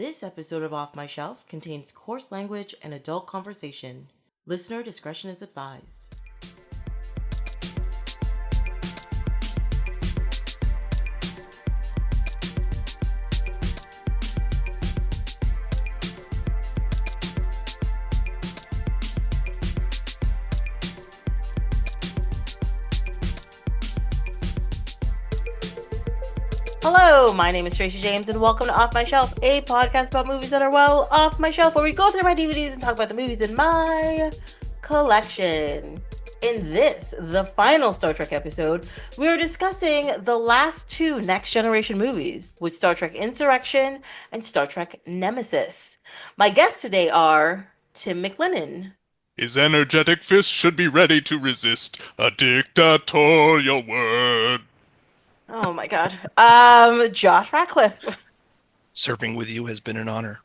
This episode of Off My Shelf contains coarse language and adult conversation. Listener discretion is advised. Hello, my name is Tracy James, and welcome to Off My Shelf, a podcast about movies that are well off my shelf, where we go through my DVDs and talk about the movies in my collection. In this, the final Star Trek episode, we are discussing the last two Next Generation movies, with Star Trek Insurrection and Star Trek Nemesis. My guests today are Tim McLennan. His energetic fist should be ready to resist a dictatorial word. Oh my god. Josh Ratcliffe. Serving with you has been an honor.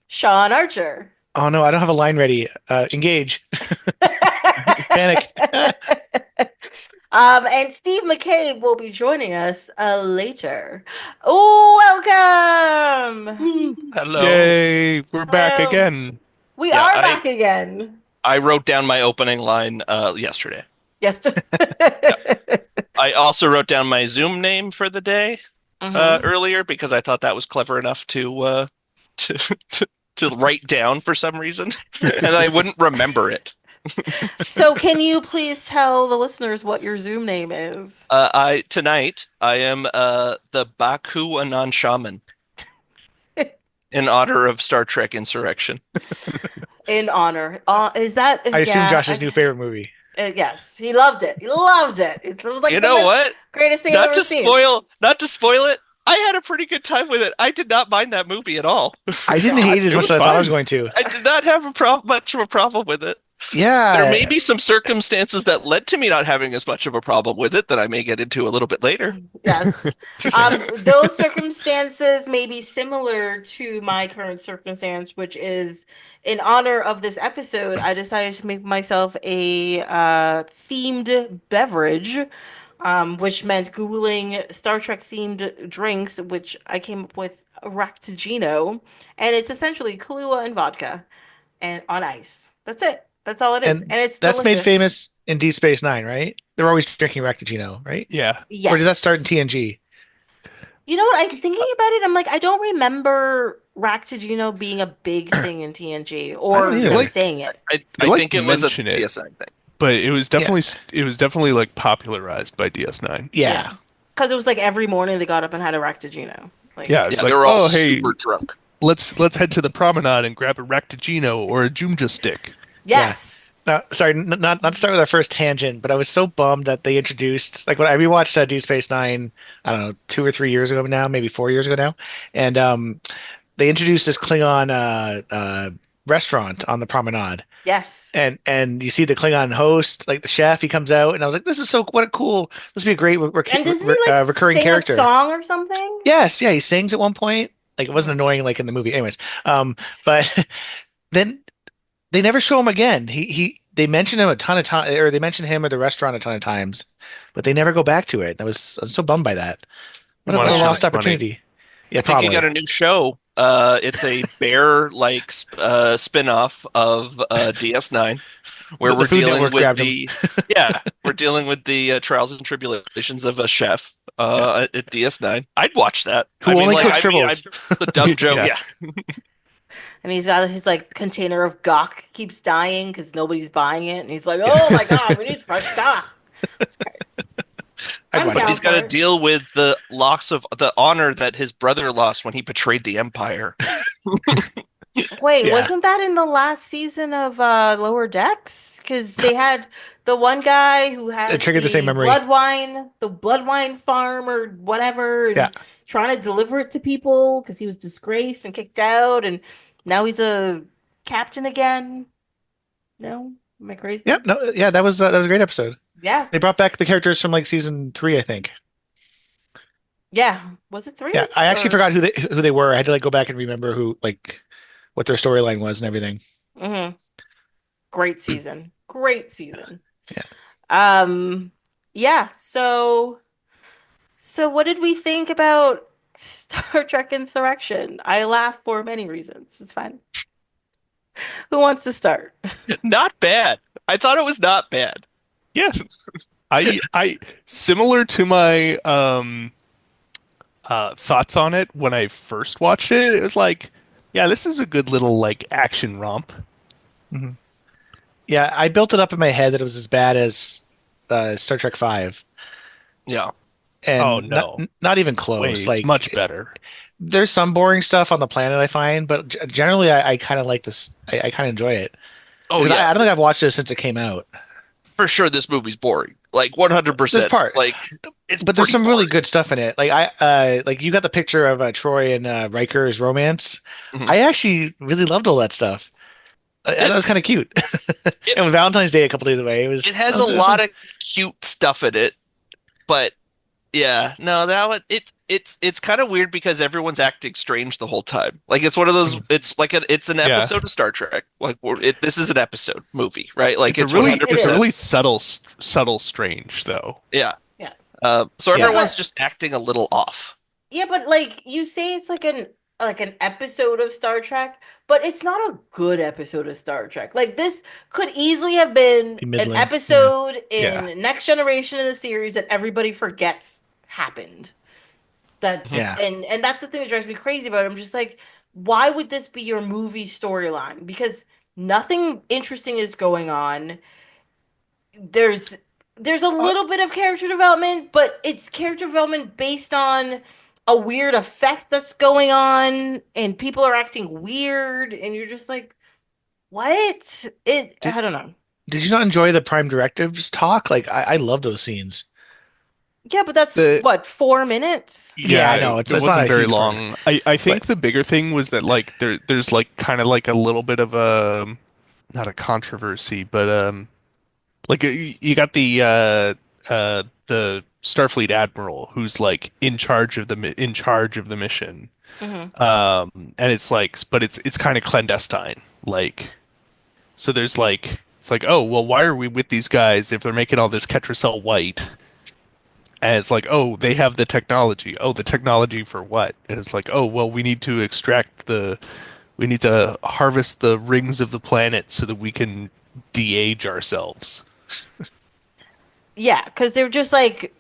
Sean Archer. Oh no, I don't have a line ready. Engage. Panic. And Steve McCabe will be joining us later. Oh, welcome! Hello. Yay, we're back again. We are back again. I wrote down my opening line yesterday. Yesterday. I also wrote down my Zoom name for the day earlier because I thought that was clever enough to write down for some reason, and I wouldn't remember it. So can you please tell the listeners what your Zoom name is? Tonight I am the Baku Anan Shaman in honor of Star Trek Insurrection. In honor. Is that? I assume Josh's new favorite movie. Yes, he loved it. He loved it. It was like what? Greatest thing I've ever seen. Not to spoil it. I had a pretty good time with it. I did not mind that movie at all. I didn't hate it as much as I thought I was going to. I did not have much of a problem with it. Yeah. There may be some circumstances that led to me not having as much of a problem with it that I may get into a little bit later. Yes. Those circumstances may be similar to my current circumstance, which is in honor of this episode, I decided to make myself a themed beverage, which meant Googling Star Trek themed drinks, which I came up with Raktajino, and it's essentially Kalua and vodka and on ice. That's it. That's all it is. And it's that's delicious. made famous in Deep Space Nine, right? They're always drinking Raktajino, right? Yeah. Yes. Or did that start in TNG? You know what? I'm thinking about it. I'm like, I don't remember Raktajino being a big thing in TNG or saying it. I think it was a DS9 thing. But it was definitely like popularized by DS9. Yeah. Because it was like every morning they got up and had a Raktajino. Like, It's like, they were all super drunk. Let's head to the promenade and grab a Raktajino or a Jumja stick. Yes. Yeah. Sorry, not to start with our first tangent, but I was so bummed that they introduced, like when I rewatched Deep Space Nine, I don't know, 2 or 3 years ago now, maybe 4 years ago now, and they introduced this Klingon restaurant on the promenade. Yes. And you see the Klingon host, like the chef, he comes out, and I was like, this is what a cool, this would be a great and doesn't he like recurring sing character. A song or something? Yes, yeah, he sings at one point. Like it wasn't annoying like in the movie, anyways. But then they never show him again. They mention him a ton of times, or they mention him at the restaurant a ton of times, but they never go back to it. I'm so bummed by that. What a lost opportunity. Yeah, I think you got a new show. It's a bear-like spin-off of DS9, where we're dealing with the trials and tribulations of a chef at DS9. I'd watch that. Who only cooks tribbles. The dumb joke, yeah. And he's got his like container of gawk keeps dying because nobody's buying it, and he's like, "Oh my god, we need fresh gawk." That's great. But he's got to deal with the loss of the honor that his brother lost when he betrayed the Empire. Wait, wasn't that in the last season of Lower Decks? Because they had the one guy who had the same memory. the blood wine farm or whatever, and trying to deliver it to people because he was disgraced and kicked out, and now he's a captain again. No, am I crazy? Yep. No. Yeah, that was a great episode. Yeah. They brought back the characters from like season 3, I think. Yeah. Was it 3? Yeah, I actually forgot who they were. I had to like go back and remember what their storyline was and everything. Mm-hmm. Great season. Great season. Yeah. Yeah. So what did we think about Star Trek Insurrection. I laugh for many reasons. It's fine. Who wants to start? Not bad. I thought it was not bad. Yes. I similar to my thoughts on it when I first watched it, it was like, yeah, this is a good little like action romp. Mhm. Yeah, I built it up in my head that it was as bad as Star Trek Five, Yeah. Oh and no. not even Wait, close. it's much better. There's some boring stuff on the planet I find, but generally I kind of like this. I kind of enjoy it Oh because yeah. I don't think I've watched this since it came out. For sure this movie's boring. Like There's 100%. part, Like it's but there's pretty some really boring. good stuff in it. Like like you got the picture of Troy and Riker's romance. Mhm. I actually really loved all that stuff. I thought it was kind of cute. It And with Valentine's Day a couple days away, it that has a was lot fun. of cute stuff in it, but yeah, no, that one it's kind of weird because everyone's acting strange the whole time. Like it's one of those. Mhm. It's an Yeah. episode of Star Trek. Like this is an episode movie, right? Like it's It It's a 100%. really is. subtle strange though. Yeah. Yeah. So Yeah. Yeah, everyone's but just acting a little off. yeah, but like you say it's like an episode of Star Trek, but it's not a good episode of Star Trek. Like this could easily have been Be an middling. Yeah. episode Yeah. in Next Generation in the series that everybody forgets happened. That's Yeah. and that's the thing that drives me crazy about it. I'm just like, why would this be your movie storyline? Because nothing interesting is going on. There's there's a Uh, little bit of character development, but it's character development based on a weird effect that's going on, and people are acting weird, and you're just like, what? did I don't know. Did you not enjoy the Prime Directives talk? Like I love those scenes. Yeah, but that's The what, 4 minutes? Yeah, Yeah, I know it it's not a wasn't very huge part, long. I but think the bigger thing was that like there's like kind of like a little bit of a not a controversy, but like you got the Starfleet admiral who's like in charge of the mission. Hmm. And it's like but it's kind of clandestine. Like so there's like it's like, oh, well, why are we with these guys if they're making all this Ketracel white? And it's like, oh, they have the technology. Oh, the technology for what? And it's like, oh, well, we need to harvest the rings of the planet so that we can de-age ourselves. Yeah, because they're just like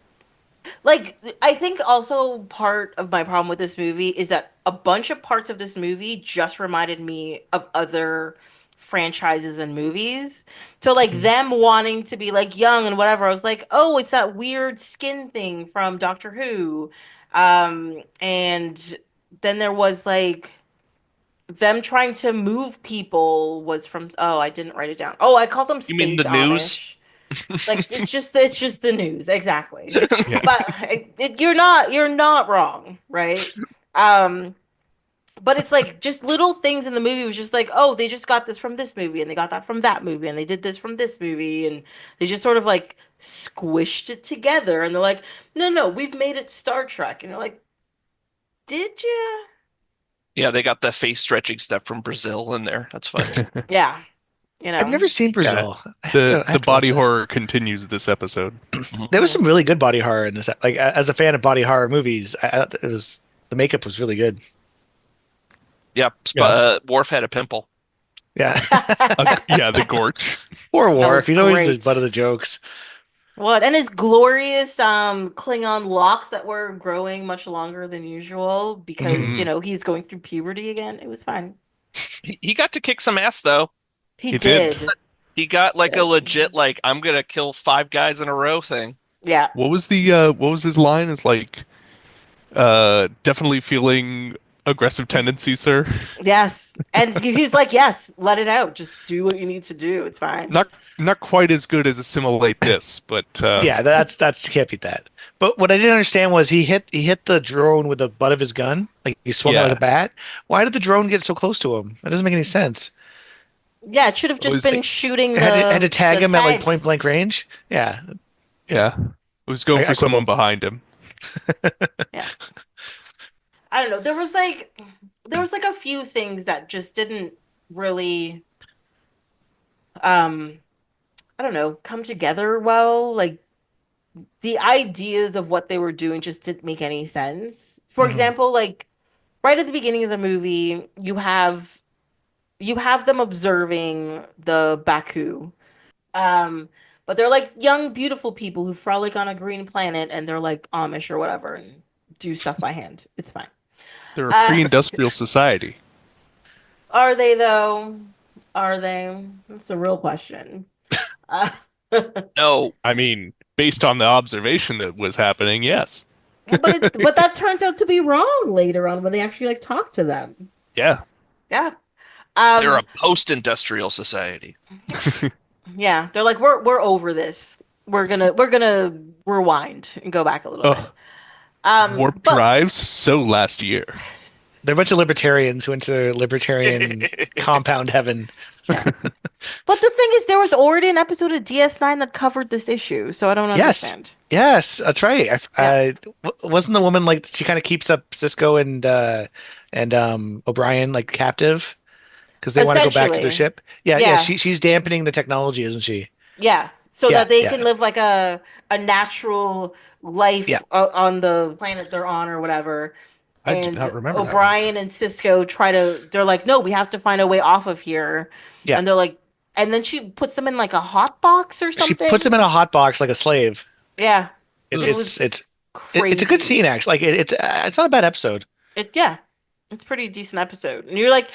I think also part of my problem with this movie is that a bunch of parts of this movie just reminded me of other franchises and movies. So like Mhm. them wanting to be like young and whatever, I was like, "Oh, it's that weird skin thing from Doctor Who." And then there was like them trying to move people was from, oh, I didn't write it down. Oh, I called them You mean Space the news? Amish. Like it's just the news, exactly. Yeah. But you're not wrong, right? Um, but it's like just little things in the movie was just like, oh, they just got this from this movie and they got that from that movie and they did this from this movie and they just sort of like squished it together and they're like, no, no, we've made it Star Trek. And you're like, did you? Yeah, they got the face stretching stuff from Brazil in there. That's fun. Yeah, you I've know. never seen Yeah. Brazil. I The have to watch body that. horror continues this episode. Mhm. There was Mhm. some really good body horror in this. Like as a fan of body horror movies, it was the makeup was really good. Yeah, Yeah. Worf had a pimple. Yeah, Yeah, the Gorch. poor That Worf. was He's always the great. butt of the jokes. What? And his glorious Klingon locks that were growing much longer than usual because, Mhm. he's going through puberty again. It was fine. He got to kick some ass though. He He did. did. He got like a Yeah. legit like I'm gonna kill 5 guys in a row thing. Yeah. What was his line? It's like definitely feeling aggressive tendency, sir. Yes. And he's like, yes, let it out. Just do what you need to do. It's fine. Not quite as good as assimilate this, but Yeah, that's can't beat that. But what I didn't understand was he hit the drone with the butt of his gun, like he swung it like Yeah. a bat. Why did the drone get so close to him? That doesn't make any sense. Yeah, it should have it just was been shooting It had to tag the him at like tags. point blank range. Yeah, yeah, it was going I for someone quibble. behind him. Yeah. I don't know. There was like a few things that just didn't really um I don't know, come together well. Like the ideas of what they were doing just didn't make any sense. For Mhm. example, like right at the beginning of the movie, you have them observing the Baku. Um, but they're like young, beautiful people who frolic on a green planet, and they're like Amish or whatever and do stuff by hand. It's fine. They're a Uh, pre-industrial society. are they though? Are they? That's a real question. Uh, No, I mean, based on the observation that was happening, yes. but that turns out to be wrong later on when they actually like talk to them. Yeah. Yeah. they're Um, a post-industrial society. yeah, they're like we're over this. We're gonna rewind and go back a little bit. Ugh, warp But drives so last year. They're a bunch of libertarians who went to their libertarian compound heaven. but the thing is, there was already an episode of DS9 that covered this issue, so I don't Yes. understand. Yes, that's right. Wasn't the woman like she kind of keeps up Cisco and O'Brien like captive because they want to go back to their Essentially, ship? Yeah, yeah. yeah, She's dampening the technology, isn't she? yeah, so Yeah, that they yeah, can live like a natural life yeah. on the planet they're on or whatever. I do And not remember that one. O'Brien and Cisco they're like, no, we have to find a way off of here. Yeah. And they're like, and then she puts them in like a hot box or She something. puts him in a hot box like a slave. Yeah. It, It it's was it's crazy. it's a good scene actually. Like it's not a bad episode. Yeah. It's a pretty decent episode. And you're like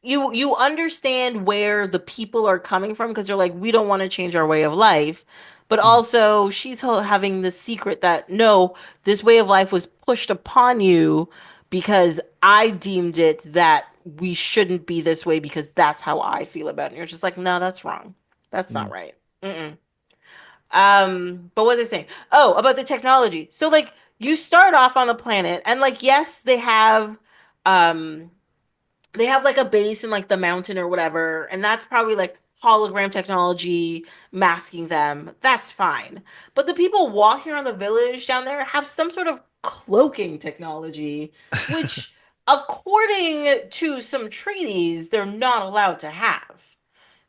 you understand where the people are coming from because you're like, we don't want to change our way of life. But also she's having the secret that no, this way of life was pushed upon you because I deemed it that we shouldn't be this way because that's how I feel about it. And you're just like, no, that's wrong. That's not Mm. right. Mm-mm. But what was I saying? Oh, about the technology. So like you start off on the planet and like yes, um they have like a base in like the mountain or whatever, and that's probably like hologram technology masking them. That's fine. But the people walking around the village down there have some sort of cloaking technology, which according to some treaties, they're not allowed to have.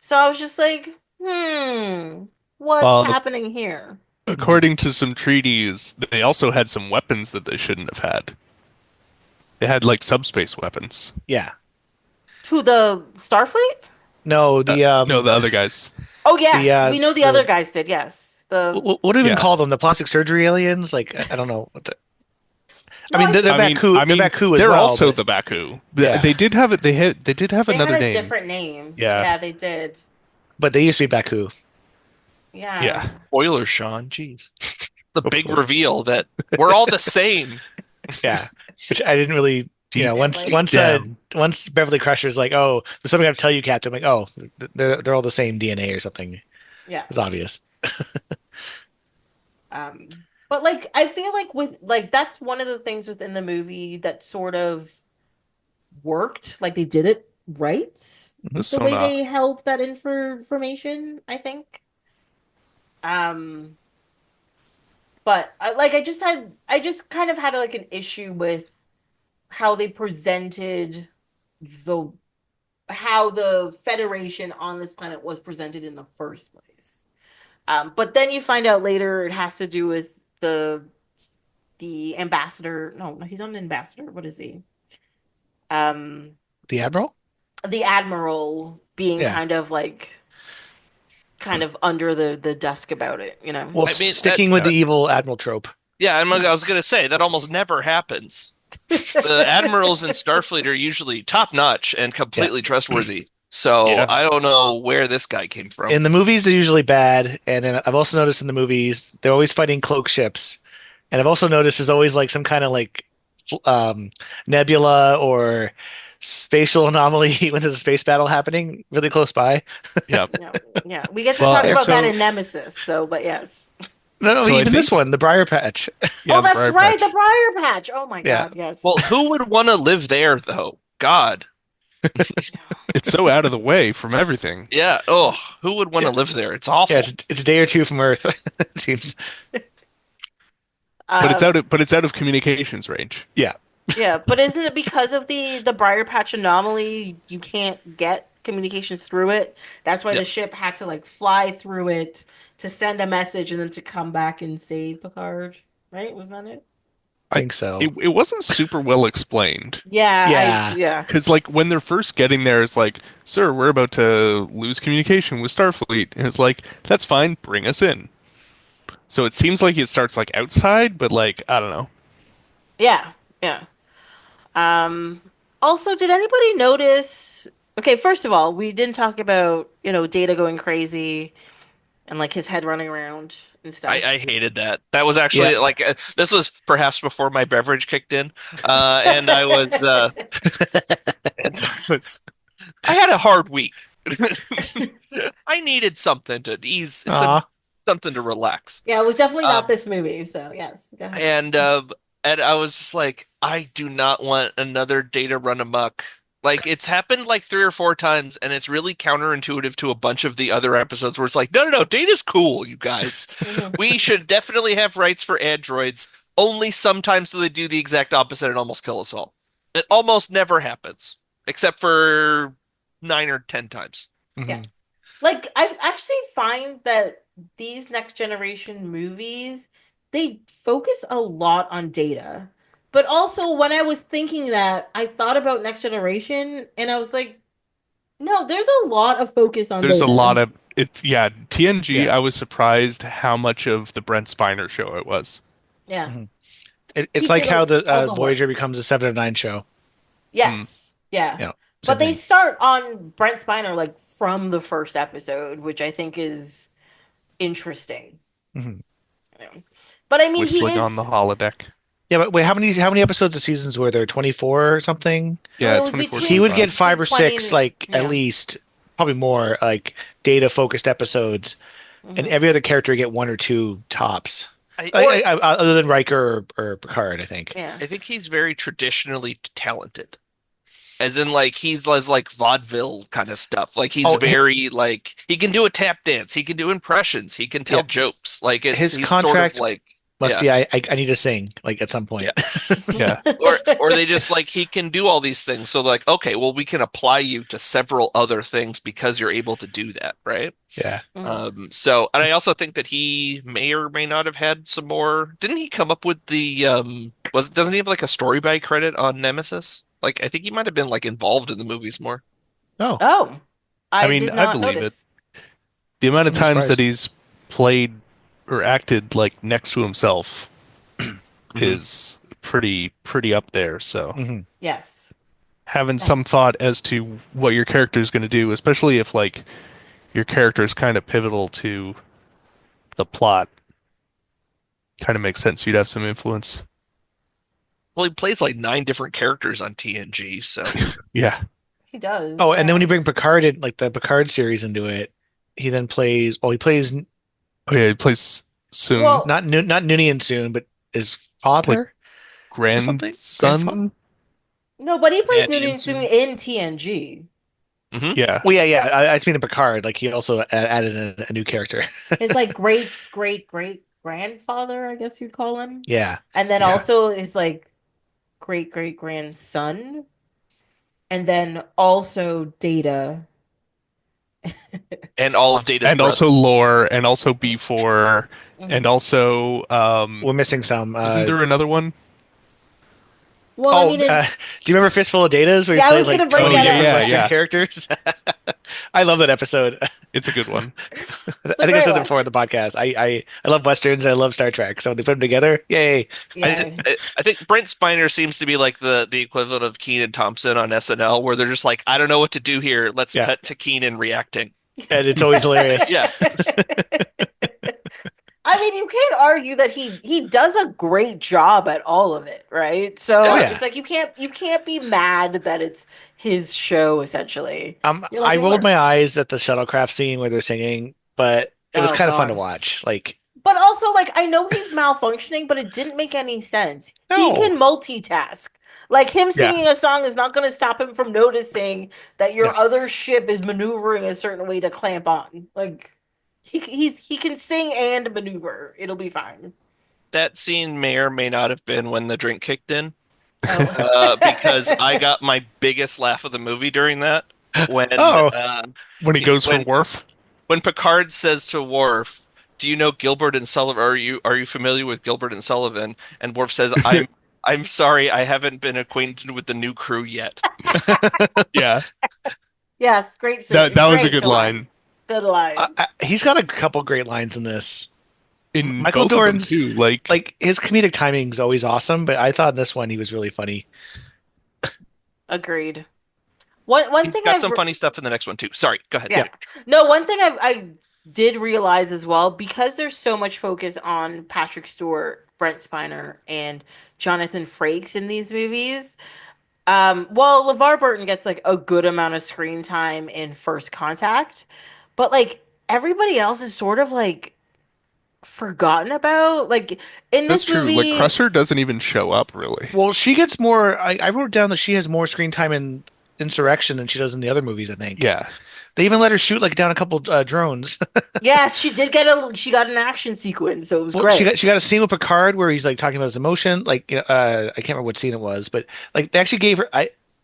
So I was just like, what's Well, happening here? according to some treaties, they also had some weapons that they shouldn't have had. They had like subspace weapons. Yeah. To the Starfleet? No, No, the other guys. Oh yes, the we know the other guys did. Yes, what do we even Yeah. call them? The plastic surgery aliens? Like I don't know. No, I mean, they're Baku. They're Baku as they're well. also but- the Baku. Yeah. They did have it. They did have they another had a name. different name. Yeah. Yeah, they did. but they used to be Baku. Yeah. Yeah. Spoiler, Sean. Jeez. The big reveal that we're all the same. Yeah, which I didn't really. Once Like- once Beverly Crusher's like, oh, there's something I have to tell you, Captain. I'm like, oh, they're all the same DNA or something. Yeah. It's obvious. But like I feel like with like that's one of the things within the movie that sort of worked. Like they did it right. The way they held that information, I think. But I just kind of had like an issue with how they presented how the Federation on this planet was presented in the first place. But then you find out later it has to do with the ambassador. No, he's not an ambassador. What is he? The Admiral? The admiral being Yeah. kind of under the desk about it, you know. Well, I mean, sticking with the evil Admiral trope. Yeah, I was going to say that almost never happens. The admirals in Starfleet are usually top notch and completely trustworthy. So Yeah. I don't know where this guy came from. In the movies, they're usually bad, and then I've also noticed in the movies they're always fighting cloak ships, and I've also noticed there's always like some kind of like nebula or spatial anomaly when there's a space battle happening really close by. Yeah. Yeah, we get to Well, talk about so- that in Nemesis. So, but yes. No, So I even this think- one, the Briar Patch. Yeah, Oh, that's Briar right, Patch. the Briar Patch. Oh my Yeah. God, yes. Well, who would want to live there, though? God. It's so out of the way from everything. Yeah. Oh, who would want to live there? It's awful. Yeah, it's a day or two from Earth. It seems. But it's out of communications range. Yeah. Yeah, but isn't it because of the Briar Patch anomaly you can't get communications through it? That's why Yeah. the ship had to like fly through it to send a message and then to come back and save Picard. Right? Wasn't that it? I think so. It wasn't super well explained. Yeah. Yeah. Because, like, when they're first getting there, it's like, sir, we're about to lose communication with Starfleet. And it's like, that's fine, bring us in. So it seems like it starts, like, outside, but, like, I don't know. Yeah. Yeah. Um, Also, did anybody notice? Okay, first of all, we didn't talk about, Data going crazy and like his head running around and stuff. I hated that. That was actually Yeah. like this was perhaps before my beverage kicked in, and I was and I had a hard week. I needed something to ease, Aw. something to relax. Yeah, it was definitely not Um, this movie, so yes. Go ahead. and I was just like, I do not want another Data run amok. Like it's happened like 3 or 4 times, and it's really counterintuitive to a bunch of the other episodes where it's like, no, Data's cool, you guys. Mhm. We should definitely have rights for androids. Only sometimes do they do the exact opposite and almost kill us all. It almost never happens, except for 9 or 10 times. Yeah. Mhm. Like I actually find that these next generation movies, they focus a lot on Data. But also when I was thinking that, I thought about Next Generation and I was like, no, there's a lot of focus on There's a lot Data. of, TNG, Yeah. I was surprised how much of the Brent Spiner show it was. Yeah. Mhm. He It's like did how the all the Voyager work. becomes a 7 of 9 show. Yes. Yeah. Yeah. But Same they thing. start on Brent Spiner like from the first episode, which I think is interesting. Mhm. You know. But I mean, he Whistling on the is. holodeck. Yeah, but wait, how many episodes of seasons were there? 24 or something? Yeah, It was 24, He would get 25. 5 or 6, like at Yeah. least, probably more, like Data focused episodes, and Mhm. every other character get 1 or 2 tops. I, Other than Riker or Picard, I think. Yeah. I think he's very traditionally talented. As in, like, he's as like vaudeville kind of stuff. Like he's Oh, very like he can do a tap dance, he can do impressions, he can tell yeah. jokes. Like His he's sort of contract like must yeah. be I need to sing like at some point. Yeah. Yeah. Or they just like he can do all these things. So like, okay, well we can apply you to several other things because you're able to do that, right? Yeah. Mhm. So and I also think that he may or may not have had some more. Didn't he come up with the was doesn't he have like a story by credit on Nemesis? Like I think he might have been like involved in the movies more. Oh, Oh, I I mean, did I not believe it. notice. The amount of wouldn't be times that surprised. he's played or acted like next to himself Mhm. is pretty up there. So Mhm. Yes. having some thought as to what your character is going to do, especially if like your character is kind of pivotal to the plot, kind of makes sense. You'd have some influence. Well, he plays like 9 different characters on TNG, so Yeah. He does. Oh, and then when Yeah. you bring Picard in, like the Picard series into it, he then plays. Well, he plays Oh yeah, he plays soon. Well, not Noonien soon, but his father or something. Grandfather. Grandson. no, but he plays Andy Noonien and Soon Sue. in TNG. hmm Yeah. Well, yeah. I mean, in Picard, like he also added a new character. His like great grandfather, I guess you'd call him. Yeah. And then Yeah. also his like great grandson. And then also Data. And all of Data's And brothers. also lore, and also B4, Mhm. and also We're missing some. wasn't there another one? Well, I Oh, mean, do you remember Fistful of Datas where he Yeah, I played was like gonna bring 20 that different up. Western Yeah. characters? I love that episode. It's a good one. I It's a think I great said one. that before in the podcast. I love Westerns and I love Star Trek. So when they put them together, yay. yeah. I think Brent Spiner seems to be like the equivalent of Keenan Thompson on SNL, where they're just like, I don't know what to do here. Let's Yeah. cut to Keenan reacting. And it's always hilarious. Yeah. I mean, you can't argue that he does a great job at all of it, right? So Oh, yeah. it's like you can't be mad that it's his show essentially. You're like, I it rolled my works. eyes at the shuttlecraft scene where they're singing, but it was Oh, kind of fun to God. watch. Like, But also, like, I know he's malfunctioning, but it didn't make any sense. He No. can multitask. Like him Yeah. singing a song is not going to stop him from noticing that your Yeah. other ship is maneuvering a certain way to clamp on. Like he can sing and maneuver. It'll be fine. That scene may or may not have been when the drink kicked in, Oh. because I got my biggest laugh of the movie during that when Oh. When he goes for when Worf. when Picard says to Worf, do you know Gilbert and Sullivan? Are you familiar with Gilbert and Sullivan? And Worf says, I'm sorry, I haven't been acquainted with the new crew yet. Yeah, Yes, great. that was a Great good line. Good line. He's got a couple great lines in this. In Michael both of them Dorn's too. Like his comedic timing is always awesome, but I thought in this one he was really funny. Agreed. One He's thing got I've some funny stuff in the next one too. Sorry, go ahead. yeah. No, one thing I did realize as well, because there's so much focus on Patrick Stewart, Brent Spiner, and Jonathan Frakes in these movies. Well, LeVar Burton gets like a good amount of screen time in First Contact, but like everybody else is sort of like forgotten about. Like in that's this true. Like movie, Crusher doesn't even show up really. Well, she gets more. I wrote down that she has more screen time in Insurrection than she does in the other movies. I think. Yeah. They even let her shoot like down a couple drones. yes, she got an action sequence, so it was Well, great. she got a scene with Picard where he's like talking about his emotion. Like I can't remember what scene it was, but like they actually gave her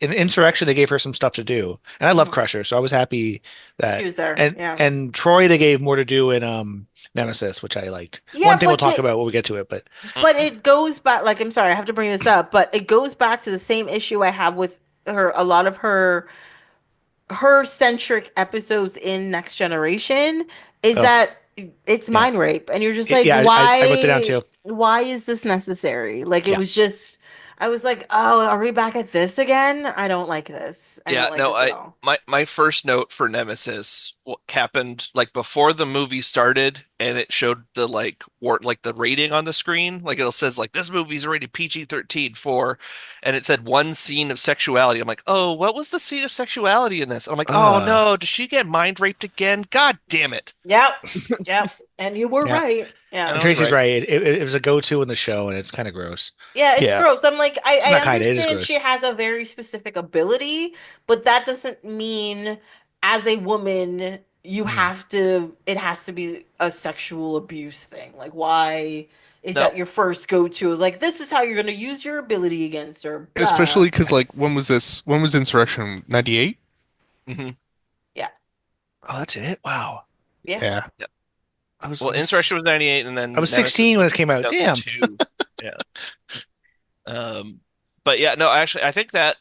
in Insurrection they gave her some stuff to do, and I love Crusher, so I was happy that She was there, And yeah. and Troy they gave more to do in Nemesis, which I liked. Yeah, One thing we'll but talk about when we get to it, but But it goes back, like, I'm sorry, I have to bring this up, but it goes back to the same issue I have with her, a lot of her centric episodes in Next Generation is Oh. that it's Yeah. mind rape. And you're just like, Yeah, I wrote that down too. why is this necessary? Like, it Yeah. was just, I was like, oh, are we back at this again? I don't like this. I Yeah, don't like no, this at all. my first note for Nemesis happened like before the movie started, and it showed the like the rating on the screen. Like it says like this movie's rated PG-13 for, and it said one scene of sexuality. I'm like, oh, what was the scene of sexuality in this? And I'm like, oh no, did she get mind raped again? God damn it! Yep. Yep. And you were Yeah. right. Yeah. And I was Tracy's right. right. It was a go-to in the show, and it's kind of gross. Yeah, it's Yeah. gross. I'm like, It's I not kinda, it is understand gross. she has a very specific ability, but that doesn't mean as a woman you have to, it has to be a sexual abuse thing. Like, why is No. that your first go-to? Is like, this is how you're going to use your ability against her. Blah. Especially because like when was this? When was Insurrection? 98? hmm Oh, that's it. Wow. Yeah. Yeah. Well, Insurrection was 98, and then I was Nemesis 16 when this came out. Damn. 2002. Yeah. But yeah, no, actually, I think that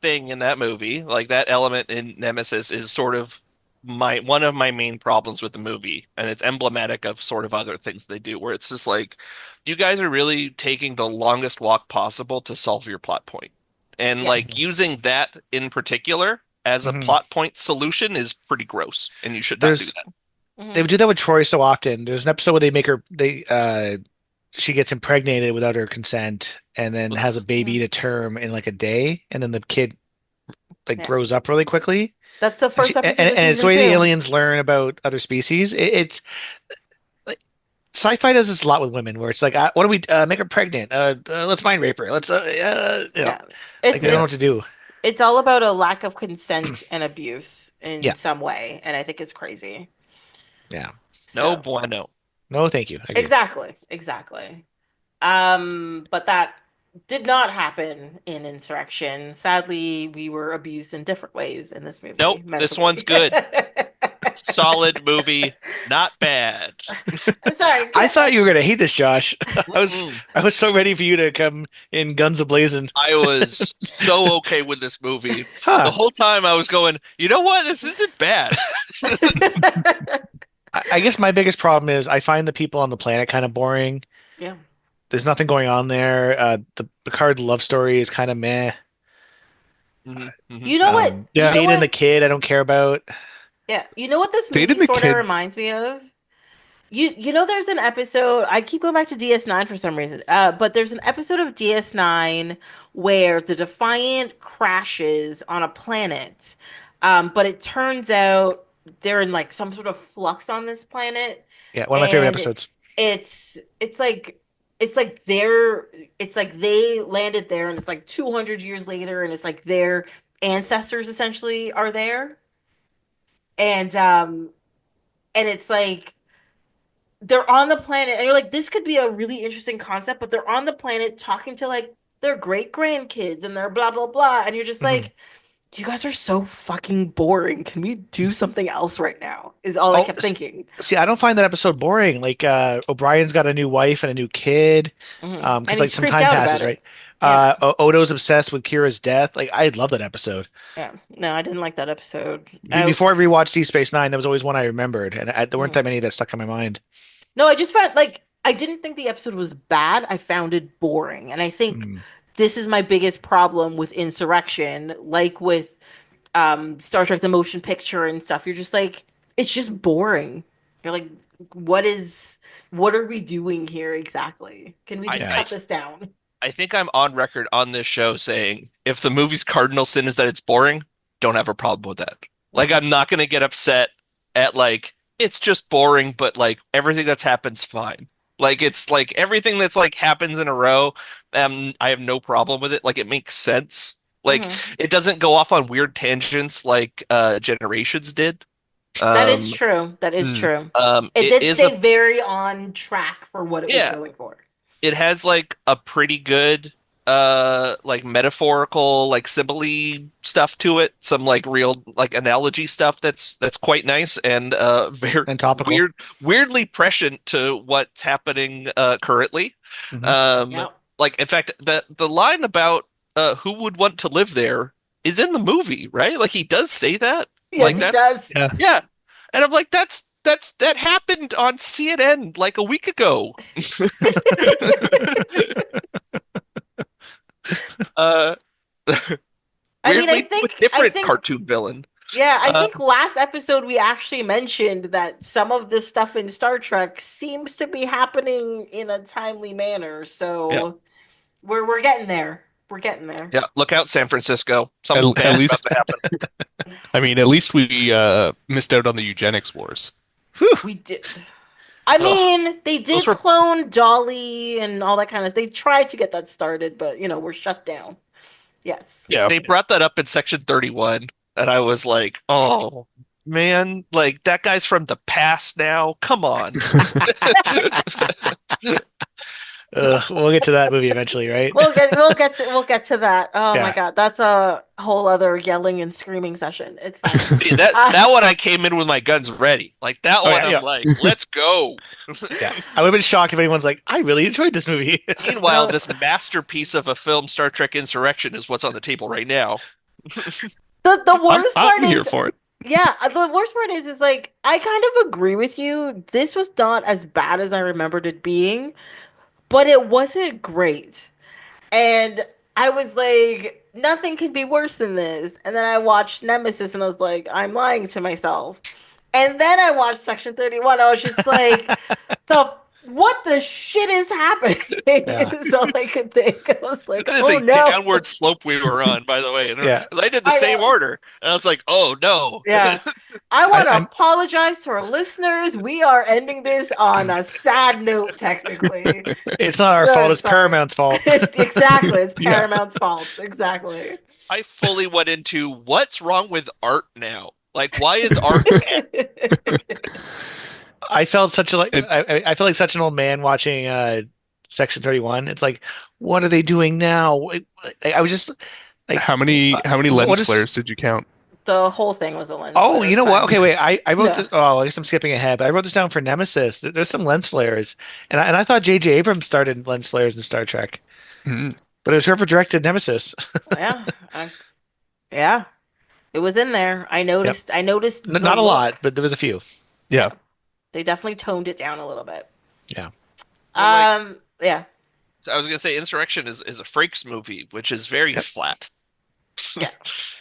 thing in that movie, like that element in Nemesis, is sort of one of my main problems with the movie, and it's emblematic of sort of other things they do, where it's just like, you guys are really taking the longest walk possible to solve your plot point, and Yes. like using that in particular as a Mhm. plot point solution is pretty gross, and you should not do There's- that. Mhm. They do that with Troy so often. There's an episode where she gets impregnated without her consent and then has a baby to term in like a day, and then the kid like Yeah. grows up really quickly. That's the first episode of And it's the season way 2. the aliens learn about other species. It's like sci-fi does this a lot with women, where it's like, what do we make her pregnant? Let's mind rape her. Let's you know. Yeah. Like, they don't know what to do. It's all about a lack of consent and abuse in Yeah. some way, and I think it's crazy. Yeah. No So- bueno. No, thank you. I agree. Exactly. But that did not happen in Insurrection. Sadly, we were abused in different ways in this movie. Nope, this mentally. one's good. Solid movie, not bad. Sorry. I thought you were gonna hate this, Josh. Mm-mm. I was so ready for you to come in guns a-blazing. I was so okay with this movie. The Huh. whole time I was going, you know what? This isn't bad. I guess my biggest problem is I find the people on the planet kind of boring. Yeah. There's nothing going on there. The Picard love story is kind of meh. Mhm, mhm. You know what? Yeah. You know Data and the what? kid, I don't care about. Yeah. You know what this Data movie the sort of Kid- reminds me of? You know there's an episode, I keep going back to DS9 for some reason. But there's an episode of DS9 where the Defiant crashes on a planet. But it turns out they're in like some sort of flux on this planet. Yeah, one of my favorite And episodes. it's like they landed there and it's like 200 years later and it's like their ancestors essentially are there. And it's like they're on the planet and you're like, this could be a really interesting concept, but they're on the planet talking to like their great grandkids and their blah blah blah, and you're just Mhm. like, you guys are so fucking boring. Can we do something else right now? Is all I Oh, kept thinking. see, I don't find that episode boring. Like O'Brien's got a new wife and a new kid. And Because like he's some creeped time out passes, about right? it. Yeah. Odo's obsessed with Kira's death. Like I love that episode. Yeah. No, I didn't like that episode. I, Before I rewatched Deep Space Nine, there was always one I remembered, and there weren't Mhm. that many that stuck in my mind. No, I just found like I didn't think the episode was bad. I found it boring. And I think Mm. this is my biggest problem with Insurrection, like with Star Trek the motion picture and stuff. You're just like it's just boring. You're like what are we doing here exactly? Can we I, just Yeah. cut this down? I think I'm on record on this show saying if the movie's cardinal sin is that it's boring, don't have a problem with that. Like I'm not gonna get upset at like it's just boring, but like everything that's happened's fine. Like it's like everything that's like happens in a row, I have no problem with it. Like it makes sense. Like Mhm. it doesn't go off on weird tangents like Generations did. That is Um, true. That is Mm. true. um, It it did is a stay very on track for what it was yeah, going for. it has like a pretty good like metaphorical like simile stuff to it, some like real like analogy stuff that's quite nice and very And topical. weirdly prescient to what's happening currently. Mhm. Yeah. Like in fact the line about who would want to live there is in the movie, right? Like he does say that. Yes, Like he that's does. Yeah. yeah. And I'm like, that happened on CNN like a week ago. uh, I mean, weirdly with different cartoon villain. yeah, I Uh, think last episode we actually mentioned that some of this stuff in Star Trek seems to be happening in a timely manner. So Yeah. we're getting there. We're getting there. yeah, look out, San Francisco. Something At bad's least- about to happen. I mean, at least we missed out on the eugenics wars. We did. I mean, they did Those were- clone Dolly and all that kind of. They tried to get that started, but we're shut down. Yes. Yeah. They brought that up in section 31, and I was like, oh man, like that guy's from the past now. Come on. We'll get to that movie eventually, right? We'll get to that. Oh my Yeah. God, that's a whole other yelling and screaming session. It's fine. See, that one I came in with my guns ready. Like that Oh, one, yeah, I'm yeah. like, let's go. Yeah. I would have been shocked if anyone's like, I really enjoyed this movie. Meanwhile, No. this masterpiece of a film, Star Trek Insurrection, is what's on the table right now. The worst part I'm here is, for it. yeah, the worst part is like I kind of agree with you. This was not as bad as I remembered it being, but it wasn't great. And I was like, nothing can be worse than this. And then I watched Nemesis and I was like, I'm lying to myself. And then I watched Section 31. I was just like, what the shit is happening? Yeah. Is all I could think. I was like, That is oh a no. downward slope we were on, by the way. And Yeah. I did the I same know. order. And I was like, oh no. Yeah. I want to I'm- apologize to our listeners. We are ending this on a sad note, technically. It's not our Yeah, fault, it's sorry. Paramount's fault. Exactly. It's Yeah. Paramount's fault. Exactly. I fully went into what's wrong with art now? Like, why is art bad? I felt such a like It's- I felt like such an old man watching Section 31. It's like, what are they doing now? I was just like, How many what lens is- flares did you count? The whole thing was a lens. oh, flare, you know it's what? fine. Okay, wait. I wrote Yeah. this. Oh, I guess I'm skipping ahead, but I wrote this down for Nemesis. There's some lens flares, and I thought J.J. Abrams started lens flares in Star Trek, Mhm. but it was whoever directed Nemesis. Yeah. Yeah. It was in there. I noticed. I noticed. the Not a look. lot, but there was a few. Yeah. They definitely toned it down a little bit. Yeah. Yeah. So I was gonna say Insurrection is a Frakes movie, which is very flat. Yeah.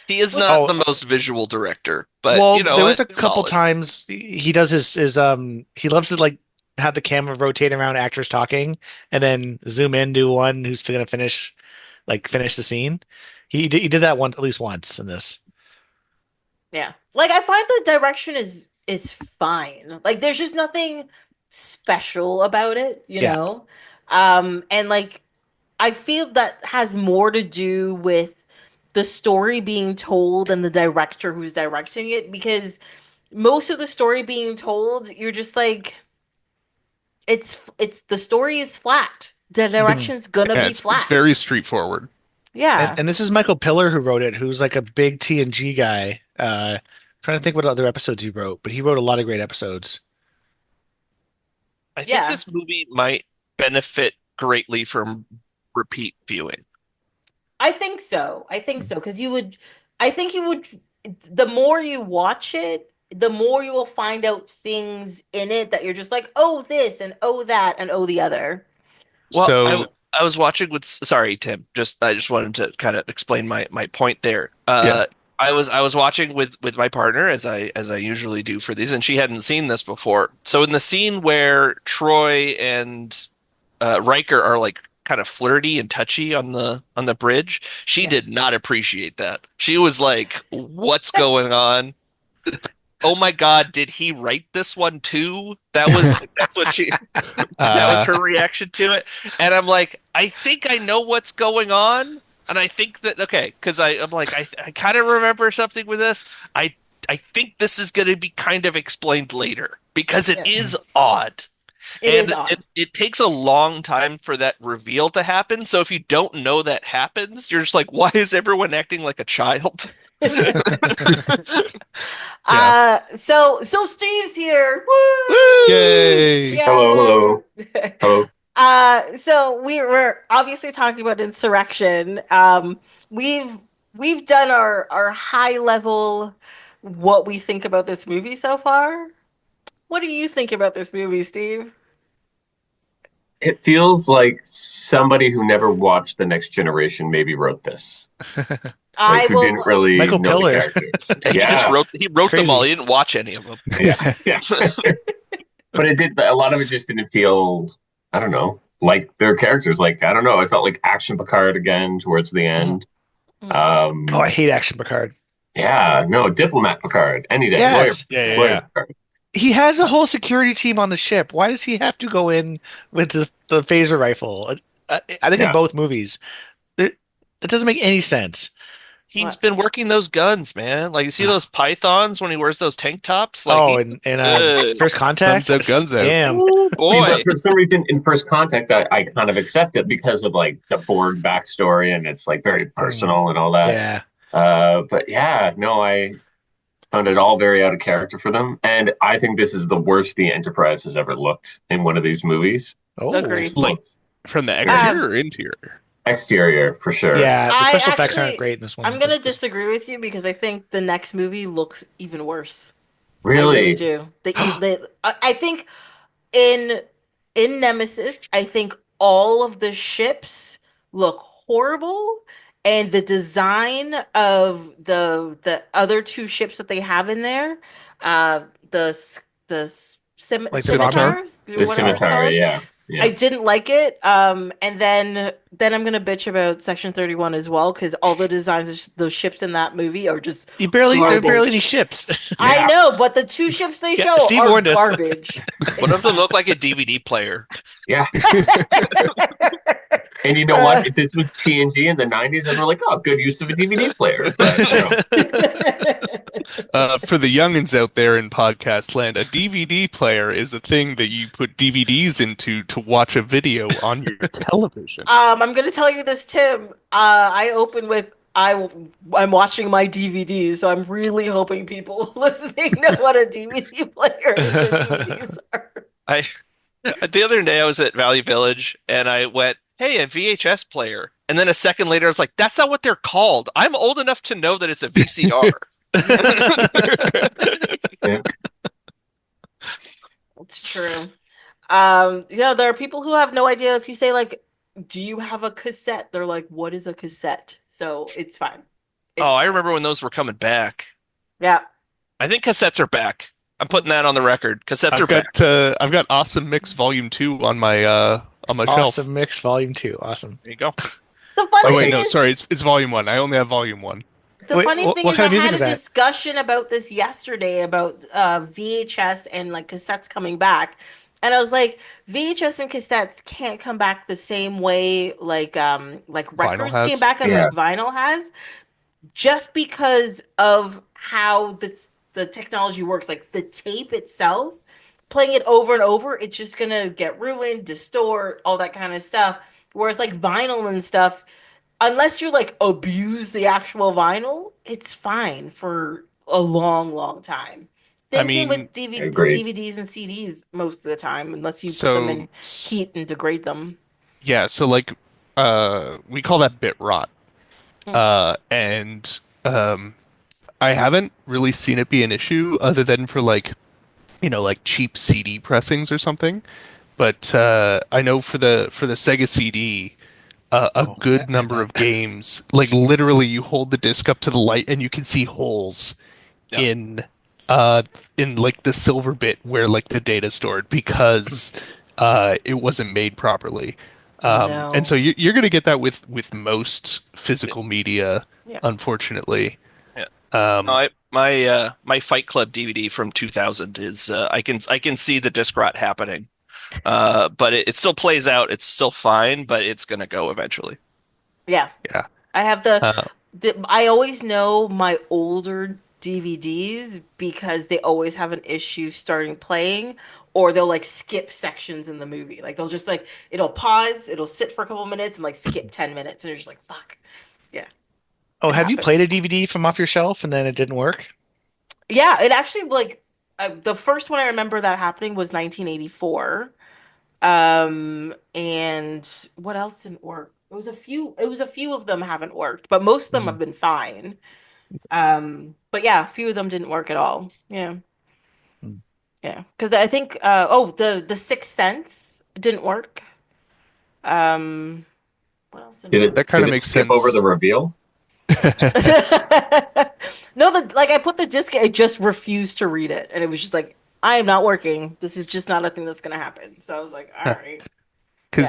He is not Oh. the most visual director, but Well, you know, there was a it's couple solid. times he does his he loves to like have the camera rotate around actors talking and then zoom into one who's gonna finish the scene. He did that once, at least once in this. Yeah. Like I find the direction is fine. Like there's just nothing special about it, you Yeah. know? And like I feel that has more to do with the story being told and the director who's directing it, because most of the story being told, you're just like it's the story is flat. The direction's gonna Yeah, be it's flat. very straightforward. Yeah. And this is Michael Piller who wrote it, who's like a big TNG guy. Trying to think what other episodes he wrote, but he wrote a lot of great episodes. I think Yeah. this movie might benefit greatly from repeat viewing. I think so. I think so. Because I think you would, the more you watch it, the more you will find out things in it that you're just like, oh, this and oh, that and oh, the other. Well, So I was watching with sorry, Tim. I just wanted to kind of explain my point there. yeah. I was watching with my partner as I usually do for these, and she hadn't seen this before. So in the scene where Troy and Riker are like kind of flirty and touchy on the bridge, she did Yes. not appreciate that. She was like, "What's going on? Oh my God, did he write this one too?" That's what she that was Uh, her reaction to it. And I'm like, I think I know what's going on. And I think that okay, because I'm like, I kind of remember something with this. I think this is going to be kind of explained later because it Yeah. is odd. It is And odd. it takes a long time for that reveal to happen. So if you don't know that happens, you're just like, why is everyone acting like a child? yeah. So Steve's here. Woo! Woo! Yay. Hello, hello, hello. So we were obviously talking about Insurrection. We've we've done our high level what we think about this movie so far. What do you think about this movie, Steve? It feels like somebody who never watched The Next Generation maybe wrote this. I Like who didn't will. really Michael know the Piller. characters. And Yeah, he wrote them Crazy. all. He didn't watch any of them. yeah, yeah. But it did. A lot of it just didn't feel. I don't know. Like their characters. Like I don't know. I felt like Action Picard again towards the end. Mhm. Oh, I hate Action Picard. Yeah. No, Diplomat Picard. Any day. Yes. Lawyer Picard. He has a whole security team on the ship. Why does he have to go in with the phaser rifle? I think in Yeah. both movies. That doesn't make any sense. He's What? been working those guns, man. Like you see those pythons when he wears those tank tops. Like Oh, he, and First Contact? Suns out, guns out. Damn. oh See, boy. but for some reason, in First Contact, I kind of accept it because of like the Borg backstory and it's like very personal and all that. Yeah. But yeah, no, I found it all very out of character for them, and I think this is the worst the Enterprise has ever looked in one of these movies. Oh. Agreed. Like from the exterior or interior? Exterior for sure. Yeah, the I special effects actually- aren't great in this one. I'm gonna disagree with you because I think the next movie looks even worse. I Really. really do. I think in Nemesis, I think all of the ships look horrible, and the design of the other two ships that they have in there, the Like the scimitars, The whatever it's Scimitar, called. yeah. I didn't like it. And then I'm gonna bitch about Section 31 as well because all the designs of those ships in that movie are just There are barely garbage. any ships. I know, but the two ships they Yeah, show Steve are warned us. garbage. One of them looked like a DVD player. Yeah. And you know what? If this was TNG in the 90s, and we're like, oh, good use of a DVD player. But, For the youngins out there in podcast land, a DVD player is a thing that you put DVDs into to watch a video on your television. I'm gonna tell you this, Tim. I open with I'm watching my DVDs, so I'm really hoping people listening know what a DVD player is. Their DVDs are. The other day I was at Valley Village and I went, "Hey, a VHS player." And then a second later I was like, "That's not what they're called. I'm old enough to know that it's a VCR." It's true. There are people who have no idea. If you say like, "Do you have a cassette?" They're like, "What is a cassette?" So it's fine. Oh, I remember when those were coming back. Yeah. I think cassettes are back. I'm putting that on the record. Cassettes are back. I've got Awesome Mix Volume 2 on my shelf. Awesome Mix Volume 2. Awesome. There you go. The funny Oh wait, thing no, is, sorry, it's Volume 1. I only have Volume 1. the Wait, funny what thing kind is, I of music had is a that? discussion about this yesterday about VHS and like cassettes coming back, and I was like, VHS and cassettes can't come back the same way like Vinyl records has? came back and Yeah. like vinyl has, just because of how the technology works. Like the tape itself, playing it over and over, it's just gonna get ruined, distort, all that kind of stuff. Whereas like vinyl and stuff, unless you like abuse the actual vinyl, it's fine for a long, long time. I Same thing mean, with Agreed. DVDs and CDs most of the time, unless you put them so in heat and degrade them. yeah, so like we call that bit rot. Hmm. And I haven't really seen it be an issue other than for like, like cheap CD pressings or something. But I know for the Sega CD, a Oh, good I number bet. of games, like literally you hold the disc up to the light and you can see holes Yeah. uh in like the silver bit where like the data's stored because it wasn't made properly. Oh And so no. you're gonna get that with most physical media, Yeah. unfortunately. Yeah. No, Um, my Fight Club DVD from 2000 is I can see the disc rot happening. But it still plays out. It's still fine, but it's gonna go eventually. Yeah. yeah. I have Uh, I always know my older DVDs because they always have an issue starting playing, or they'll like skip sections in the movie. Like they'll just like it'll pause, it'll sit for a couple minutes and like skip 10 minutes and you're just like, fuck. Yeah, Oh, it have you played a happens. DVD from off your shelf and then it didn't work? Yeah, it actually like the first one I remember that happening was 1984. And what else didn't work? It was a few of them haven't worked, but most of them Mhm. have been fine. But yeah, a few of them didn't work at all. Yeah. Mm. Yeah. Because I think the Sixth Sense didn't work. Um what else didn't Did it that work? kind did of it makes skip over sense. the reveal? No, like I put the disc, it just refused to read it. And it was just like, I am not working. This is just not a thing that's gonna happen. So I was like, all right.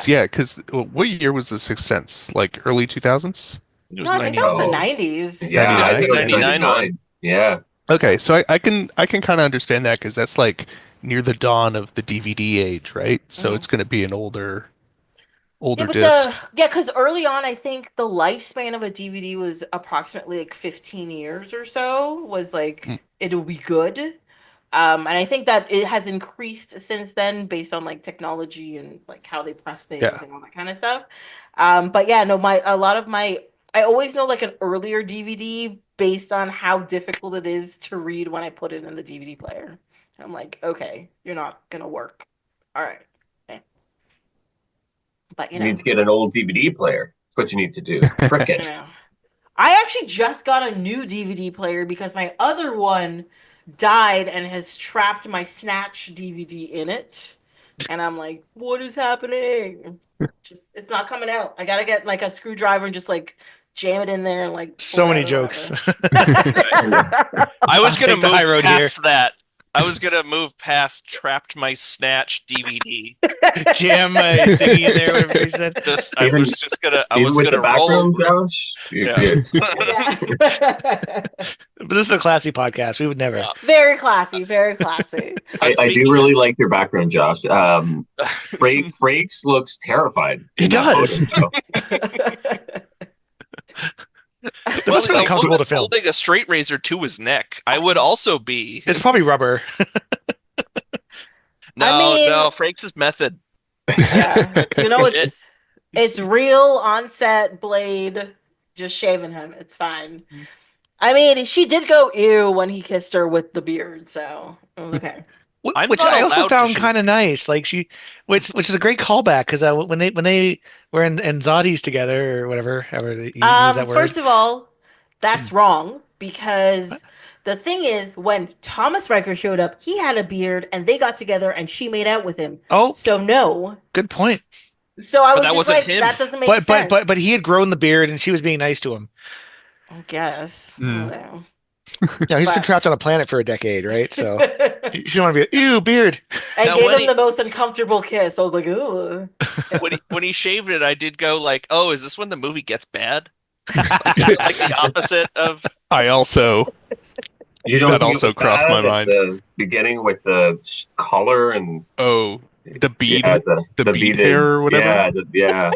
Yeah. Because what year was The Sixth Sense? Like early 2000s? It No, was I think that was the 99. Oh, 90s. yeah, I Yeah, the think 99? it was 99 one. 99. Yeah. Okay, so I can kind of understand that because that's like near the dawn of the DVD age, right? So Mhm. it's going to be an older Yeah, older but disc. because early on, I think the lifespan of a DVD was approximately like 15 years or so, was Mm, like it'll be good. And I think that it has increased since then based on like technology and like how they press things yeah. and all that kind of stuff. But yeah, no, a lot of my I always know like an earlier DVD based on how difficult it is to read when I put it in the DVD player. I'm like, okay, you're not gonna work. All right. Okay. But You need to get an old DVD player. That's what you need to do. Frick you it. know. I actually just got a new DVD player because my other one died and has trapped my Snatch DVD in it. And I'm like, what is happening? Just it's not coming out. I gotta get like a screwdriver and just like jam it in there and like pull So it many out or jokes. whatever. I was I'll gonna take the high move road here. past that. I was gonna move past trapped my snatch DVD. Jam my thingy in there, whatever you said. I Even was just gonna I even was with the gonna roll. background, Josh, Yeah. it's Yeah. But this is a classy podcast. We would never. Yeah. Very classy, very classy. I, But I do speaking really like your background, Josh. of, Frakes looks terrified He in that does. photo. It must have been a uncomfortable to woman's film. holding a straight razor to his neck, I would also be. It's probably rubber. I No, mean, no, Frakes' method. yeah. That's You know, legit. it's real on-set blade just shaving him. It's fine. I mean, she did go ew when he kissed her with the beard, so it was okay. I'm Which not I also allowed to found shoot. kind of nice. Like which is a great callback because when they were in Zodis together or whatever, however you use that word. First of all, that's wrong because the thing is, when Thomas Riker showed up, he had a beard and they got together and she made out with him. Oh, So no. good point. So I But was that just wasn't like, him. that doesn't make But sense. he had grown the beard and she was being nice to him. I guess. I don't Mm. know. Yeah, he's been But trapped on a planet for a decade, right? So I you don't want to be ew beard. Now, gave when him he- the most uncomfortable kiss. I was like, ooh. When he shaved it, I did go like, "Oh, is this when the movie gets bad?" Like the opposite of. I also You don't That think it also was crossed my bad at mind. the beginning with the collar and oh the bead yeah, the bead beaded, hair or whatever. Yeah, yeah.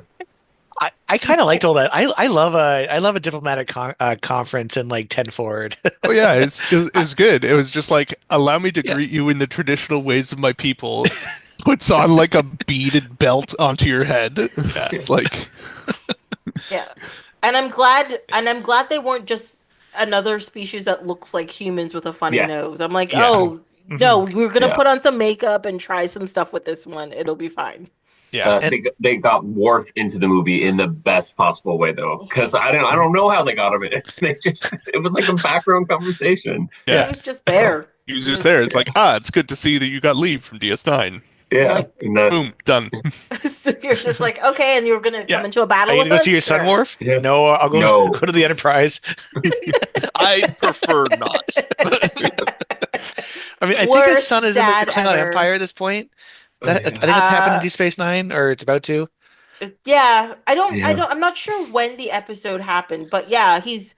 I kind of liked all that. I love a diplomatic conference in like 10 forward. Oh yeah, it was good. It was just like allow me to Yeah. greet you in the traditional ways of my people. Puts on like a beaded belt onto your head. It's like Yeah. And I'm glad they weren't just another species that looks like humans with a funny Yes. nose. I'm like, Yeah. oh no, we're gonna Yeah. put on some makeup and try some stuff with this one. It'll be fine. Yeah. They got Worf into the movie in the best possible way though, because I don't know how they got him in. It was like a background conversation. He Yeah. was just there. He was just there. It's like, it's good to see that you got leave from DS9. Yeah, Like- and Boom, done. So you're just like, okay, and you're gonna Yeah. come into a Are battle you with gonna go us? see your son, Sure. Worf? Yeah. No, I'll go No. go to the Enterprise. I prefer not. I mean, I think his Worst son is in the dad Klingon ever. Empire at this point. Oh, I think it's happened in Deep Space Nine, or it's about to. Yeah, Yeah. I'm not sure when the episode happened, but yeah, he's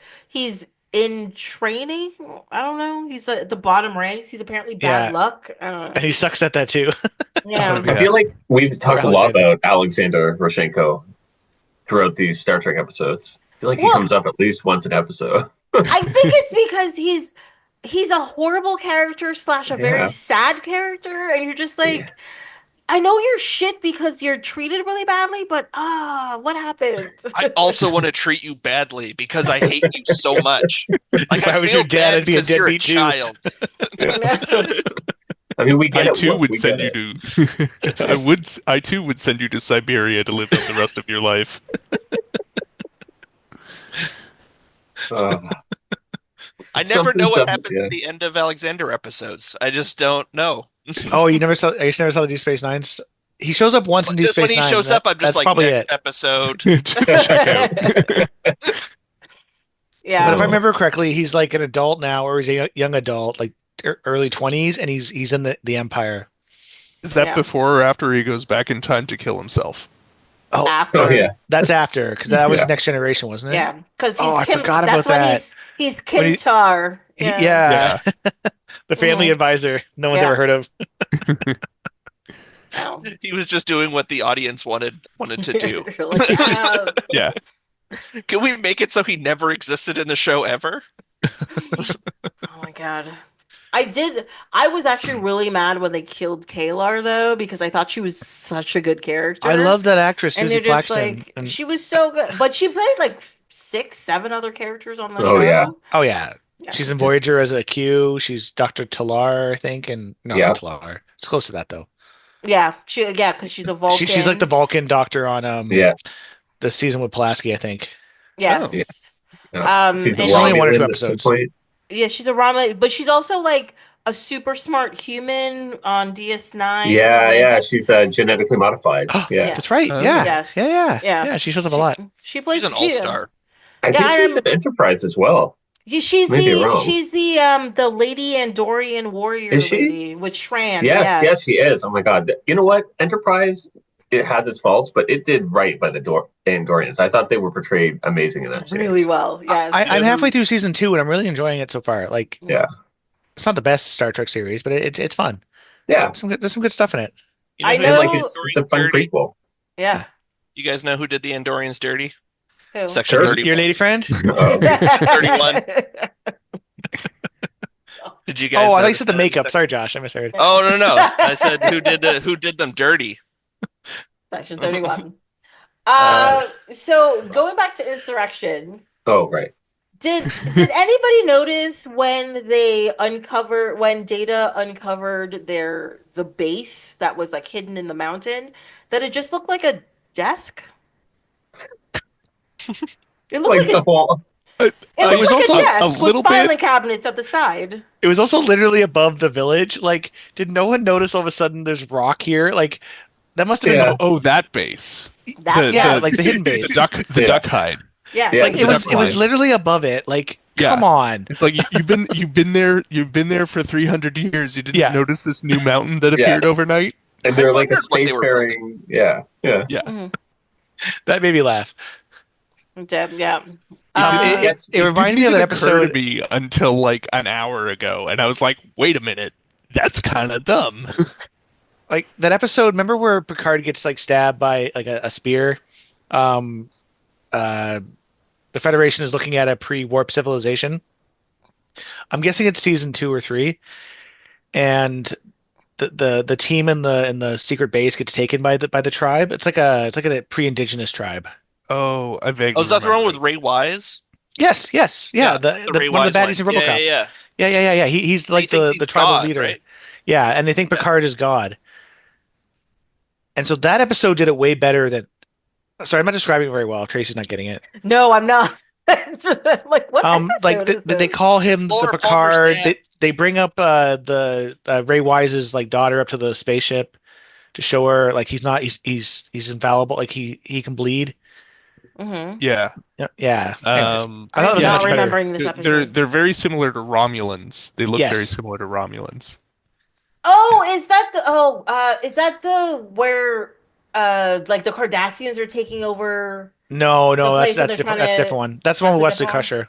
in training. I don't know. He's at the bottom ranks. He's apparently bad Yeah. luck. I don't know. And he sucks at that too. Yeah. Yeah. I feel like we've talked a lot Alexander. about Alexander Roshenko throughout these Star Trek episodes. I feel like he Well- comes up at least once an episode. I think it's because he's a horrible character / a Yeah. very sad character, and you're just like, I know you're shit because you're treated really badly, but what happened? I also want to treat you badly because I hate you so much. Like If I was feel your dad, bad I'd be a because you're deadbeat too. child. I mean, we get I it. too Worf, would we send get you it. to. I too would send you to Siberia to live out the rest of your life. I never know what Something, happened yeah. at the end of Alexander episodes. I just don't know. Oh, you never saw the Deep Space Nine? He shows up once in Deep Just when Space he Nine. shows up, I'm just that's like, probably next it. episode. Check out. Yeah. But if I remember correctly, he's like an adult now, or he's a young adult, like early 20s, and he's in the Empire. Is that Yeah. before or after he goes back in time to kill himself? Oh, After. Oh yeah, that's after, because that was Yeah. Next Generation, wasn't it? Yeah, because he's Oh, I Kim. forgot That's about when that. he's When he- Kimtar. Yeah. The family Mhm. advisor no one's Yeah. ever heard of. Oh. He was just doing what the audience wanted to do. You're like, Yeah. Can we make it so he never existed in the show ever? oh my god. I was actually really mad when they killed Kalar though, because I thought she was such a good character. I love that actress, and Susie they're just Plaxton. like, and- she was so good, but she played like 6, 7 other characters on the Oh, show. yeah. oh yeah. Yeah. She's in Voyager as a Q. She's Dr. Talar, I think, and no, Yeah. not Talar. It's close to that though. Yeah, because she's a Vulcan. She's like the Vulcan doctor on yeah. the season with Pulaski, I think. Yes. Oh, yeah. He's a and only one or two Romulan at some episodes. point. yeah, she's a Romulan, but she's also like a super smart human on DS9. Yeah, she's genetically modified. Yeah, That's right. Oh. yeah. Yes. Yeah. Yeah. Yeah. She shows up a lot. She plays She's an all-star. I Yeah, think she's I'm- an Enterprise as well. Yeah, she's Maybe the wrong. she's the Lady Andorian warrior Is she? lady with Shran. Yes, she is. Oh my God! You know what? Enterprise, it has its faults, but it did right by the Andorians. I thought they were portrayed amazing in that series. Really well. Yes. I'm halfway through season 2 and I'm really enjoying it so far. Like, Yeah. it's not the best Star Trek series, but it's fun. Yeah, There's some good stuff in it. You I who know- and did like the it's a Andorians fun dirty? prequel. Yeah. You guys know who did the Andorians dirty? Who? Section Sure. 31. Your lady friend? Oh, 31. Did you guys? Oh, I thought you notice said the that? makeup. Sorry, Josh. I misheard. Oh no! I said who did them dirty? Section 31. So going back to Insurrection, oh, right. did anybody notice when Data uncovered the base that was like hidden in the mountain, that it just looked like a desk? It looked Like like, the whole. it looked was like also a a desk little with filing bit- cabinets at the side. It was also literally above the village. Like, did no one notice all of a sudden there's rock here? Like, that must have Yeah. been. Oh, that base. That Yeah, like the hidden base. The Yeah. duck hide. yeah, Yeah. Like, it was Duck literally above it. Like, Yeah. come on. It's like you've been there for 300 years. You didn't Yeah. notice this new mountain that Yeah. appeared overnight. And they're I like a wondered what they were spacefaring. Yeah, yeah. That made me laugh. yeah. It reminded me of didn't that even occur to episode. me until like an hour ago, and I was like, "Wait a minute, that's kind of dumb." Like that episode, remember where Picard gets like stabbed by like a spear? The Federation is looking at a pre-warp civilization. I'm guessing it's season 2 or 3, and the team in the secret base gets taken by the tribe. It's like a pre-indigenous tribe. Oh, I vaguely Oh, is that the one remember with Ray Wise? Yes, yeah. The Ray one of Wise the baddies in one. RoboCop. Yeah. Yeah. He's He like thinks the he's tribal God, leader. right? Yeah, and they think Yeah. Picard is God. And so that episode did it way better than. Sorry, I'm not describing it very well. Tracy's not getting it. No, I'm not. Like, what Like episode is they this? call him the Explorer Palmer's Picard. dad. They bring up the Ray Wise's like daughter up to the spaceship to show her like he's infallible. Like he can bleed. Mm-hmm. Yeah. Yeah. Anyways, I thought it I'm was yeah, not much better. remembering this episode. they're very similar to Romulans. They look very Yes. similar to Romulans. Oh, is that the where like the Cardassians are taking over No, the that's place and that's they're different. trying That's a to different one. That's the one with that's a Wesley different one? Crusher.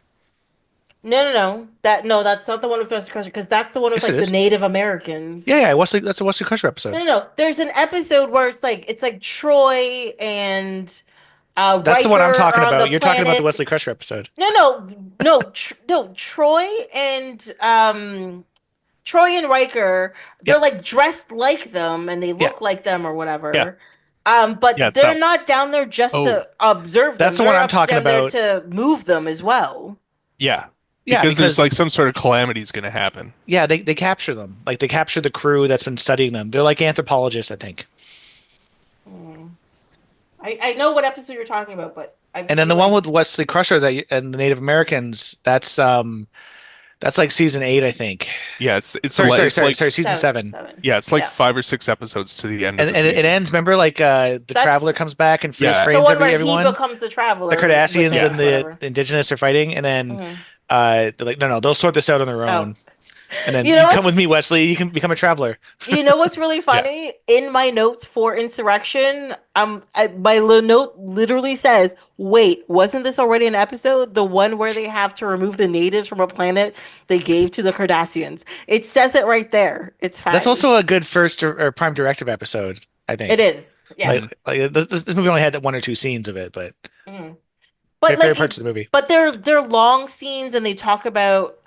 No. That's not the one with because that's the one with Yes, it like the is. Native Americans. Yeah. Wesley. That's a Wesley Crusher episode. No. There's an episode where it's like Troy and That's the one I'm Riker talking are on the about. You're talking about the planet. Wesley Crusher episode. No. Troy and Riker, they're Yeah. like dressed like them and they Yeah. look like them or whatever. Yeah. But Yeah, it's they're that- not down there just Oh. to observe them. That's the one They're I'm talking down there about. to move them as well. Yeah. Yeah, Because there's because like some sort of calamity is going to happen. yeah, they capture them. Like they capture the crew that's been studying them. They're like anthropologists, I think. I know what episode you're talking about, but And then the one with Wesley Crusher and the Native Americans, that's like season 8, I think. Yeah, it's Sorry, like season 7. yeah, it's like Yeah. 5 or 6 episodes to the end of And the season. it ends. Remember, like the Traveler comes back and freeze Yeah. the frames one where everyone. he becomes the traveler. The Cardassians with and whatever. the Indigenous are fighting, and then Mhm. they're like, no, they'll sort this out on their own. And then You know you what's- come with me, Wesley. You can become a traveler. You know what's really funny? In my notes for Insurrection, my note literally says, "Wait, wasn't this already an episode? The one where they have to remove the natives from a planet they gave to the Cardassians." It says it right there. It's fine. That's also a good first or Prime Directive episode, I think. It is. Yeah. Like this movie only had 1 or 2 scenes of it, but Mhm. my But favorite like, parts of the movie. but they're long scenes, and they talk about.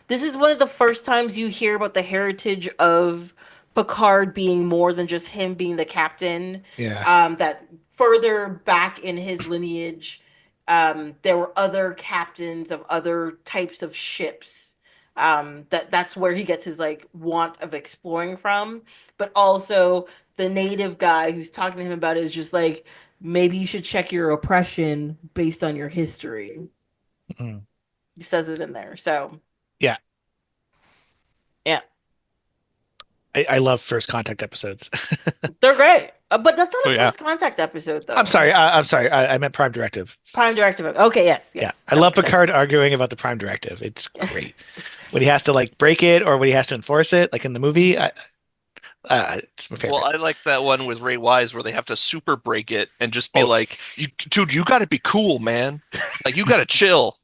This is one of the first times you hear about the heritage of Picard being more than just him being the captain. Yeah. That further back in his lineage, there were other captains of other types of ships. That's where he gets his like want of exploring from. But also the native guy who's talking to him about it is just like, maybe you should check your oppression based on your history. Mhm. He says it in there. So Yeah. yeah, I love First Contact episodes. they're great. But that's not a Oh, yeah. first contact episode though. I'm sorry. I meant Prime Directive. Prime Directive. Okay, yes. Yeah. I That love makes Picard sense. arguing about the Prime Directive. It's great. When he has to like break it or when he has to enforce it, like in the movie. It's my favorite. Well, I like that one with Ray Wise where they have to super break it and just be like, dude, you got to be cool, man. Like, you got to chill.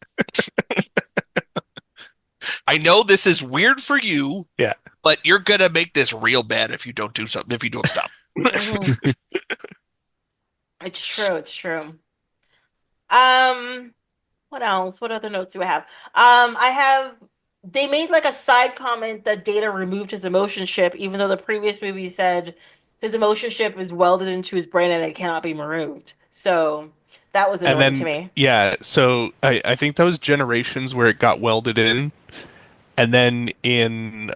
I know this is weird for you. Yeah. But you're going to make this real bad if you don't do something, if you don't stop. Mhm. It's true. What else? What other notes do I have? They made like a side comment that Data removed his emotion chip, even though the previous movie said his emotion chip is welded into his brain and it cannot be removed. So that was annoying to me. Yeah, so I think that was Generations where it got welded in. And then in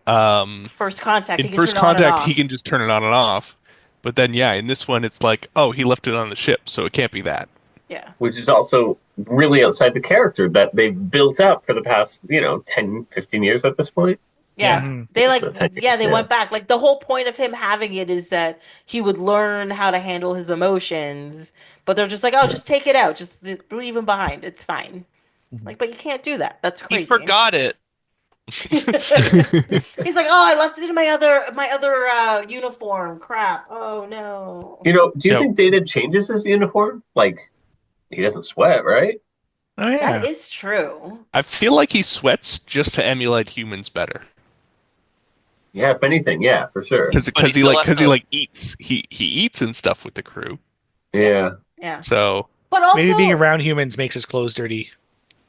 First Contact, he can just turn it on and off. But then in this one it's like, oh, he left it on the ship, so it can't be that. Yeah. Which is also really outside the character that they've built up for the past, 10, 15 years at this point. Yeah. Mhm. They went back. Like the whole point of him having it is that he would learn how to handle his emotions. But they're just like, oh, just take it out. Just leave him behind. It's fine. Like, but you can't do that. That's crazy. He forgot it. He's like, oh, I left it in my other uniform. Crap. Oh no. Do you No. think Data changes his uniform? Like, he doesn't sweat, right? Oh yeah. That is true. I feel like he sweats just to emulate humans better. Yeah, if anything, yeah, for sure. Because But he he still like has because he to- like eats he eats and stuff with the crew. Yeah. Yeah. So But also Maybe being around humans makes his clothes dirty.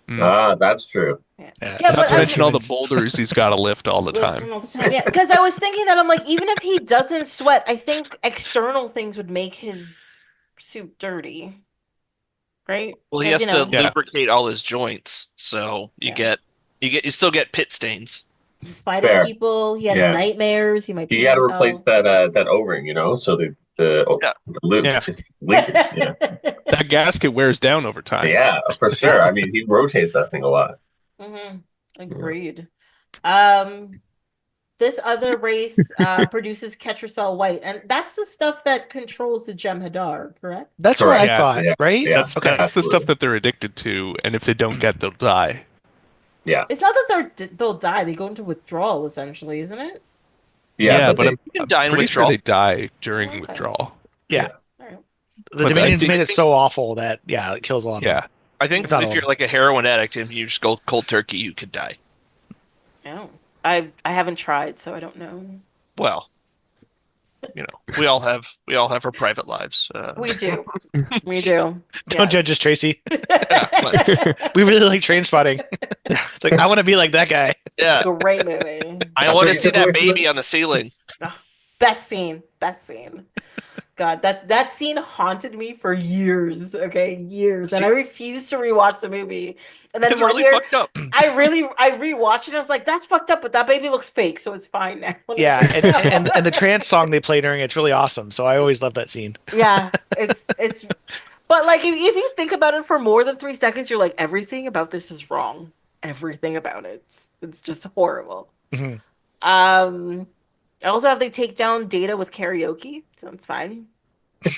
That's true. Yeah, Yeah, but not to I- mention all the humans. boulders he's got to lift all the time. all the time. Yeah, because I was thinking that I'm like, even if he doesn't sweat, I think external things would make his suit dirty. right? Well, he 'Cause, has to Yeah. lubricate all his joints, so you still get pit stains. he's fighting Fair. people. He has Yeah. nightmares. He might You pee got to himself. replace that O-ring, so Yeah. the lube Yeah. is leaking. Yeah, That gasket wears down over time. yeah, for sure. I mean, he rotates that thing a lot. Agreed. This other race produces Ketracel White, and that's the stuff that controls the Jem'Hadar, correct? That's what I Correct. thought, Yeah. right? Yeah. That's Okay. the Absolutely. stuff that they're addicted to, and if they don't get, they'll die. Yeah, It's not that they'll die; they go into withdrawal, essentially, isn't it? yeah, but they- You I'm can die in pretty sure withdrawal. they die during Okay. withdrawal. Yeah. All right. The But I Dominions think- made it so awful that, yeah, it kills a lot of them. Yeah. I think It's not if all. you're like a heroin addict and you just go cold turkey, you could die. Oh, I haven't tried, so I don't know. Well, we all have our private lives. We do, we do. Don't judge us, Tracy. Yeah, but- We really like Train Spotting. It's like, I want to be like that guy. yeah. Great movie. I want to see that baby on the ceiling. Best scene. Best scene. God, that scene haunted me for years. Okay, years, and I refused to rewatch the movie. And then It's one really year, fucked up. I rewatched it. And I was like, "That's fucked up," but that baby looks fake, so it's fine now. Yeah, and the trance song they play during it's really awesome. So I always love that scene. Yeah, it's. But like, if you think about it for more than 3 seconds, you're like, everything about this is wrong. Everything about it's just horrible. Mhm. I also have they take down Data with karaoke, so it's fine.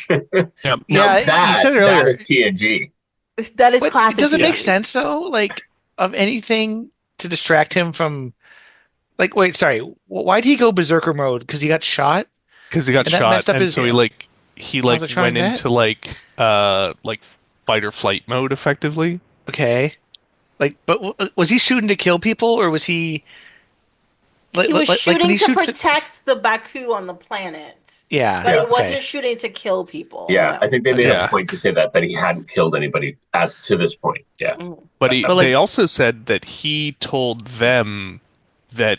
Yeah. Now Yeah, you that said it earlier. that is TNG. That is But classic. does it TV. make sense though? Like, of anything to distract him from? Like, wait, sorry. Why'd he go berserker mode? Because he got shot. Because he got And that shot, messed up and his- so he Was it trying went that? into like fight or flight mode effectively. Okay. Like, but was he shooting to kill people, or was he? Like, He was when shooting he to shoots protect the Baku on the planet, Yeah. but Yeah, he wasn't okay. shooting to kill people. Yeah, I think they made Yeah. a point to say that he hadn't killed anybody to this point. Yeah, But But, like- they also said that he told them that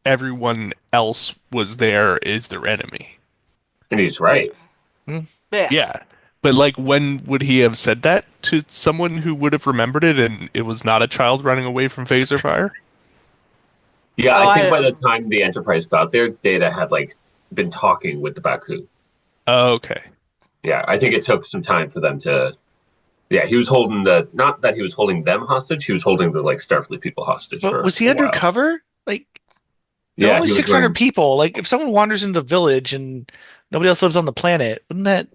everyone else was there is their enemy. and he's right. Yeah. Yeah. But like, when would he have said that to someone who would have remembered it and it was not a child running away from phaser fire? Yeah, Oh, I think I- by the time the Enterprise got there, Data had been talking with the Baku. Oh, okay. Yeah, I think it took some time for them to. Yeah, he was holding not that he was holding them hostage. He was holding the Starfleet people hostage. But for was he a while. undercover? Like, there are Yeah, only he was 600 wearing- people. Like, if someone wanders into the village and nobody else lives on the planet, wouldn't that?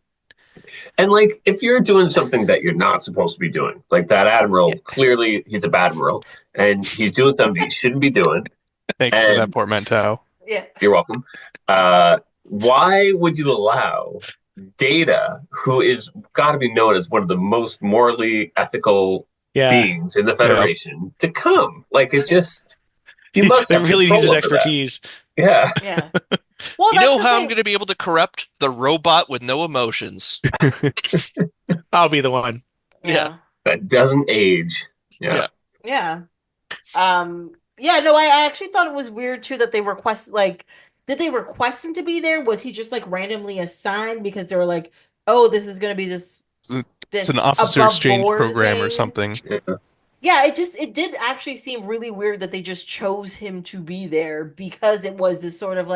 And if you're doing something that you're not supposed to be doing, like that admiral, clearly he's a bad admiral, and he's doing something he shouldn't be doing. Thank you for And- that portmanteau. Yeah. You're welcome. Why would you allow Data, who is got to be known as one of the most morally ethical Yeah. beings in the Federation, to come? It just he must It have really control needs his over that. expertise. Yeah, Yeah. Well, You that's know the how I'm thing. going to be able to corrupt the robot with no emotions? I'll be the one. Yeah. that doesn't age. Yeah. Yeah. Yeah, no, I actually thought it was weird too that they did they request him to be there? Was he just randomly assigned because they were like, "Oh, this is going to be this It's an officer above exchange board program or thing?" something. Yeah, it did actually seem really weird that they just chose him to be there because it was this sort of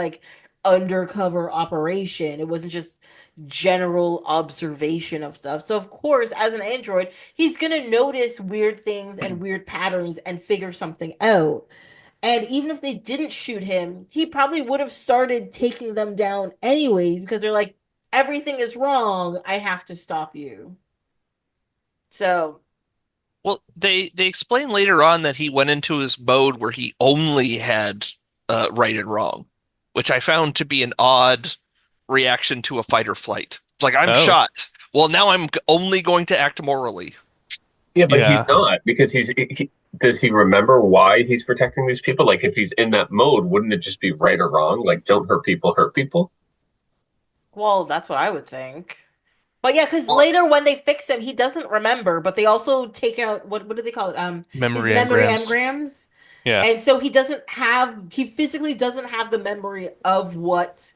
undercover operation. It wasn't just general observation of stuff. So of course, as an android, he's gonna notice weird things and weird patterns and figure something out. And even if they didn't shoot him, he probably would have started taking them down anyways because they're like, everything is wrong. I have to stop you. So Well, they explain later on that he went into his mode where he only had right and wrong, which I found to be an odd reaction to a fight or flight. It's like, I'm Oh. shot. Well, now I'm only going to act morally. Yeah, but Yeah. he's not because does he remember why he's protecting these people? If he's in that mode, wouldn't it just be right or wrong? Don't hurt people, hurt people. well, that's what I would think. But yeah, because later when they fix him, he doesn't remember. But they also take out what do they call it? Memory his memory engrams. engrams. Yeah. And so he physically doesn't have the memory of what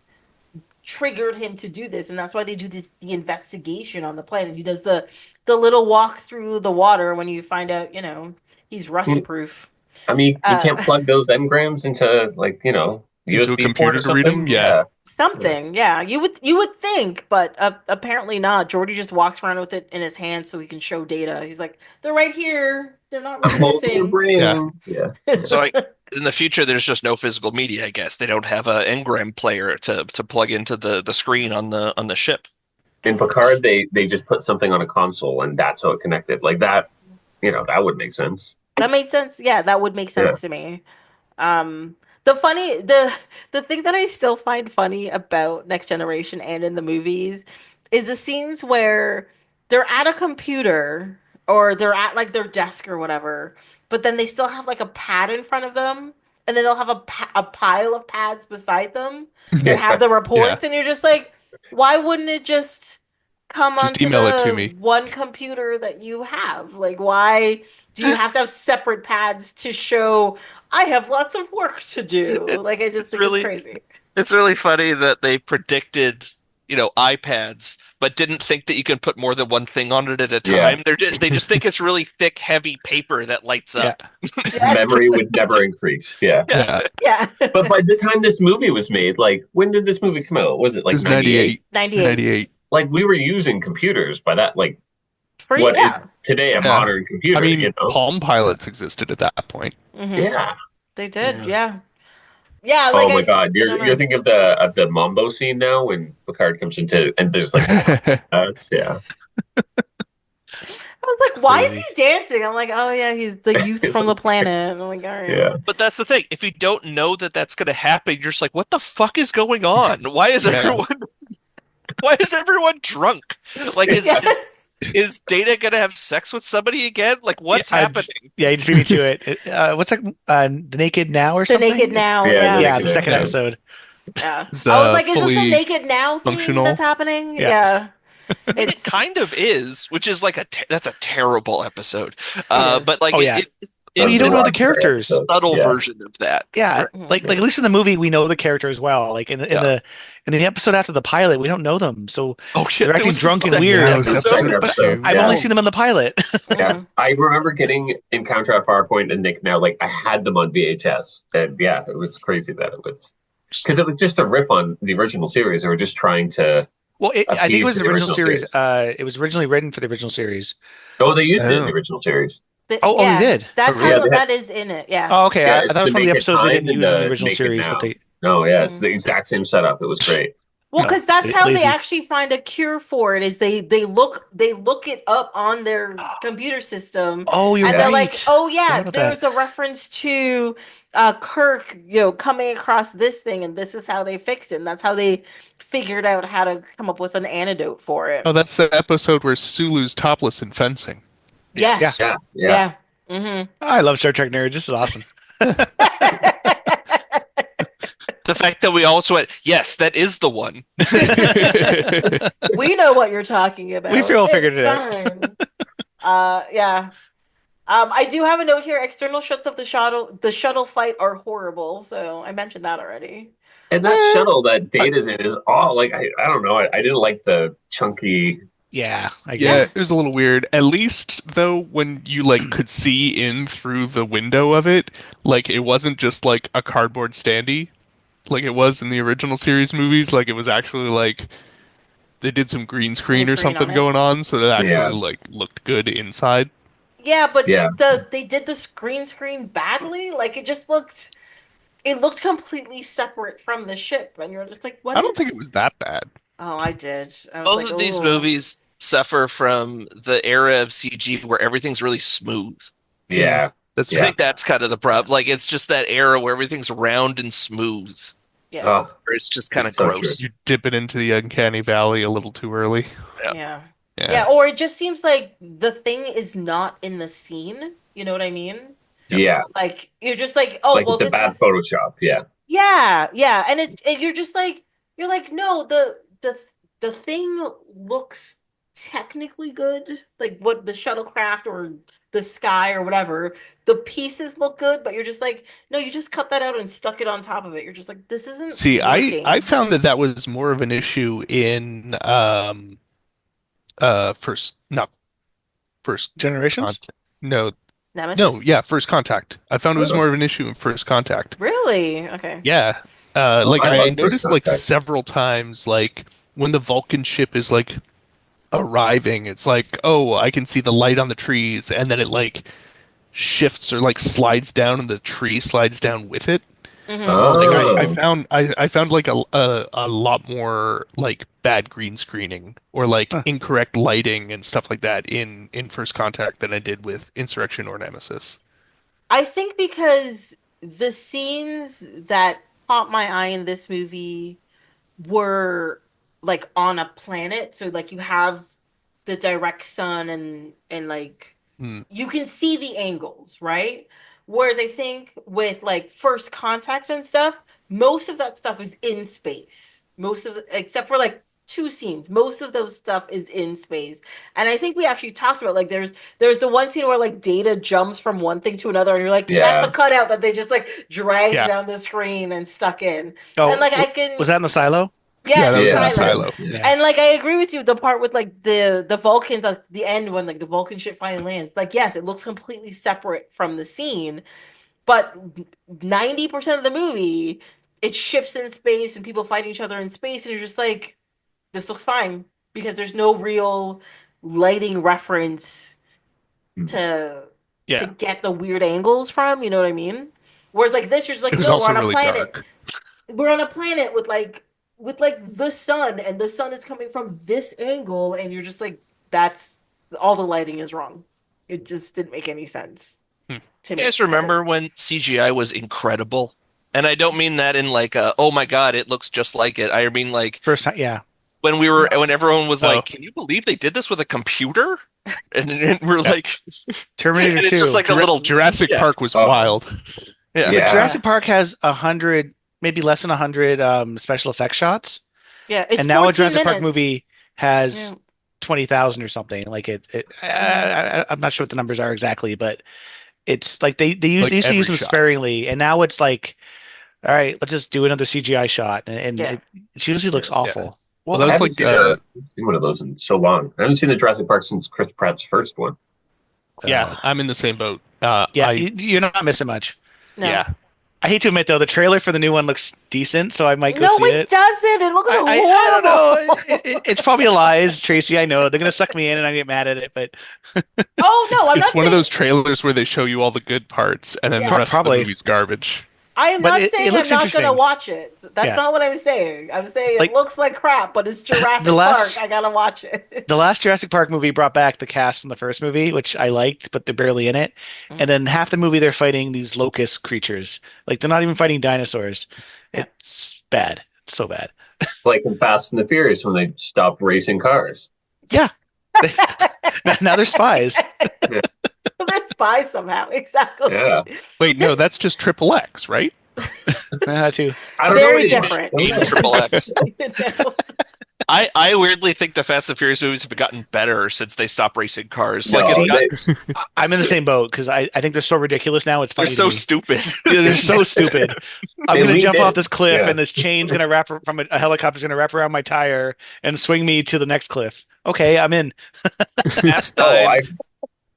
triggered him to do this, and that's why they do the investigation on the planet. He does the the little walk through the water when you find out, he's rust proof. I mean, you can't Uh, plug those engrams into like, Into a USB port computer or to read them? something. Yeah. Something, yeah. You would think, but apparently not. Jordy just walks around with it in his hand so he can show data. He's like, they're right here. They're not really Hold your missing. brains. Yeah. So in the future, there's just no physical media. I guess they don't have a engram player to plug into the screen on the ship. In Picard, they just put something on a console and that's how it connected. Like that, that would make sense. That made sense. Yeah, that would make sense to me. The thing that I still find funny about Next Generation and in the movies is the scenes where they're at a computer or they're at like their desk or whatever, but then they still have like a pad in front of them, and then they'll have a pile of pads beside them that have the reports, and you're just like, why wouldn't it just come Just onto email it to the me. one computer that you have? Like, why do you have to have separate pads to show I have lots of work to do? I just think it's crazy. It's really funny that they predicted, iPads, but didn't think that you can put more than one thing on it at a time. Yeah. They just think it's really thick, heavy paper that lights up. Memory would never increase. Yeah. Yeah. But by the time this movie was made, like, when did this movie come out? Was it like It was 98? 98. Like, we were using computers by that, like, What what is today a modern computer? I mean, Palm Pilots existed at that point. Yeah. They did, yeah. Yeah, Oh my God, you're thinking of the Mambo scene now when Picard comes into and there's like that's I was like, why is he dancing? I'm like, oh yeah, he's the youth from the planet. I'm like, all right. Yeah. But that's the thing. If you don't know that that's going to happen, you're just like, what the fuck is going on? Why is everyone drunk? Like, is Dana gonna have sex with somebody again? Like, what's happening? You just beat me to it. What's that? The Naked Now or something? The Naked Now, Yeah, the second episode. Yeah. I was like, is this the Naked Now thing functional? that's happening? Yeah. It kind of is, which is like that's a terrible episode. But like, you don't know the characters. Subtle version of that. Yeah, like at least in the movie we know the characters well. Like in the episode after the pilot, we don't know them, so they're acting drunk and weird. But I've only seen them in the pilot. Yeah, I remember getting Encounter at Farpoint and Nick Now. Like I had them on VHS, and yeah, it was crazy that it was because it was just a rip on the original series. They were just trying to. Well, I think it was the original series. It was originally written for the original series. Oh, they used it in the original series. They did. That is in it. Yeah. Oh, okay. Yeah, I thought it was one of the episodes they didn't use in the original series, but they. No, yeah, it's the exact same setup. It was great. Well, because that's how they actually find a cure for it. Is they look it up on their computer system. Oh, you're right. And they're like, oh yeah, there's a reference to Kirk, coming across this thing, and this is how they fixed it. And that's how they figured out how to come up with an antidote for it. Oh, that's the episode where Sulu's topless in fencing. Yes. Yeah. Mm-hmm. I love Star Trek nerds. This is awesome. The fact that we also went, yes, that is the one. We know what you're talking about. We figured it out. Yeah. I do have a note here. External shots of the shuttle fight are horrible. So I mentioned that already. And that shuttle that Data's in is all like I don't know. I didn't like the chunky. Yeah, it was a little weird. At least though, when you could see in through the window of it, it wasn't just like a cardboard standee, like it was in the original series movies. Like it was actually they did some green screen or something going on, so it actually looked good inside. Yeah, but they did the green screen badly. Like it just looked completely separate from the ship, and you're just like, what? I don't think it was that bad. Oh, I did. Both of these movies suffer from the era of CG where everything's really smooth. Yeah. I think that's kind of the problem. Like, it's just that era where everything's round and smooth. Yeah. Or it's just kind of gross. You dip it into the uncanny valley a little too early. Yeah, or it just seems like the thing is not in the scene. You know what I mean? Yeah. Like, you're just like, oh, well, it's a bad Photoshop. Yeah. Yeah. And you're just like, no, the thing looks technically good, like what the shuttlecraft or the sky or whatever, the pieces look good, but you're just like, no, you just cut that out and stuck it on top of it. You're just like, this isn't working. I found that was more of an issue in First Generations? No, Nemesis? no, yeah, First Contact. I found it was more of an issue in First Contact. Really? Okay. Yeah, like I I love First noticed like Contact. several times, like when the Vulcan ship is like arriving, it's like, oh, I can see the light on the trees, and then it like shifts or like slides down, and the tree slides down with it. Mm-hmm. Like I Oh, found I found like a lot more like bad green screening or like Huh. incorrect lighting and stuff like that in First Contact than I did with Insurrection or Nemesis. I think because the scenes that caught my eye in this movie were like on a planet. So like you have the direct sun and like Hmm. you can see the angles, right? Whereas I think with like First Contact and stuff, most of that stuff is in space. Most of except for like two scenes, most of those stuff is in space. And I think we actually talked about like there's the one scene where like Data jumps from one thing to another and you're like that's a yeah. cutout that they just like dragged Yeah, down the screen and stuck in. And Oh, like I can was that in the silo? yeah, yeah, that the was in the Yeah. silo. silo. Yeah. And like I agree with you, the part with like the Vulcans at the end when like the Vulcan ship finally lands, like yes, it looks completely separate from the scene, but 90% of the movie, it's ships in space and people fighting each other in space, and you're just like, this looks fine because there's no real lighting reference to Yeah, get the weird angles from, you know what I mean? Whereas like this, you're just it like, was no, we're also on a really planet. dark. We're on a planet with like the sun, and the sun is coming from this angle, and you're just like, that's all the lighting is wrong. It just didn't make any sense Hmm. to You me. guys remember when CGI was incredible? And I don't mean that in like a, oh my God, it looks just like it. I mean like First time, yeah. when everyone was Oh, like, can you believe they did this with a computer? And we're yeah. like, Terminator and it's 2. just like a little, Jurassic yeah. Park was Oh. wild. Yeah. Yeah. Jurassic Park has 100, maybe less than 100 special effects shots, Yeah, it's and now a 14 Jurassic Park minutes. movie has Yeah. 20,000 or something. Like I'm not sure what the numbers are exactly, but it's like they Like used to use every them shot. sparingly, and now it's like, all right, let's just do another CGI shot, and Yeah. it usually looks awful. Well, that I was haven't like seen one of those in so long. I haven't seen a Jurassic Park since Chris Pratt's first one. yeah, I'm in the same boat. Yeah, you're not missing much. No. Yeah, I hate to admit though, the trailer for the new one looks decent, so I might go No, see it it. doesn't. It looks I don't horrible. know. It's probably a lies, Tracy. I know they're gonna suck me in, and I get mad at it. But Oh no, I'm it's not one of saying those trailers where they show you all the good parts, and then Yeah. the rest of Probably. the movie's garbage. I am But not it saying I'm looks not gonna interesting. watch it. That's Yeah. not what I'm saying. I'm saying it Like, looks like crap, but it's Jurassic last- Park. I gotta watch it. the last Jurassic Park movie brought back the cast in the first movie, which I liked, but they're barely in it. Mhm. And then half the movie they're fighting these locust creatures. Like they're not even fighting dinosaurs. Yeah. It's bad. It's so bad. Like in Fast and the Furious when they stopped racing cars. Yeah. Now they're spies. They're spies somehow. Exactly. Yeah. Wait, no, that's just Triple X, right? Too. I don't Very know. different. Triple X. You know? I weirdly think the Fast and Furious movies have gotten better since they stopped racing cars. No, Like See, it's got, I'm in the same boat because I think they're so ridiculous now. It's they're funny. so to me. stupid. Yeah, they're so stupid. I'm They gonna leaned jump in. off this cliff, Yeah. and this chain's gonna wrap from a helicopter's gonna wrap around my tire and swing me to the next cliff. Okay, I'm in. Fast Oh, Nine.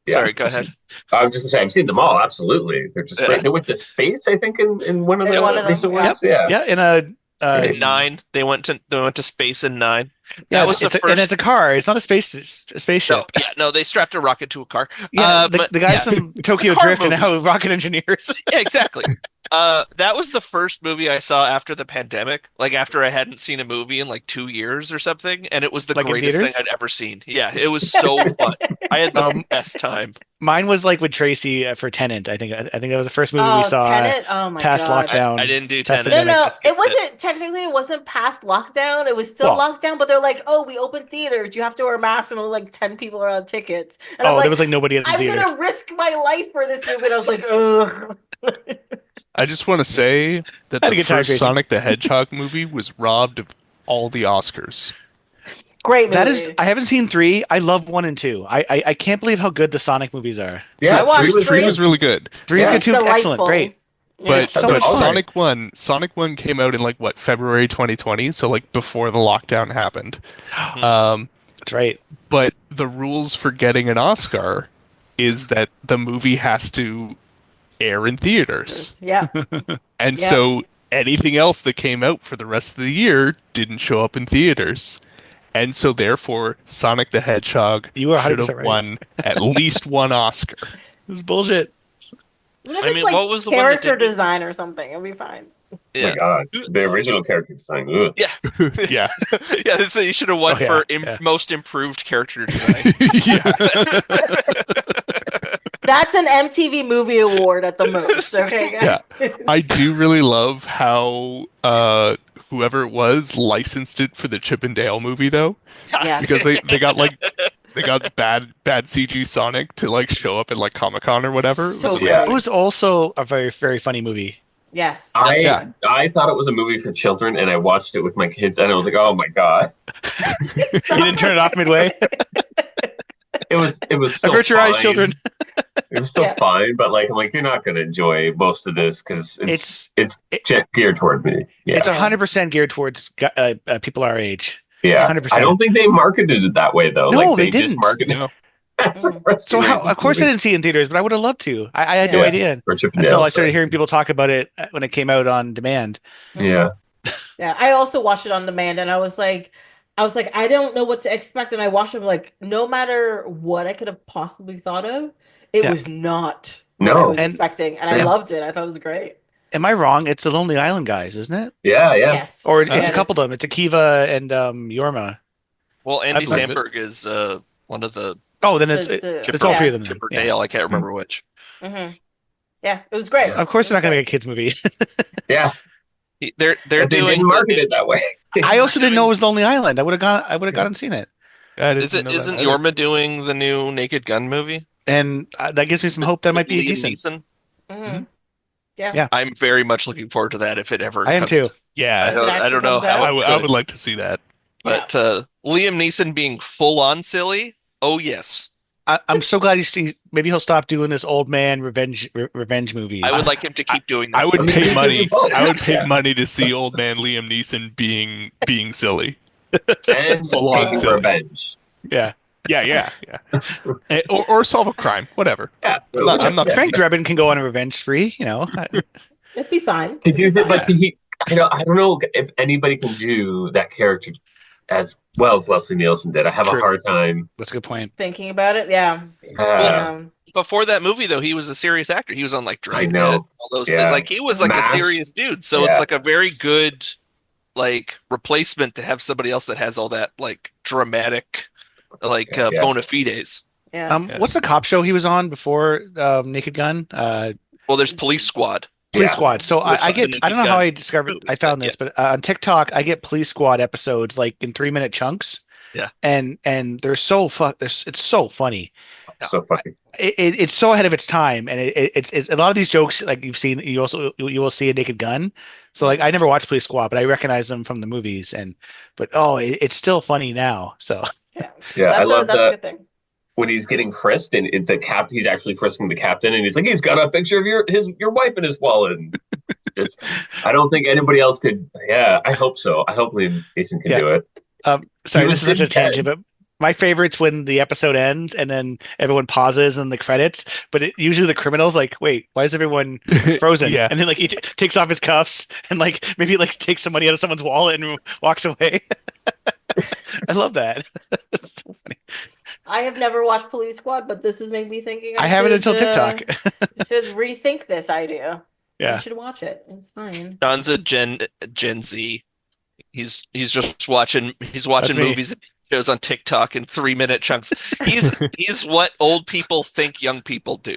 yeah. Sorry, go ahead. I was just gonna say I've seen them all. Absolutely, they're just great. They went to space, I think, in one of In the one of them, recent yeah. ones. Yeah. Yeah, in a Great. In 9, they went to space in 9. yeah, That was the it's first. and it's a car. It's not a spaceship. No, yeah, no, they strapped a rocket to a car. Yeah, but the guys yeah. from Tokyo car Drift are movie. now rocket engineers. Yeah, exactly. That was the first movie I saw after the pandemic, like after I hadn't seen a movie in like 2 years or something, and it was the Like in greatest thing theaters? I'd ever seen. Yeah, it was so fun. I had the best time. Mine was like with Tracy for Tenant. I think that was the first movie we Oh, saw Tenet. Oh my past god. lockdown. I didn't do Past 10. No, no, I skipped it wasn't technically. It wasn't past lockdown. It was still Well- lockdown, but they're like, "Oh, we opened theaters. You have to wear masks, and only like 10 people are on tickets." And I'm Oh, like, there was like nobody at the "I'm theater. gonna risk my life for this movie." And I was like, "Ugh." I just want to say that Had a the good time, first Tracy. Sonic the Hedgehog movie was robbed of all the Oscars. Great movie. That is, I haven't seen 3. I love 1 and 2. I can't believe how good the Sonic movies are. Yeah, I watched three was three. Three was really good, 3 is Yeah. good too. It's Excellent, delightful. great. Yeah. but so much fun. Sonic 1 came out in like what, February 2020, so like before the lockdown happened. Um, That's right. But the rules for getting an Oscar is that the movie has to air in theaters. Yeah. And Yeah. so anything else that came out for the rest of the year didn't show up in theaters. And so therefore, Sonic the Hedgehog You are should 100% have right. won at least one Oscar. It was bullshit. Even if I it's mean, like what was the one that character did it? design or something, it'll be fine. Oh Yeah. my god, the original character design. Ugh. Yeah. Yeah. Yeah, this you should have won Oh, yeah, for yeah. most improved character design. Yeah. That's an MTV Movie Award at the most. Okay, guys? Yeah. I do really love how whoever it was licensed it for the Chip and Dale movie though. Yes. Because they got bad CG Sonic to like show up at like Comic-Con or whatever. It So was good. Yeah. It was also a very, very funny movie. Yes. Yeah. I thought it was a movie for children, and I watched it with my kids, and I was like, oh my god, You didn't turn it off midway? it was so Avert your eyes, fine. children. It was still Yeah. fine, but like I'm like, you're not gonna enjoy most of this because it's geared toward me. Yeah, It's 100% geared towards people our age. yeah. 100%. I don't think they marketed it that way though. No, like, they just didn't. marketed No. it as a Mhm. rescue So how? rangers Of course, I movie didn't see it in theaters, but I would have loved to. I had no Yeah. idea for Chip and until Dale, I started so- hearing people talk about it when it came out on demand. Yeah, Yeah, I also watched it on demand, and I was like, I don't know what to expect, and I watched it like, no matter what I could have possibly thought of, it Yeah. was not what I No. was And- expecting, and I Yeah. loved it. I thought it was great. Am I wrong? It's the Lonely Island guys, isn't it? yeah. Yes, Or it's Yeah, a couple of them. It's Akiva and Yorma. Well, Andy believe it. Samberg is one of the Oh, then it's The- it's all yeah. three of them. Then. Chip or Yeah. Dale. I can't remember which. Mhm. Yeah, it was great. Of course, It they're not was going to great. make a kids movie. Yeah. They're But they doing didn't market it that way. I also didn't know it was Lonely Island. I would have gone. I would have gone and seen it. I didn't Isn't know that isn't either. Yorma doing the new Naked Gun movie? And that gives me some hope that it might be Liam decent. Neeson? Mhm. Yeah. Yeah. I'm very much looking forward to that if it ever I am comes. too. Yeah. I don't, If it I don't know actually how comes it I could, would like to see that. but Liam Neeson being full on silly. Oh yes, I'm so glad maybe he'll stop doing this old man revenge movies. I would like him to keep doing that. I would I mean, pay they money. could do both. I would pay Yeah. money to see old man Liam Neeson being silly. And Full on taking silly. revenge. Yeah. Yeah. Or solve a crime, whatever. Yeah, I'm not- Frank Drebin can go on a revenge spree. It'd be fine. Could you? It'd be fine. But he, I don't know if anybody can do that character as well as Leslie Nielsen did. I have True. a hard time. That's a good point. Thinking about it, yeah. Yeah. Before that movie, though, he was a serious actor. He was on like I Dragnet, know. all those Yeah. things. Like he was like Mash. a serious dude. So Yeah. it's like a very good like replacement to have somebody else that has all that like dramatic like Yeah. bona fides. Yeah. What's the cop show he was on before Naked Gun? Well, there's Police Squad. Police Yeah. Squad. So Which I is the get. Naked I don't know how Gun I discovered. movie, I found but this, but on TikTok I get Police Squad episodes like in 3-minute chunks. Yeah. And they're so it's so funny. So funny. It's so ahead of its time, and it's a lot of these jokes like you've seen. You will see a Naked Gun. So like I never watched Police Squad, but I recognize them from the movies. But it's still funny now. So Yeah, I love that's a that good thing. when he's getting frisked and he's actually frisking the captain, and he's like, he's got a picture of your wife in his wallet. And I don't think anybody else could. Yeah, I hope so. I hope Liam Neeson can Yeah. do it. sorry, He this is was such a dead. tangent, but my favorite's when the episode ends and then everyone pauses and the credits. But usually the criminal's like, wait, why is everyone frozen? Yeah. And then like he takes off his cuffs and like maybe like takes some money out of someone's wallet and walks away. I love that. It's so funny. I have never watched Police Squad, but this is making me thinking I haven't until TikTok. should rethink this idea. Yeah. You should watch it. It's fine. John's a Gen Z. He's just watching. He's watching That's me. movies and shows on TikTok in 3-minute chunks. He's what old people think young people do.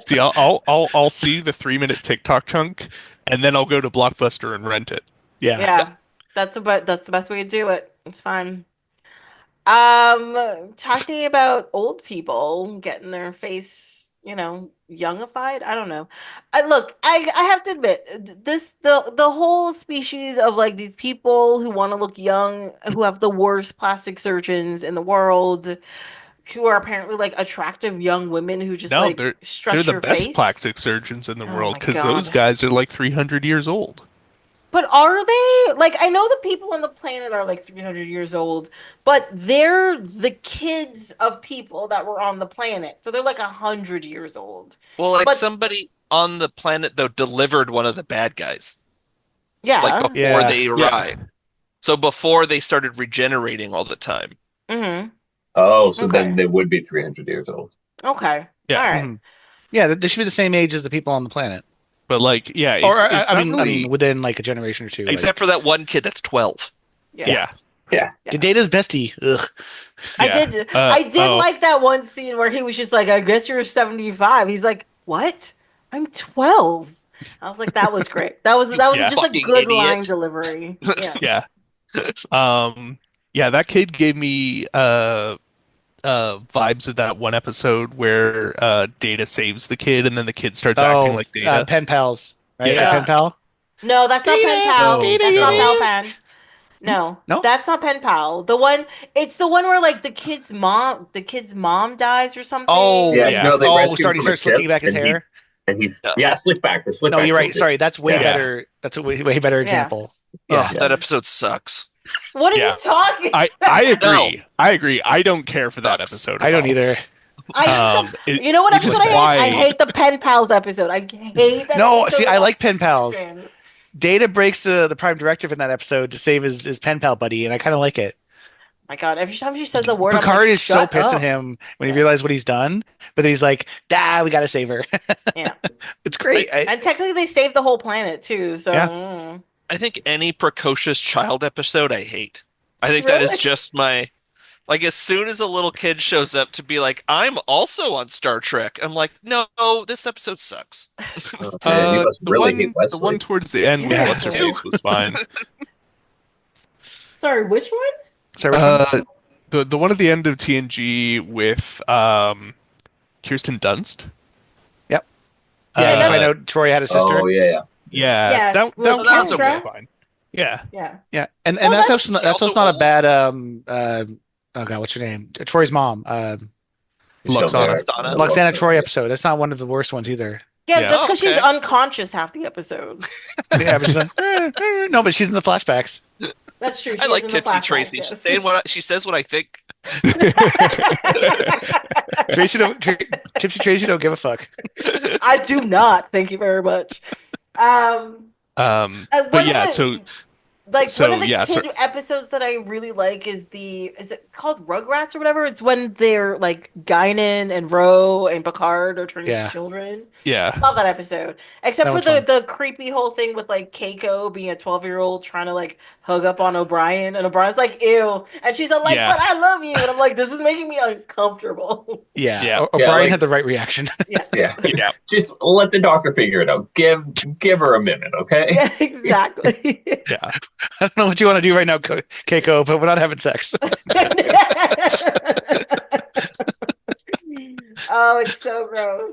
See, I'll see the 3-minute TikTok chunk, and then I'll go to Blockbuster and rent it. Yeah. Yeah, that's the best way to do it. It's fine. Talking about old people getting their face, youngified. I don't know. I have to admit, the whole species of like these people who want to look young, who have the worst plastic surgeons in the world, who are apparently like attractive young women who just No, like they're stretch the your best face. plastic surgeons in the Oh world my because God. those guys are like 300 years old. But are they? Like, I know the people on the planet are like 300 years old, but they're the kids of people that were on the planet. So they're like 100 years old. Well, like But somebody on the planet though delivered one of the bad guys, like yeah. before they Yeah. arrived. So before they started regenerating all the time. Mm-hmm. Oh, so Okay. then they would be 300 years old. Okay. Yeah. All right. Mhm. Yeah, they should be the same age as the people on the planet, But like, yeah, or it's I not mean, really. within like a generation or two. Except for that one kid that's 12. Yeah. Yeah. like, Data's bestie. Ugh. I Yeah. did. I did oh. like that one scene where he was just like, "I guess you're 75." He's like, "What? I'm 12." I was like, "That was great. That was Yeah. just a Fucking good idiot. line delivery." Yeah. Yeah. Yeah, that kid gave me vibes of that one episode where Data saves the kid and then the kid starts acting like Data. pen pals, right? Yeah. Pen pal. No, that's not Pen Pal. No. That's not No. Pal Pan. No, No? that's not Pen Pal. It's the one where like the kid's mom dies or something. Oh, Yeah, Yeah. no, they Oh, rescue him sorry, he from a starts slicking ship, back his and hair. slick back. The slick No, back. you're right. Sorry, that's way Yeah. better. That's a way better example. Yeah, Yeah. that episode sucks. What are Yeah. you talking? I agree. No. I agree. I don't care for that Sucks. episode. I at don't all. either. You know what which episode is I hate? why- I hate the Pen Pals episode. I hate that. No, episode see, I with like pen pals. passion. Data breaks the prime directive in that episode to save his pen pal buddy, and I kind of like it. My God, every time she says a word, Picard I'm like, is so "Shut pissed up." at him when he Yeah. realizes what he's done, but he's like, we gotta save her. Yeah. It's great. And technically, they saved the whole planet too. So Yeah. I think any precocious child episode I hate. I think that is Really? just my like as soon as a little kid shows up to be like, I'm also on Star Trek. I'm like, no, this episode sucks. Man, you must really hate the Wesley. one towards the end with Yeah. what's her face was fine. sorry, which one? Sorry, which one? The one at the end of TNG with Kirsten Dunst. Yep. Uh, Yeah, that's why I that's- know Troy had a sister. Oh yeah. Yeah, Yes, that with that was Kendra. fine. Yeah, Yeah. Yeah, and Well, that's that's- also, also not a old. bad oh god, what's her name? Troy's mom, Luxana. Donna. Loxana Troy episode. That's not one of the worst ones either. Yeah, Yeah. that's because she's Okay. unconscious half the episode. Yeah, but she's like, no, but she's in the flashbacks. That's true. She I like is in the Tipsy flashback, Tracy. yes. She's saying she says what I think. Tipsy Tracy don't give a fuck. I do not. Thank you very much. One but of yeah, the- so Like So, one of the yeah, kid episodes that I really like is it called Rugrats or whatever? It's when they're like Guinan and Ro and Picard are turning Yeah. into children. yeah, Love that episode. Except That for one's the creepy whole thing with like Keiko being a 12-year-old trying to like hug up on O'Brien and O'Brien's like, ew. And she's like, Yeah. but I love you. And I'm like, this is making me uncomfortable. Yeah, Yeah. O'Brien like- had the right reaction. Yeah. Yeah. yeah. Just let the doctor figure it out. Give her a minute, okay? Yeah, exactly. Yeah. I don't know what you want to do right now, Keiko, but we're not having sex. Oh, it's so gross.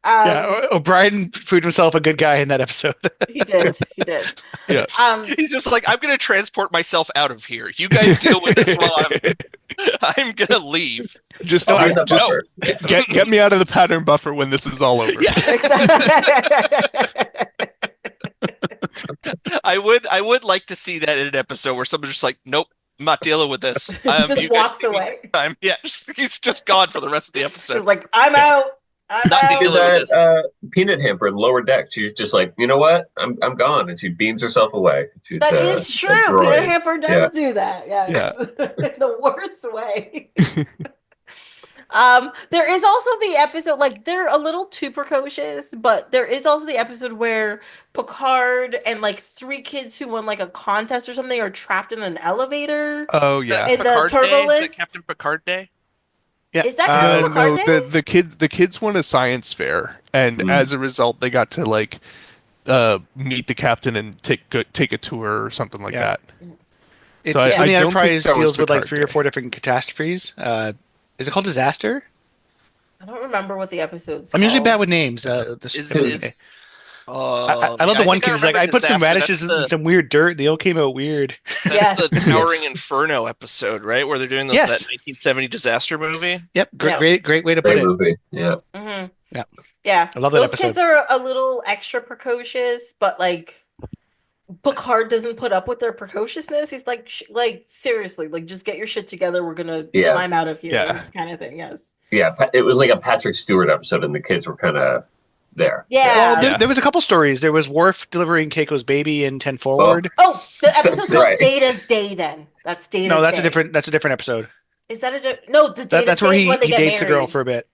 Yeah, O'Brien proved himself a good guy in that episode. He did. He did. Yes. He's just like, I'm gonna transport myself out of here. You guys deal with this while I'm gonna leave. Just I'll be the buffer. get me out of the pattern buffer when this is all over. Yeah. I would like to see that in an episode where someone's just like, nope, I'm not dealing with this. Just you guys walks take me away. time. Yeah, he's just gone for the rest of the She's episode. like, I'm out. I'm Not out. Did dealing with this. that peanut hamper in lower deck. She's just like, you know what? I'm gone, and she beams herself away. She's, That is true. a droid. Peter Hamper does Yeah. do that. Yes. Yeah. In the worst way. There is also the episode, like they're a little too precocious, but there is also the episode where Picard and like three kids who won like a contest or something are trapped in an elevator. Oh yeah. In the Picard Turbo Day? Is List? it Captain Picard Day? Yeah. Is that Captain Picard no, Day? the kids won a science fair, and as a result, they got to like meet the captain and take a tour or something like Yeah. that. So I the don't think Enterprise that was deals with like Picard 3 or Day. 4 different catastrophes. Is it called Disaster? I don't remember what the episode's I'm usually called. bad with names. I I love the yeah, one think kid who's like, I remember put some Disaster. radishes That's in some weird dirt. They all came out weird. That's Yes. the Towering Inferno episode, right? Where they're doing Yes. that 1970 disaster movie. Yep, Yeah. great way to put Great it. movie. Yeah. Mm-hmm. Yeah. Yeah. I love that Those episode. kids are a little extra precocious, but like Picard doesn't put up with their precociousness. He's like, like seriously, like just get your shit together. We're gonna Yeah. climb out of here, Yeah. kind of thing. Yes. Yeah, it was like a Patrick Stewart episode, and the kids were kind of there. Yeah. Well, Yeah. there was a couple stories. There was Worf delivering Keiko's baby in 10 Forward. Oh, the episode's That's called right. Data's Day. Then that's Data's. No, that's Day. a different episode. Is that no? The Data's That's Day where is when they he get dates married. the girl for a bit.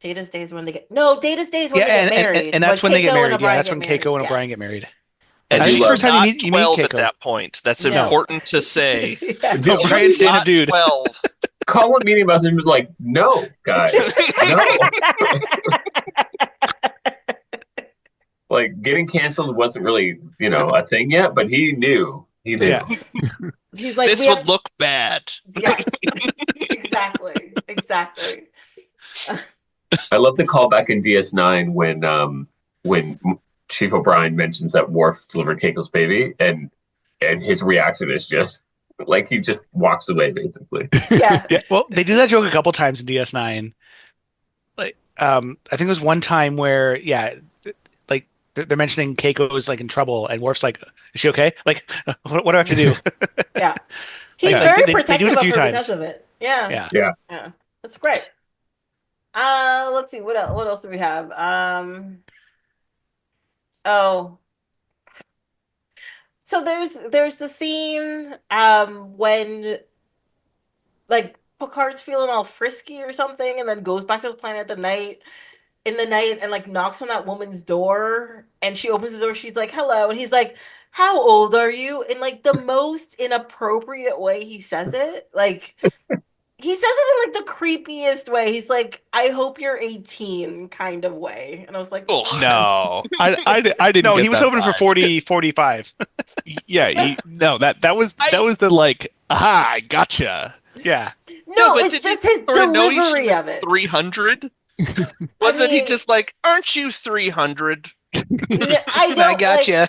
Data's Day is when they get Data's Day is when Yeah, they get married. and that's when they get Keiko and married. Yeah, O'Brien that's get when married. Keiko and O'Brien Yes. get married. And I think she's the first time not you meet 12 at Keiko. that point. That's No. important to say. Yeah. Dude, O'Brien's She's dating a not dude. 12. Colin meeting message was like, no, guys, no. Like getting canceled wasn't really, a thing yet, but he knew. He knew. Yeah. He's like, This would look bad. Yes. Exactly. I love the callback in DS9 when Chief O'Brien mentions that Worf delivered Keiko's baby, and his reaction is just like he just walks away, basically. Yeah. Yeah, well, they do that joke a couple times in DS9. Like, I think it was one time where, like they're mentioning Keiko's like in trouble, and Worf's like, "Is she okay? Like, what do I have to do?" Yeah. He's Like, very they do protective it a of few her times. because of it. Yeah. Yeah. That's great. Let's see what else. What else do we have? Oh. So there's the scene when like Picard's feeling all frisky or something, and then goes back to the planet in the night and like knocks on that woman's door, and she opens the door. She's like, "Hello," and he's like, "How old are you?" In like the most inappropriate way he says it. Like he says it in like the creepiest way. He's like, "I hope you're 18," kind of way, and I was like, Oh, No, I didn't. No, get he was that hoping for vibe. 40, 45. Yeah, that was the like, aha, I gotcha. Yeah. no, but it's did just you his sort of know delivery she was of it. 300? Wasn't he mean- just like, aren't you 300? I don't, I gotcha.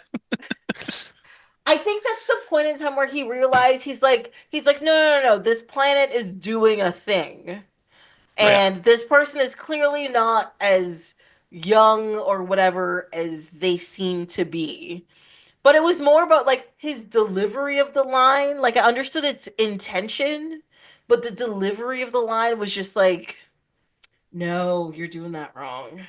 I think that's the point in time where he realized he's like no, this planet is doing a thing, and this person is clearly not as young or whatever as they seem to be. But it was more about like his delivery of the line. Like I understood its intention, but the delivery of the line was just like, no, you're doing that wrong.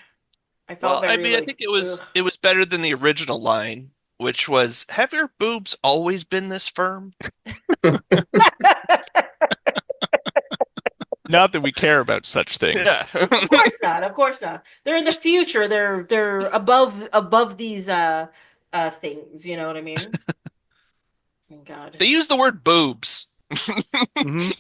I felt Well, I very mean, I like, think ugh. it was better than the original line, which was, "Have your boobs always been this firm?" Not that we care about such things. Yeah. Of course not. They're in the future. They're above these things. You know what I mean? Oh, God, They use the word boobs. Mhm.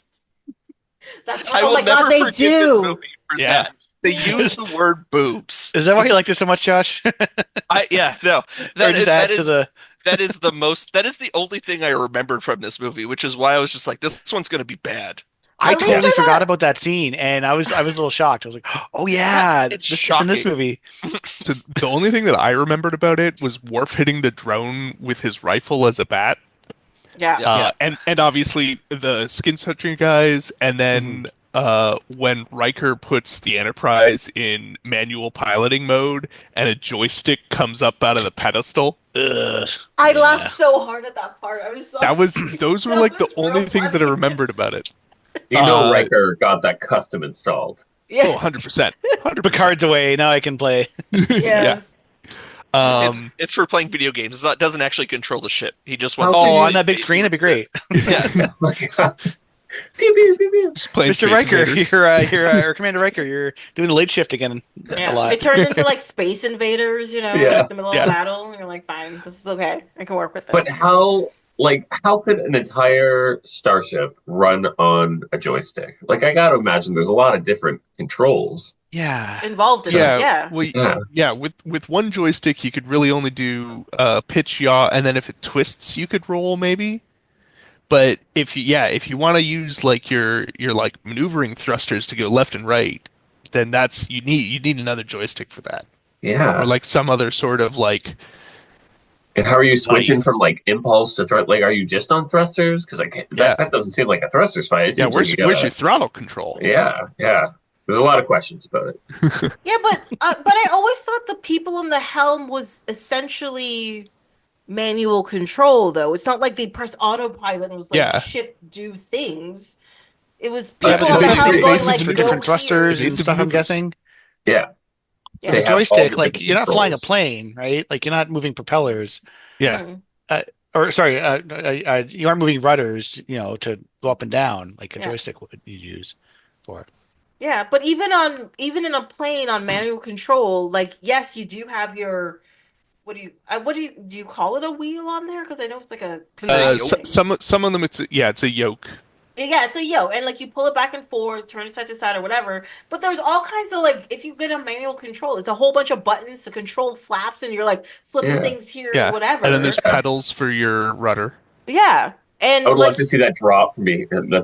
that's I oh will my God, never they forgive this do. movie for Yeah. that. They use the word boobs. Is that why you liked it so much, Josh? No. Or That just adds to the. that is the only thing I remembered from this movie, which is why I was just like, this one's gonna be bad. I At least totally they're forgot not- about that scene, and I was a little shocked. I was like, "Oh yeah, It's this is in this shocking. movie." So the only thing that I remembered about it was Worf hitting the drone with his rifle as a bat. Yeah. And obviously the skin touching guys, and then when Riker puts the Enterprise in manual piloting mode and a joystick comes up out of the pedestal. Ugh. I laughed so hard at that part. I was so Those were That like the was real only things that I funny. remembered about it. Riker got that custom installed. Oh, yeah. 100%. 100%. Picard's away. Now I can play. Yes. It's for playing video games. It doesn't actually control the ship. He just wants Oh, to. Oh, on that big screen, that'd be great. Yeah. Pew, pew, pew, pew. just playing Mr. Space Riker, Invaders. or Commander Riker, you're doing the late shift again a Yeah. lot. It turns into like Space Invaders, Yeah. like the middle Yeah. of battle, and you're like, fine, this is okay. I can work with this. But how could an entire starship run on a joystick? Like, I gotta imagine there's a lot of different controls. Yeah. Involved in it. Yeah. Well, Yeah. with one joystick you could really only do pitch, yaw, and then if it twists you could roll maybe. But if you want to use like your like maneuvering thrusters to go left and right, then you need another joystick for that. Yeah. Or like some other sort of like And how are you switching Nice. from like impulse to thrust? Like, are you just on thrusters? Because that doesn't seem like a thrusters fight. It seems where's like you gotta- your throttle control? Yeah. There's a lot of questions about it. Yeah, but I always thought the people in the helm was essentially manual control though. It's not like they press autopilot and was like Yeah. ship do things. It was Yeah, people but on the they helm have going evasives like and go different here. thrusters and Evasive stuff. I'm maneuvers. guessing. Yeah. Yeah. With They a have all joystick, the like different you're not flying a controls. plane, right? Like you're not moving propellers. Yeah. Mhm. Or sorry, you aren't moving rudders, to go up and down like a Yeah. joystick would you use for. Yeah, but even in a plane on manual control, like yes, you do have your do you call it a wheel on there? Because I know it's like a yoke? Some of them it's a yoke. yeah, it's a yoke, and like you pull it back and forth, turn it side to side or whatever. But there's all kinds of like if you get a manual control, it's a whole bunch of buttons to control flaps, and you're like flipping Yeah. things here, Yeah. whatever. And then there's pedals for your rudder. Yeah, and I would like love to see that drop from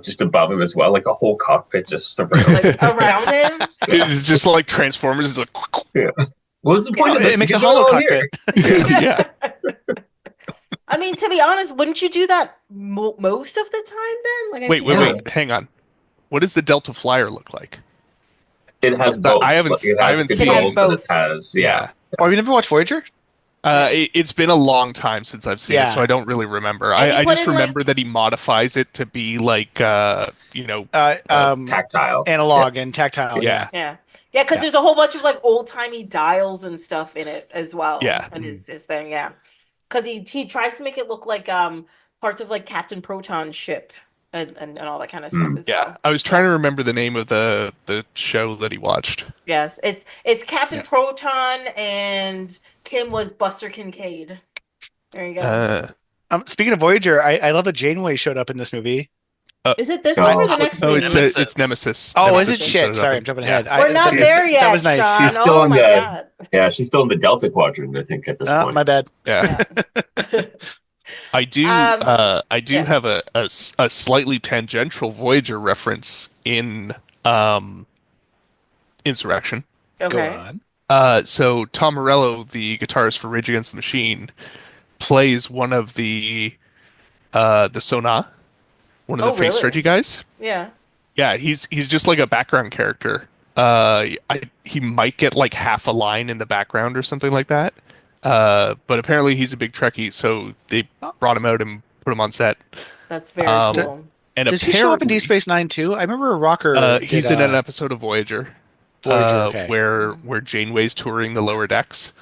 just above him as well, like a whole cockpit just around. like around him. It's just like Transformers. It's like Yeah. What was the point of this? It makes a Because they're hollow all here. cockpit. yeah. I mean, to be honest, wouldn't you do that most of the time then? Like, I Wait, feel wait. Hang on. What does the Delta Flyer look like? It has both. I haven't It has seen controls, it. but Both. it has yeah. Oh, have you never watched Voyager? It's been a long time since I've seen it, Yeah. so I don't really remember. And he I put just in, like- remember that he modifies it to be like, Tactile. Analog and tactile. Yeah. Yeah. Yeah, because Yeah. there's a whole bunch of like old timey dials and stuff in it as well. Yeah. And his thing, yeah. Because he tries to make it look like parts of like Captain Proton's ship and all that kind of stuff as yeah. well. I was trying to remember the name of the show that he watched. Yes. It's Captain Yeah. Proton and Kim was Buster Kincaid. There you go. Speaking of Voyager, I love that Janeway showed up in this movie. Is it this Oh. one or the next No, movie? it's Nemesis. Oh, Nemesis is it? showed Shit. up Sorry, in- I'm jumping yeah. ahead. We're not there yet, That was nice. Sean. She's still Oh in my the- god. Yeah, she's still in the Delta Quadrant, I think, at this point. My bad. Yeah. Yeah. I do yeah. have a slightly tangential Voyager reference in Insurrection. Go Okay. on. So Tom Morello, the guitarist for Rage Against the Machine, plays one of the Sona, one of Oh, the face really? strategy guys. Yeah. Yeah, he's just like a background character. He might get like half a line in the background or something like that. But apparently he's a big Trekkie, so they brought him out and put him on set. That's very cool. And Does he show up in apparently, Deep Space Nine too? I remember Rocker. he's in an episode of Voyager, Okay. where Janeway's touring the lower decks.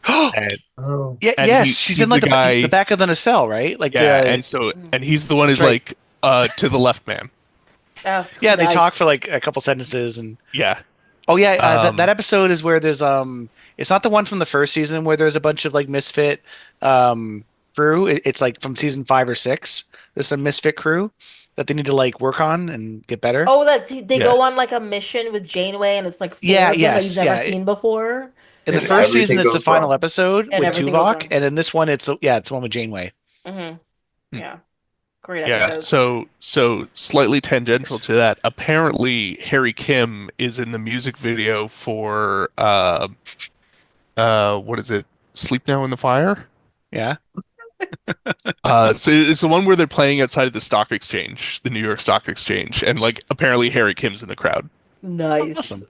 And, Oh. Yeah, and yes, he- she's he's in like the guy- the back of the nacelle, right? Like yeah, the, and he's the one who's Right. like to the left, ma'am. Oh, yeah, they nice. talk for like a couple sentences and Yeah, oh yeah, that Um, episode is where there's it's not the one from the first season where there's a bunch of like misfit crew. It's like from season 5 or 6. There's some misfit crew that they need to like work on and get better. Oh, that they Yeah. go on like a mission with Janeway, and it's like four Yeah, of them that yes, you've never yeah. seen before. In the And first everything season, it's the goes final wrong. episode And with everything goes Tuvok, wrong. and in this one, it's the one with Janeway. Mm-hmm. Yeah, great yeah. episode. So slightly tangential to that. Apparently, Harry Kim is in the music video for what is it? Sleep Now in the Fire. Yeah. So it's the one where they're playing outside of the stock exchange, the New York Stock Exchange, and like apparently Harry Kim's in the crowd. Nice. Awesome.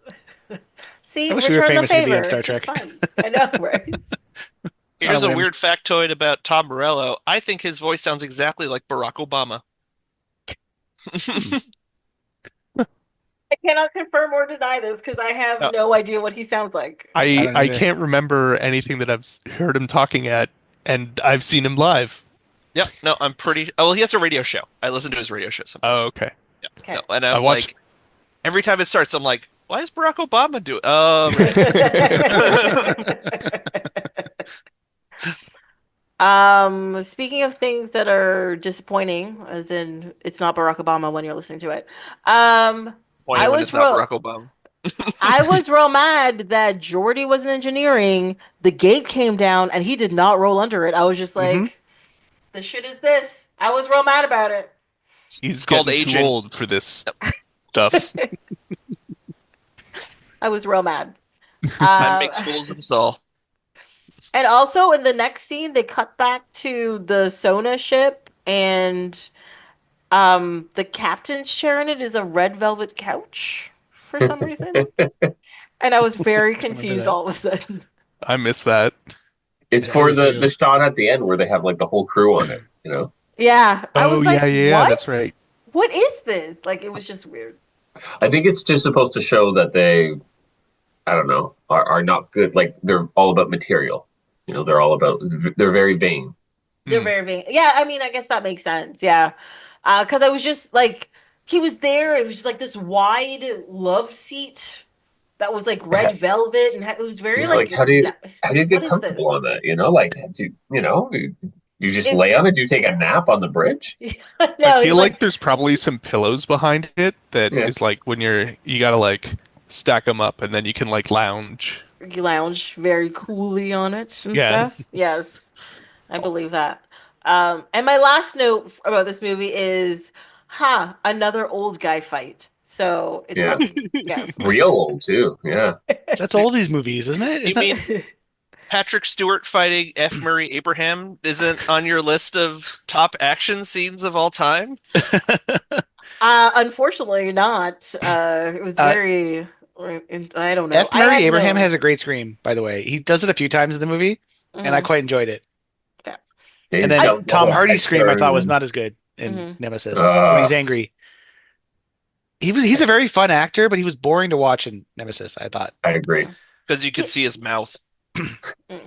See, I wish we were return the famous to be favor. on Star It's just Trek. fun. I know, right? Here's a man. weird factoid about Tom Morello. I think his voice sounds exactly like Barack Obama. I cannot confirm or deny this because I have no idea what he sounds like. I don't I either. can't remember anything that I've heard him talking at, and I've seen him live. Yep. No, I'm pretty. Oh, well, he has a radio show. I listen to his radio show sometimes. Oh, okay. Yeah. Okay. No, and I I'm watch- like, every time it starts, I'm like, why is Barack Obama doing? Oh, right. Speaking of things that are disappointing, as in it's not Barack Obama when you're listening to it. Point I when was it's not real- Barack Obama. I was real mad that Geordi was in engineering. The gate came down and he did not roll under it. I was just like, Mhm. the shit is this. I was real mad about it. He's called getting too aging. old for this stuff. I was real mad. Time makes fools of us all. And also in the next scene, they cut back to the Sona ship, and the captain's chair in it is a red velvet couch for some reason. And I was very confused that. all of a sudden. I miss that. It's Yeah, for it is the too. shot at the end where they have like the whole crew on it. You know, Yeah, I Oh was like, yeah, what? that's right. What is this? Like, it was just weird. I think it's just supposed to show that they, I don't know, are not good. Like they're all about material. You know, they're all about. They're very vain. They're Hmm. very vain. Yeah, I mean, I guess that makes sense. Yeah. Because I was just like, he was there. It was just like this wide love seat that was like red velvet, and it was very Yeah, like like, how do you what get is this? comfortable on that? You know, like do you know you just It, lay on it? Do you take a nap on the bridge? I no, he's feel like, like there's probably some pillows behind it that Yeah, is like when you gotta like stack them up and then you can like lounge. you lounge very coolly on it and Yeah. stuff. Yes, I believe that. And my last note about this movie is, another old guy fight. So it's yeah, funny. Yes. real old too. Yeah, That's all these movies, isn't it? You Isn't mean Patrick Stewart fighting F. Murray Abraham isn't on your list of top action scenes of all time? it? Unfortunately not. It was uh, very, I don't know. F. I Murray had Abraham no. has a great scream, by the way. He does it a few times in the movie, and I Mhm. quite enjoyed it. Yeah. And he's I. then got the Tom whole Hardy's head scream I turn thought was and not as good in Mhm. Nemesis when uh, he's angry. He's a very fun actor, but he was boring to watch in Nemesis, I thought. I agree. Yeah. Because you could He- see his mouth. mm.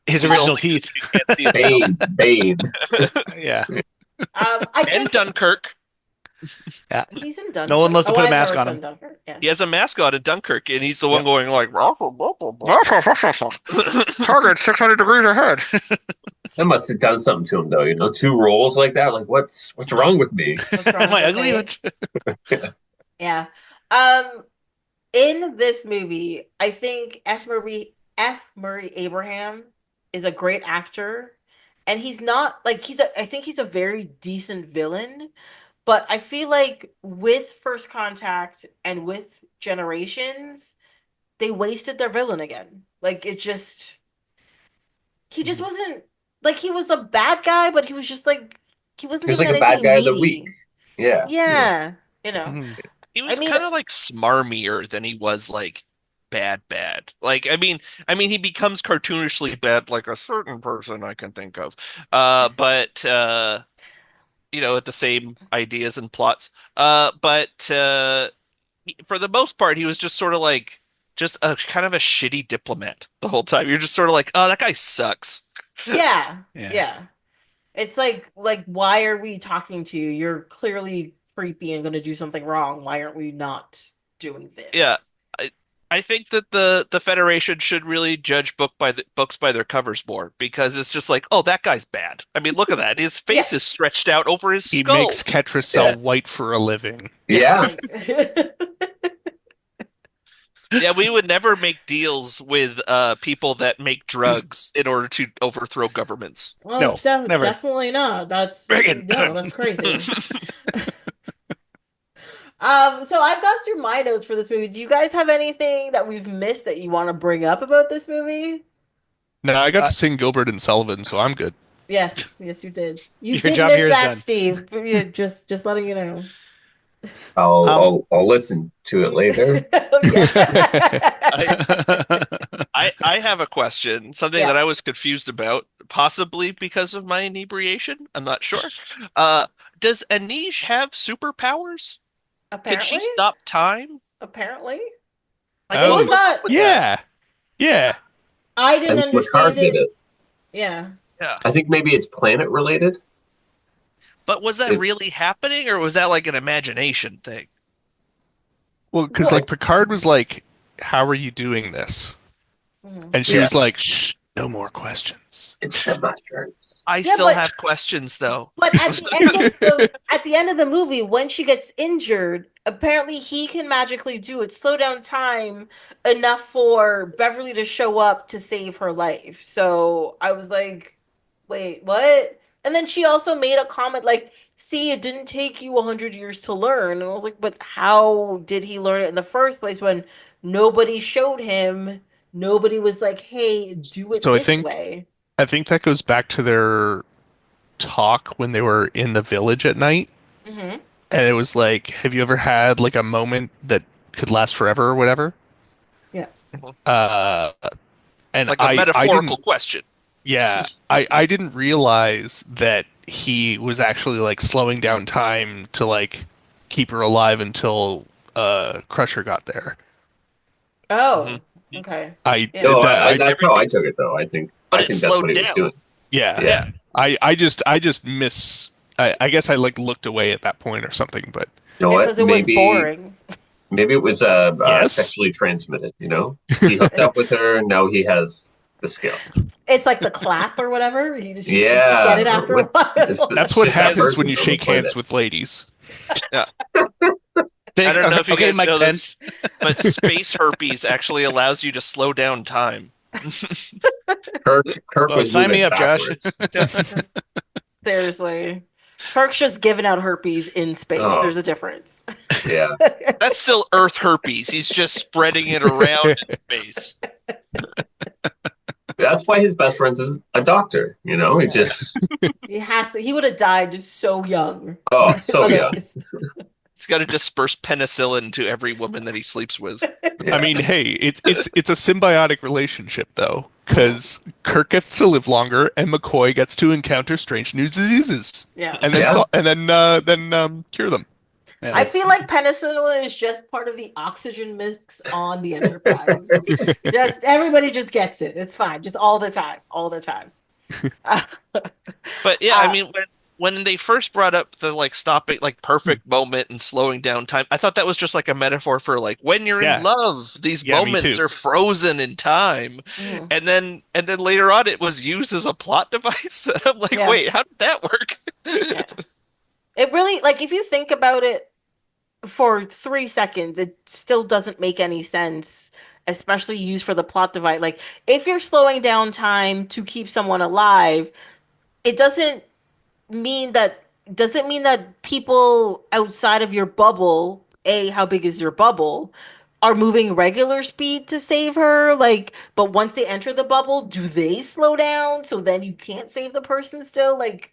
His He's original only good teeth. if you can't see his Bane, Bane. mouth. Yeah. I And think Dunkirk. Yeah. he's in No one Dunkirk. loves to Oh, put a I've mask never on seen him. Dunkirk. He Yes. has a mascot in Dunkirk, and he's the one Yep. going like, Target 600 degrees ahead. That must have done something to him, though. You know, two roles like that. Like, what's wrong with me? What's wrong Am with I your ugly? face? Yeah. Um, in this movie, I think F. Murray Abraham is a great actor, and he's not like I think he's a very decent villain, but I feel like with First Contact and with Generations, they wasted their villain again. Like he just wasn't like he was a bad guy, but he was just like he He wasn't was doing like a bad anything guy of the week. meaty. Yeah, yeah. Yeah, you know. Mhm. he I was mean, kind of like smarmier than he was like bad. Like I mean he becomes cartoonishly bad like a certain person I can think of. But with the same ideas and plots. But for the most part he was just sort of like just a kind of a shitty diplomat the whole time. You're just sort of like, "Oh, that guy sucks." yeah, Yeah. yeah. It's like why are we talking to you? You're clearly creepy and going to do something wrong. Why aren't we not doing Yeah. this? I I think that the Federation should really judge books by their covers more because it's just like, oh, that guy's bad. I mean, look at that. His face is Yes. stretched out over his He skull. makes Ketracel Yeah. white for a living. Yeah. Like Yeah, we would never make deals with people that make drugs in order to overthrow governments. well, No, never. definitely not. That's Reagan. no, that's crazy. So I've gone through my notes for this movie. Do you guys have anything that we've missed that you want to bring up about this movie? No, I got Uh, to sing Gilbert and Sullivan, so I'm good. Yes, yes, you did. You Your did job miss here is that, done. Steve. Yeah, just letting you know. I'll Um, I'll listen to it later. Yeah. I have a question, something Yeah. that I was confused about, possibly because of my inebriation. I'm not sure. Uh, does Anish have superpowers? Can she Apparently, stop time? apparently, Like, it Oh, was what's up not. with that? yeah. I I didn't think Picard understand did it. it. Yeah. Yeah. I think maybe it's planet related. But was that It, really happening, or was that like an imagination thing? Well, because What? like Picard was like, "How are you doing this?" Mhm. And she yeah, was like, "Shh, no more questions." it's the mushrooms. I Yeah, still but have questions, though. at the end of the movie, when she gets injured, apparently he can magically do it, slow down time enough for Beverly to show up to save her life. So I was like, wait, what? And then she also made a comment like, see, it didn't take you 100 years to learn. And I was like, but how did he learn it in the first place when nobody showed him? Nobody was like, hey, do it So I this think way. I think that goes back to their talk when they were in the village at night, Hmm. and it was like, "Have you ever had like a moment that could last forever or whatever?" Yeah. Uh, and Like a I metaphorical didn't. question. Yeah, I didn't realize that he was actually like slowing down time to like keep her alive until Crusher got there. Mhm. Oh, okay. I Yeah. No, that But that's how I took everything's it though. but I it think that's what slowed he was down. doing. yeah. Yeah. Yeah. I just miss I guess I like looked away at that point or something, but You know what? Because it was boring. Maybe it was yes. sexually transmitted. You know, he hooked up with her, and now he has the skill. It's like the clap or whatever. You just get Yeah, it after a what is while. the That's what shit that happens when person's you on the shake hands planet? with ladies. Yeah. I Big, don't know if you okay, guys Mike know this, Pence. but space herpes actually allows you to slow down time. Kirk Well, was sign me moving up, Josh. backwards. Seriously. Kirk's just giving out herpes in space. Oh There's a difference. yeah, That's still Earth herpes. He's just spreading it around in space. that's why his best friend is a doctor. You know, he Yeah. just He would have died just so young. so young. Otherwise. He's got to disperse penicillin to every woman that he sleeps with. I Yeah, mean, hey, it's a symbiotic relationship though, because Kirk gets to live longer and McCoy gets to encounter strange new diseases, Yeah. and then Yeah. cure them. Yeah, I feel like penicillin is just part of the oxygen mix on the Enterprise. Just everybody just gets it. It's fine. Just all the time. All the time. But yeah, I Uh, mean, when they first brought up the like stopping, like perfect moment and slowing down time, I thought that was just like a metaphor for like when you're in Yeah. love, these Yeah, me moments too. are frozen in time. mhm. And then later on, it was used as a plot device. And I'm like, Yeah. wait, how did that work? Yeah. It really, like, if you think about it for 3 seconds, it still doesn't make any sense, especially used for the plot device. Like, if you're slowing down time to keep someone alive, it doesn't mean that people outside of your bubble, A, how big is your bubble, are moving regular speed to save her? Like, but once they enter the bubble, do they slow down so then you can't save the person still? Like,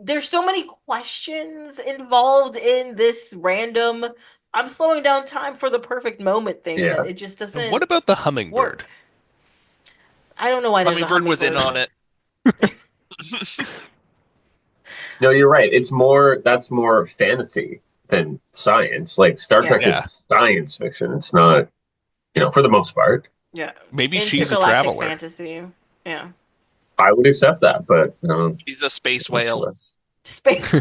there's so many questions involved in this random I'm slowing down time for the perfect moment thing yeah. that it just And what doesn't about the hummingbird? work. I don't know why there's a Hummingbird was in on hummingbird. it. No, you're right. That's more fantasy than science. Like Star Trek Yeah. is science fiction. It's not, for the most part. Yeah. Maybe she's a Intergalactic traveler. fantasy. Yeah. I would accept that, but He's a space much whale. less. Space.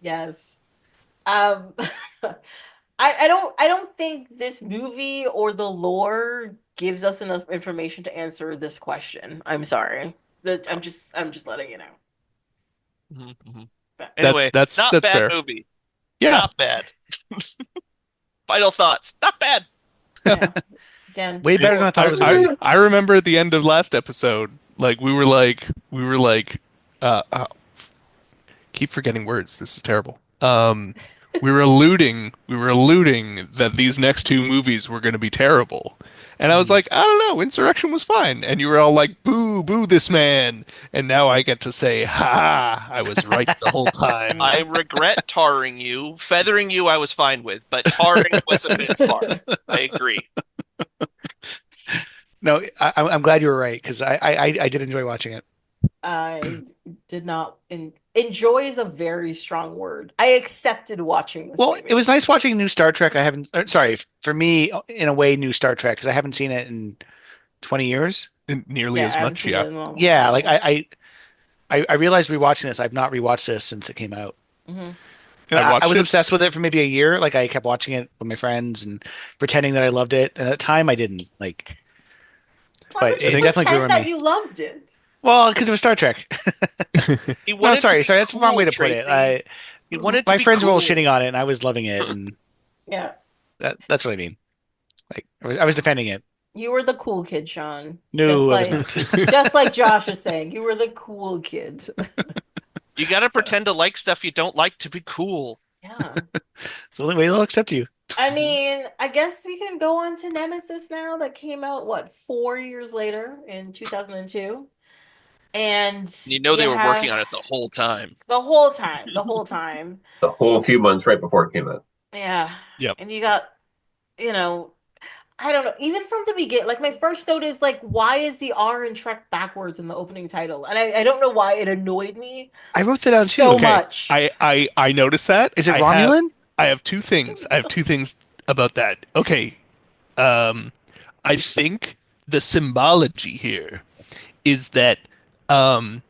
Yes. Um I don't think this movie or the lore gives us enough information to answer this question. I'm sorry. I'm just letting you know. Mhm, mhm. But- Anyway, that's not bad fair. movie. Yeah. Not bad. Final thoughts. Not bad. Yeah. Again. way better than I thought it was going to be. I remember at the end of last episode, like we were like keep forgetting words. This is terrible. We were alluding that these next two movies were going to be terrible. And I was like, I don't know, Insurrection was fine. And you were all like, boo, boo this man. And now I get to say, ha, I was right the whole time. I regret tarring you. Feathering you, I was fine with, but tarring was a bit far. I agree. No, I'm glad you were right because I did enjoy watching it. I did not enjoy is a very strong word. I accepted watching this Well, movie. it was nice watching new Star Trek. Sorry, for me, in a way, new Star Trek because I haven't seen it in 20 years. Nearly Yeah, as I haven't much, seen yeah. it in a long Yeah, time. like I realized rewatching this, I've not rewatched this since it came out. Mhm. I was watched it. obsessed with it for maybe a year. Like I kept watching it with my friends and pretending that I loved it. And at the time, I didn't. Like, Why but would you it definitely grew pretend on that me. you loved it? Well, because it was Star Trek. He No, wanted to sorry, be that's the wrong cool, way to put it. Tracy. He wanted to My be friends were all cool. shitting on it, and I was loving it, and Yeah. that's what I mean. Like I was defending it. You were the cool kid, Sean. No, I was Just like Josh is saying, you were the cool kid. You gotta pretend to like stuff you don't like to be cool. Yeah. It's the only way they'll accept you. I mean, I guess we can go on to Nemesis now that came out, what, 4 years later in 2002? And You know they you were have working on it the whole time. the whole time. The whole few months right before it came out. Yeah. Yep. And you got, you know, I don't know. Even from the beginning, like my first note is like, why is the R in Trek backwards in the opening title? And I don't know why it annoyed me I wrote that down too. so Okay, much. I noticed that. Is it Romulan? I have two things. I have two things about that. Okay, um, I think the symbology here is that um,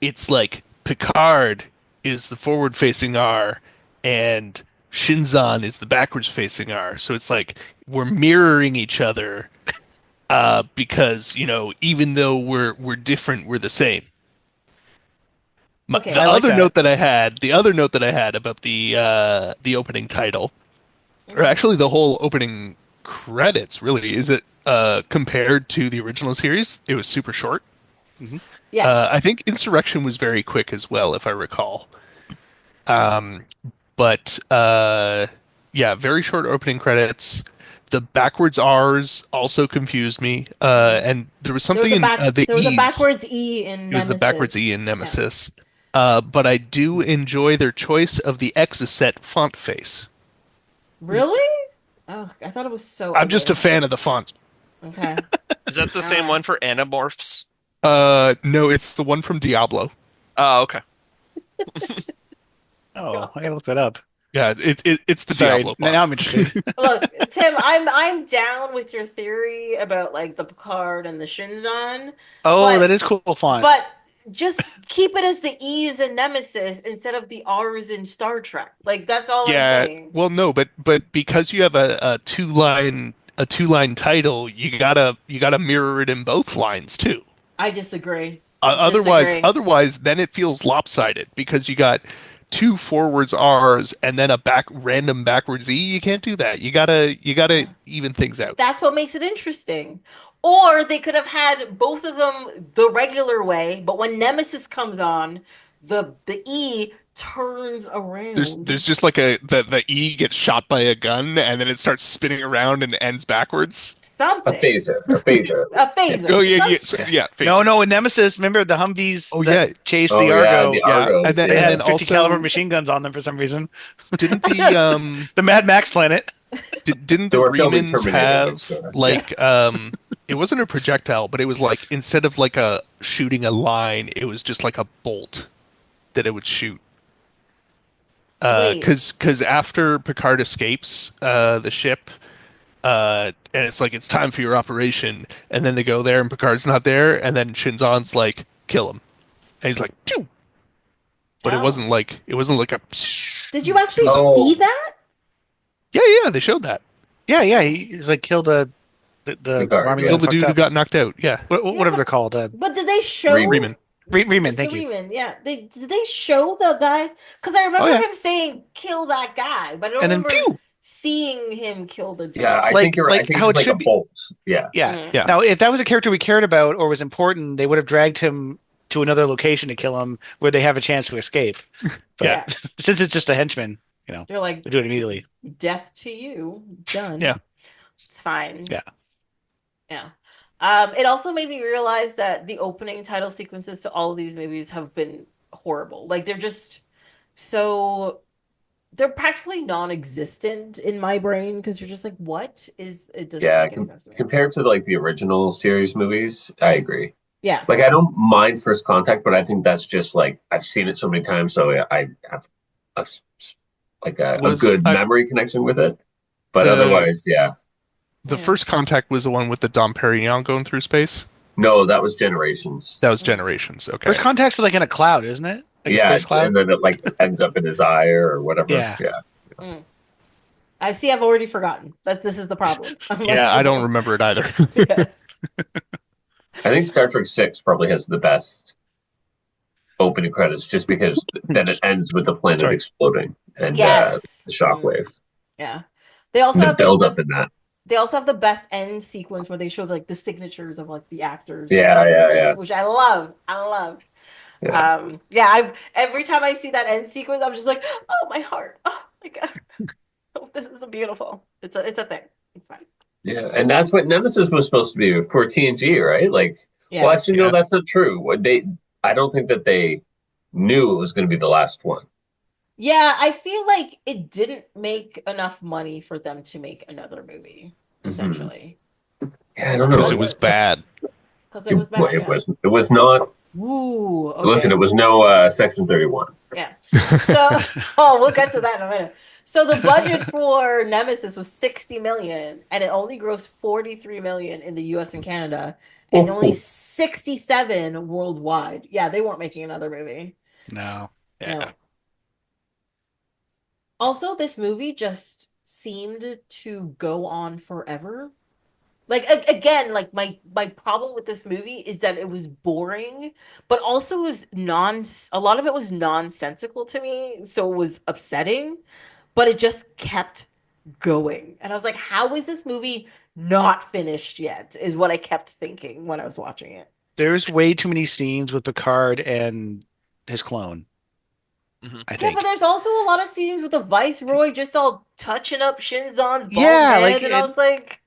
it's like Picard is the forward-facing R, and Shinzon is the backwards-facing R. So it's like we're mirroring each other because even though we're different, we're the same. Okay. The I like other that. note that I had, the other note that I had about the opening title, or actually the whole opening credits, really, is that compared to the original series, it was super short. Yes. I think Insurrection was very quick as well, if I recall. But yeah, very short opening credits. The backwards R's also confused me, and there was something in the there was a E's. backwards E in It was the backwards Nemesis. E in Nemesis. But I do enjoy their choice of the Exocet font face. Really? Oh, I thought it was so I'm just a ugly. fan of the font. Okay. Is that the same one for Animorphs? No, it's the one from Diablo. Oh, okay. Oh, I gotta look that up. Yeah, it's the Sorry, Diablo font. now I'm interested. Look, Tim, I'm down with your theory about like the Picard and the Shinzon, Oh, but that is cool font. but just keep it as the E's in Nemesis instead of the R's in Star Trek. Like that's all I'm Yeah, saying. well, no, but because you have a two line title, you gotta mirror it in both lines too. I disagree. Disagree. Otherwise, then it feels lopsided because you got two forwards R's and then a random backwards E. You can't do that. You gotta even things out. That's what makes it interesting. Or they could have had both of them the regular way, but when Nemesis comes on, the E turns around. There's just like the E gets shot by a gun and then it starts spinning around and ends backwards. A Something. phaser. A phaser. A phaser. Oh yeah, yeah, Some- yeah. No, in Nemesis, remember the Humvees Oh, that yeah. chased Oh, the yeah, Argo? the Yeah, Argos. and then They yeah. had 50 also caliber machine guns on them for some reason. didn't the The Mad Max planet. didn't They the were filming Remans Terminator have next door. like it wasn't a projectile, but it was like instead of like a shooting a line, it was just like a bolt that it would shoot. Wait. Because after Picard escapes the ship, and it's like it's time for your operation, and then they go there and Picard's not there, and then Shinzon's like kill him, and he's like, Phew! But Oh. it wasn't like a. Did you actually Oh. see that? Yeah, they showed that. Yeah, he's like killed the Picard, Romulan yeah. Killed the fucked dude who up. got knocked out. Yeah, Whatever they're called. But did they show Reman. Reman, thank you. Reman, yeah. Did they show the guy? Because I remember Oh, yeah. him saying "kill that guy," but I don't And then remember pew! seeing him kill the dude. Yeah, I Like- think you're right. I like think how it's it like a should be. bolt. Yeah. Yeah. Mm. Yeah. Now, if that was a character we cared about or was important, they would have dragged him to another location to kill him where they have a chance to escape. But Yeah. since it's just a henchman, They're like, they do it immediately. death to you, done. Yeah. It's fine. Yeah. Yeah. It also made me realize that the opening title sequences to all of these movies have been horrible. Like they're just they're practically non-existent in my brain because you're just like, what is it? Doesn't Yeah, make any sense to me. compared to like the original series movies, I agree. Yeah. Like I don't mind First Contact, but I think that's just like I've seen it so many times, so I have a, like a good memory connection with it. But otherwise, yeah. The Yeah. first contact was the one with the Dom Perignon going through space. No, that was Generations. That was Generations. Okay. First contact's like in a cloud, isn't it? Like a Yeah, space cloud? and then it like ends up in his eye or whatever. Yeah. I see. I've already forgotten. This is the problem. I'm like, Yeah, I don't remember it either. Yes. I think Star Trek 6 probably has the best opening credits just because then it ends with the planet Sorry. exploding and Yes. the shockwave. Yeah. They also And the have build up in that. They also have the best end sequence where they show like the signatures of like the actors. Yeah. Which I love. Yeah. Every time I see that end sequence, I'm just like, oh my heart. Oh my god. Oh, this is beautiful. It's a thing. It's fine. Yeah, and that's what Nemesis was supposed to be for TNG, right? Like, Yeah. well, actually, no, Yeah. that's not true. I don't think that they knew it was going to be the last one. Yeah, I feel like it didn't make enough money for them to make another movie. essentially. Yeah, I don't know. Because it was bad. Because it was bad. It was. It was not. Ooh, okay. Listen, it was no Section 31. Yeah. So, we'll get to that in a minute. So the budget for Nemesis was 60 million, and it only grossed 43 million in the U.S. and Canada, and only 67 worldwide. Yeah, they weren't making another movie. No. Yeah. No. Also, this movie just seemed to go on forever. Like again, like my problem with this movie is that it was boring, but also it was a lot of it was nonsensical to me, so it was upsetting, but it just kept going. And I was like, how is this movie not finished yet? Is what I kept thinking when I was watching it. There's way too many scenes with Picard and his clone. I Yeah, think. but there's also a lot of scenes with the Viceroy just all touching up Shinzon's bald Yeah, head, like, and I was like,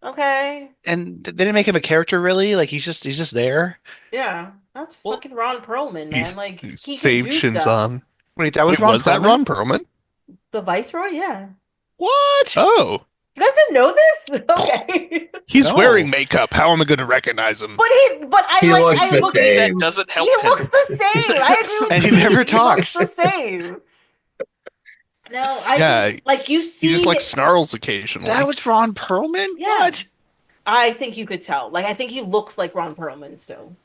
okay. And they didn't make him a character really. Like he's just there. Yeah, that's fucking Ron Perlman, man. Like He he saved can do stuff. Shinzon. Wait, that was Wait, Ron was that Perlman? Ron Perlman? The Viceroy, yeah. What? Oh, You guys didn't know this? Okay. he's No. wearing makeup. How am I going to recognize him? But He looks the same. That doesn't help he him. looks the same. I agree with And he Steve. never He talks. looks the same. No, I Yeah, think like you He see just like snarls occasionally. That was Ron Perlman? Yeah. What? I think you could tell. Like I think he looks like Ron Perlman still.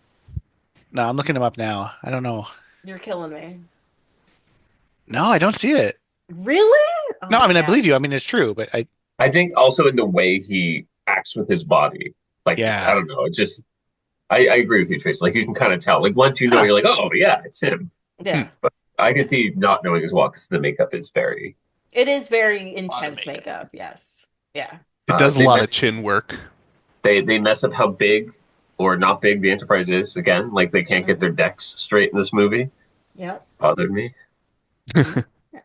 No, I'm looking him up now. I don't know. You're killing me. No, I don't see it. Really? No, I mean I yeah. believe you. I mean it's true, but I think also in the way he acts with his body. Like, Yeah. I don't know. It just, I agree with you, Trace. Like, you can kind of tell. Like, once you know, you're like, oh, yeah, it's him. Yeah. I can see not knowing as well because the makeup is very. It is very intense makeup. Yes. Yeah. It does a they lot me- of chin work. They mess up how big or not big the Enterprise is again. Like, they can't get their decks straight in this movie. Yep. Bothered me.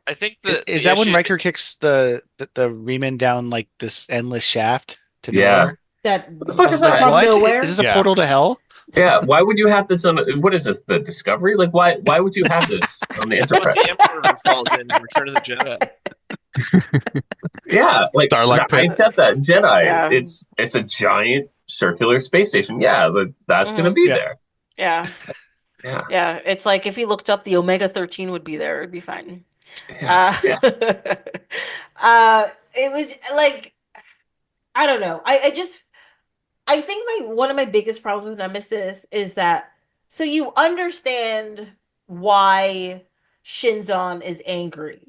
I think is that when Riker kicks the Reman down like this endless shaft to Yeah. nowhere? That What the fuck is that? from What? nowhere. Is this a Yeah. portal to hell? Yeah, why would you have this on? What is this? The Discovery? Like, why would you have this on the When Enterprise? the Emperor falls in Return of the Jedi. Yeah, like Starlight I Pit. accept that Jedi. Yeah. It's a giant circular space station. Yeah, that's Mhm. gonna be Yeah. there. Yeah. Yeah, Yeah. It's like if he looked up, the Omega 13 would be there. It'd be fine. yeah. Yeah. It was like I don't know. I think one of my biggest problems with Nemesis is that so you understand why Shinzon is angry,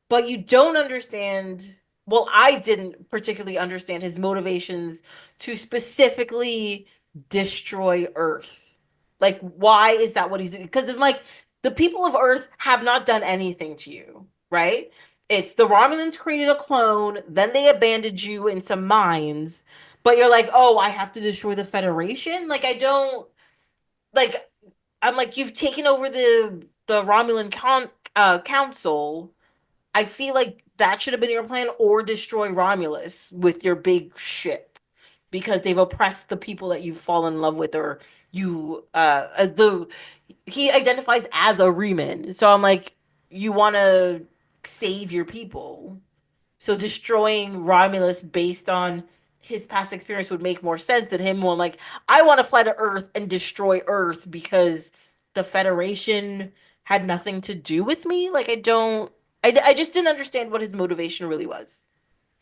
but you don't understand. Well, I didn't particularly understand his motivations to specifically destroy Earth. Like, why is that what he's doing? Because like the people of Earth have not done anything to you, right? It's the Romulans created a clone, then they abandoned you in some mines, but you're like, oh, I have to destroy the Federation? Like, I don't like I'm like, you've taken over the Romulan council. I feel like that should have been your plan, or destroy Romulus with your big ship because they've oppressed the people that you've fallen in love with, or you he identifies as a Reman. So I'm like, you want to save your people. So destroying Romulus based on his past experience would make more sense than him more like, I want to fly to Earth and destroy Earth because the Federation had nothing to do with me. Like, I just didn't understand what his motivation really was.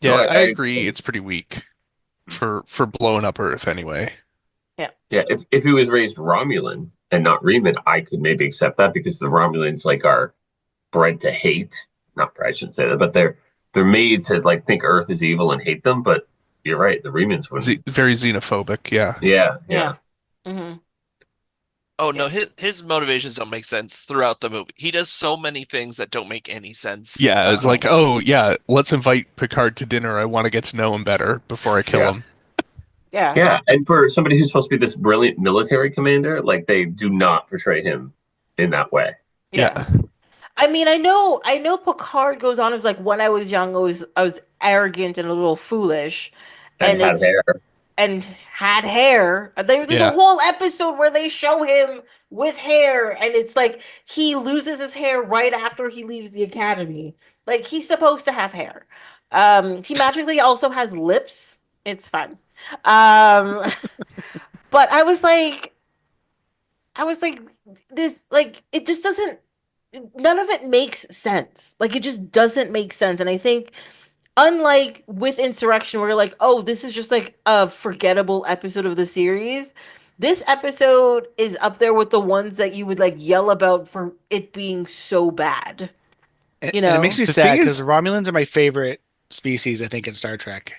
Yeah, No, I agree. It's pretty weak for blowing up Earth anyway. Yeah, if he was raised Romulan and not Reman, I could maybe accept that because the Romulans like are bred to hate. Not I shouldn't say that, but they're made to like think Earth is evil and hate them. But you're right, the Remans wouldn't. Very xenophobic, yeah. Yeah. Mm-hmm. Oh no, his motivations don't make sense throughout the movie. He does so many things that don't make any sense. Yeah, it's like, oh yeah, let's invite Picard to dinner. I want to get to know him better before I kill him. Yeah. Yeah, and for somebody who's supposed to be this brilliant military commander, like they do not portray him in that way. Yeah. I mean, I know Picard goes on as like, when I was young, I was arrogant and a little foolish, And had hair. and had hair. There's a whole episode where they show him with hair, and it's like he loses his hair right after he leaves the academy. Like, he's supposed to have hair. He magically also has lips It's fun. Um, but I was like, this, like, it just doesn't, none of it makes sense. Like, it just doesn't make sense. And I think, unlike with Insurrection, where you're like, oh, this is just like a forgettable episode of the series, this episode is up there with the ones that you would like yell about for it being so bad. And, You and it makes know? me The sad thing because is, the Romulans are my favorite species, I think, in Star Trek.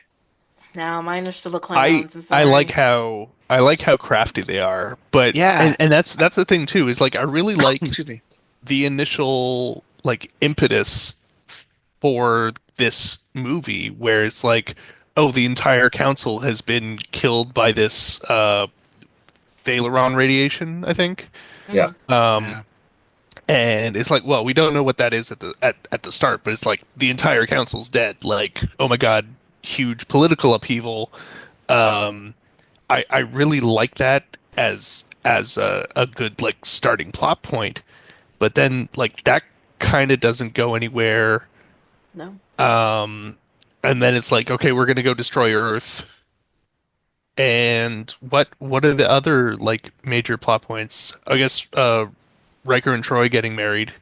No, mine are still the I Klingons. I'm I like sorry. how I like how crafty they are, but Yeah. and that's the thing too, is like I really like Excuse me. the initial like impetus for this movie where it's like, oh, the entire council has been killed by this Valeron radiation, I think. Yeah. Um, Yeah. and it's like, well, we don't know what that is at the start, but it's like the entire council's dead. Like, oh my God, huge political upheaval. Um, I really like that as a good like starting plot point, but then like that kind of doesn't go anywhere. No. And then it's like, okay, we're gonna go destroy Earth. And what are the other like major plot points? I guess Riker and Troy getting married.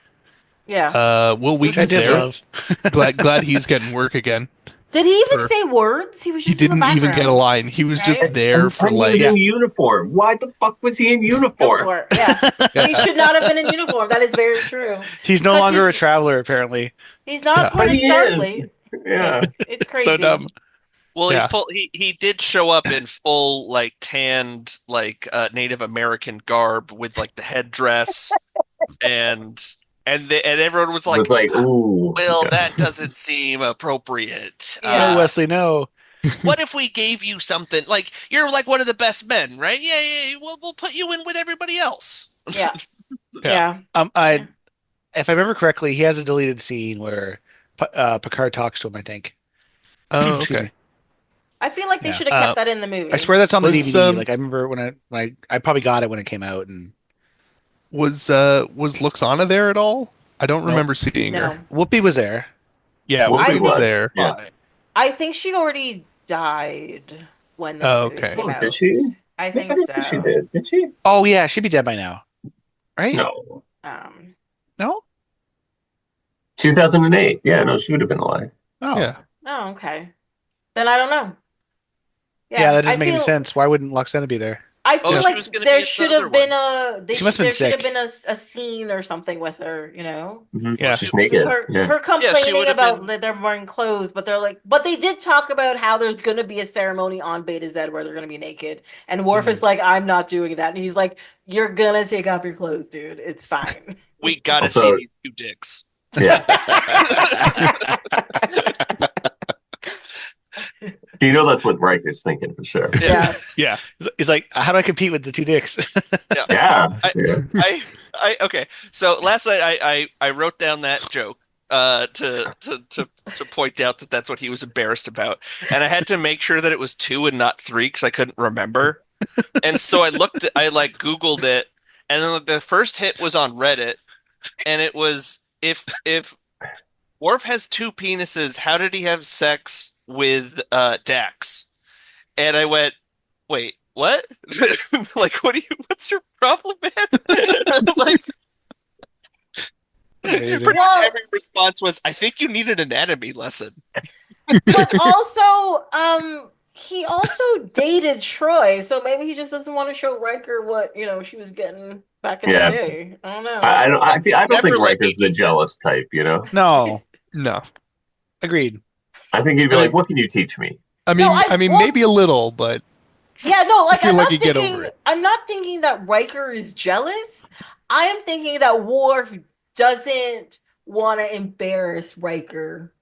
Yeah. Will Which I was Wheaton's did cute. there. love. Glad he's getting work again. Did he even Or say words? He was he just in the didn't even get a background. line. He was just Right? there for And he was like in uniform. Why the fuck was he in uniform? Before. Yeah. He should not have been in uniform. That is very true. He's no 'Cause longer a he's- traveler, apparently. He's not Yeah. part But of he is. Starfleet. Yeah. It's crazy. So dumb. Well, Yeah. he did show up in full like tanned like Native American garb with like the headdress and and everyone was It like, was like, ooh. well, Okay. that doesn't seem appropriate. Yeah. No, Wesley, no. What if we gave you something like you're like one of the best men, right? Yeah, yeah, yeah. We'll put you in with everybody else. Yeah. Yeah. Yeah. If I remember correctly, he has a deleted scene where Picard talks to him, I think. oh, Excuse okay. me. I feel like they Yeah. should have kept that in the movie. I swear that's on the Was, DVD. Like I remember when I probably got it when it came out, and Was Luxana there at all? I don't No. remember seeing No. her. Whoopi was there. Yeah, Whoopi Whoopi was was. there. Yeah. I think she already died when this Oh, movie okay. came Oh, out. did she? I I think didn't so. think she did. Did she? Oh yeah, she'd be dead by now, right? No. No? 2008. Yeah, no, she would have been alive. Oh Yeah. Oh, okay. Then I don't know. yeah, that doesn't I make any feel- sense. Why wouldn't Luxana be there? I feel Oh, she like was gonna there be at the should other have been one. She must have been there should have sick. been a scene or something with her, you know? Yeah. She's naked. Her Yeah. her complaining would've about been- that they're wearing clothes, but they're like, but they did talk about how there's gonna be a ceremony on Beta Z where they're gonna be naked, and Worf is like, I'm not doing that, and he's like, you're gonna take off your clothes, dude. It's fine. We gotta Also- see these two dicks. Yeah. You know that's what Riker's thinking for sure. Yeah. Yeah. He's like, how do I compete with the two dicks? Yeah. Yeah. I okay. So last night I wrote down that joke to point out that that's what he was embarrassed about, and I had to make sure that it was 2 and not 3 because I couldn't remember, and so I like Googled it, and then the first hit was on Reddit, and it was if Worf has 2 penises, how did he have sex with Dax? And I went, wait, what? Like, what's your problem, man? Like, Amazing. pretty Well- much every response was, I think you need an anatomy lesson. But also, he also dated Troy, so maybe he just doesn't want to show Riker what, she was getting back in Yeah. the day. I don't know. I don't Never think let Riker's me- the jealous type, you know? No, No. agreed. I think he'd be like, what can you teach me? I mean, No, well- maybe a little, but Yeah, no, like feel I'm like not you get thinking over it. I'm not thinking that Riker is jealous. I am thinking that Worf doesn't want to embarrass Riker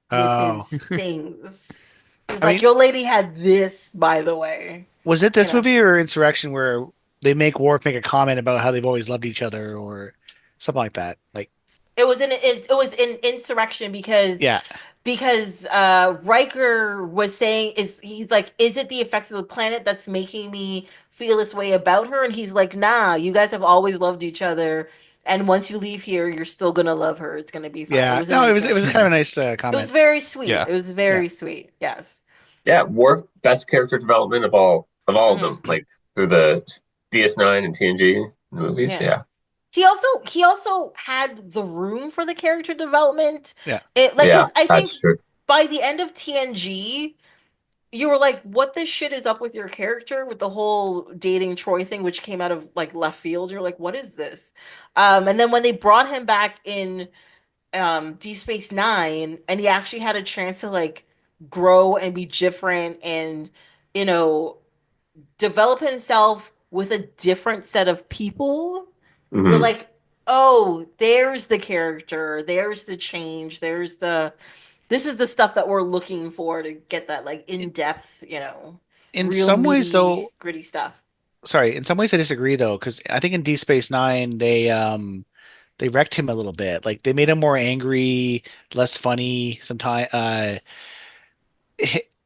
with Oh. his things. He's I like, mean- your lady had this, by the way. Was it this You know. movie or Insurrection where they make Worf make a comment about how they've always loved each other or something like that? Like, It was in Insurrection because yeah, Riker was saying he's like, is it the effects of the planet that's making me feel this way about her? And he's like, nah, you guys have always loved each other, and once you leave here, you're still gonna love her. It's gonna be fine. yeah. in No, it was Insurrection. kind of a nice It comment. was very sweet. Yeah. It was very sweet. Yes. Yeah, Worf, best character development of all of Mhm. them, like through the DS9 and TNG movies. Yeah. Yeah, He also had the room for the character development. Yeah. It like yeah, because I think that's true. by the end of TNG, you were like, what the shit is up with your character with the whole dating Troy thing, which came out of like left field. You're like, what is this? And then when they brought him back in Deep Space Nine, and he actually had a chance to like grow and be different and you know develop himself with a different set of people, you're Hmm. like, oh, there's the character, there's the change, this is the stuff that we're looking for to get that like in-depth, In real some ways, meaty, though, gritty stuff. sorry, in some ways I disagree though, because I think in Deep Space Nine they wrecked him a little bit. Like they made him more angry, less funny. Sometimes,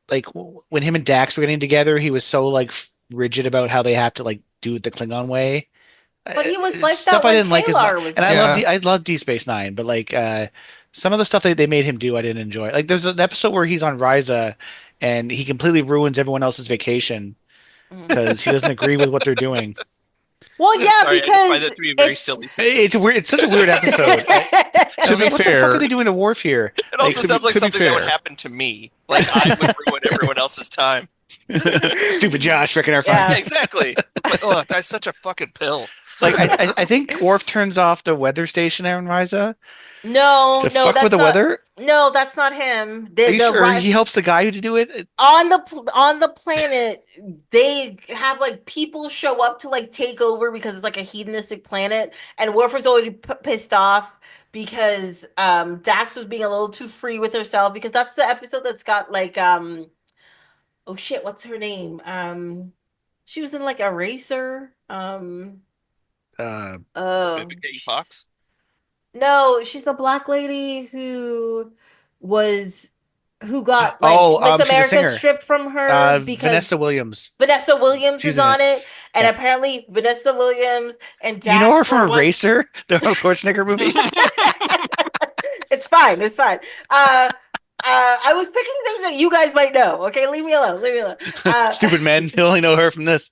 like when him and Dax were getting together, he was so like rigid about how they have to like do it the Klingon way. But he was like Stuff that I when didn't like as much, Kalar was and there. Yeah. I love Deep Space Nine, but like some of the stuff that they made him do, I didn't enjoy. Like there's an episode where he's on Ryza, and he completely ruins everyone else's vacation Mhm. because he doesn't agree with what they're doing. Well, yeah, Sorry, I just find because that to be a very it's silly It's sentence. weird. It's such a weird episode. I To was be like, what the fuck fair, are they doing to Worf here? It Like, also sounds like to be something that would fair. happen to me. Like I would ruin everyone else's time. stupid Josh wrecking our fun. Yeah. Yeah, exactly. Like, oh, that guy's such a fucking pill. Like, I think Worf turns off the weather station on Ryza No, to no, fuck with that's the not. weather. No, that's not him. Are The you the sure right he helps the guy to do it? on the planet, they have like people show up to like take over because it's like a hedonistic planet, and Warford's already pissed off because Dax was being a little too free with herself because that's the episode that's got like oh shit, what's her name? She was in like Eraser. Uh, Vivica Fox. No, she's a black lady was who got like Miss she's a America singer. stripped from her because Vanessa Williams. Vanessa Williams She's is in on it. it, and Yeah. apparently Vanessa Williams and You know her Dax from were once. Eraser, the Arnold Schwarzenegger movie. It's fine. It's fine. I was picking things that you guys might know. Okay, leave me alone. Leave me alone. Stupid men. You only know her from this.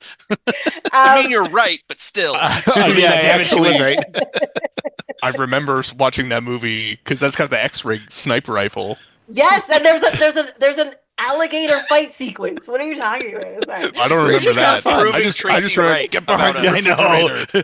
I mean, you're right, but still. I mean, yeah, I damn it, she was actually, right. I remember watching that movie because that's got the X-ray sniper rifle. Yes, and there's an alligator fight sequence. What are you talking about? It's fine. I don't It's remember just kinda that. fun. I Proving just Tracy remember right get behind about the us. I know. refrigerator.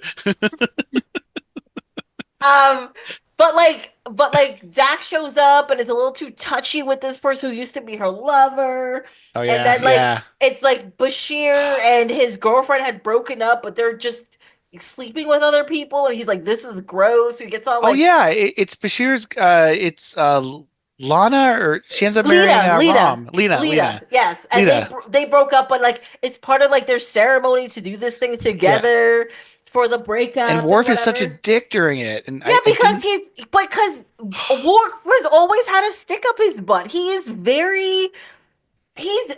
But Dak shows up and is a little too touchy with this person who used to be her lover. Oh And yeah, then like yeah. it's like Bashir and his girlfriend had broken up, but they're just sleeping with other people, and he's like, "This is gross." He gets all Oh like, yeah, it's Bashir's. It's Lana, or she ends up marrying Rom. Lena. yes. And Lena. they broke up, but like it's part of like their ceremony to do this thing together for the breakup. And Worf is such a whatever. dick during it. And Yeah, because Worf has always had to stick up his butt. He is very he's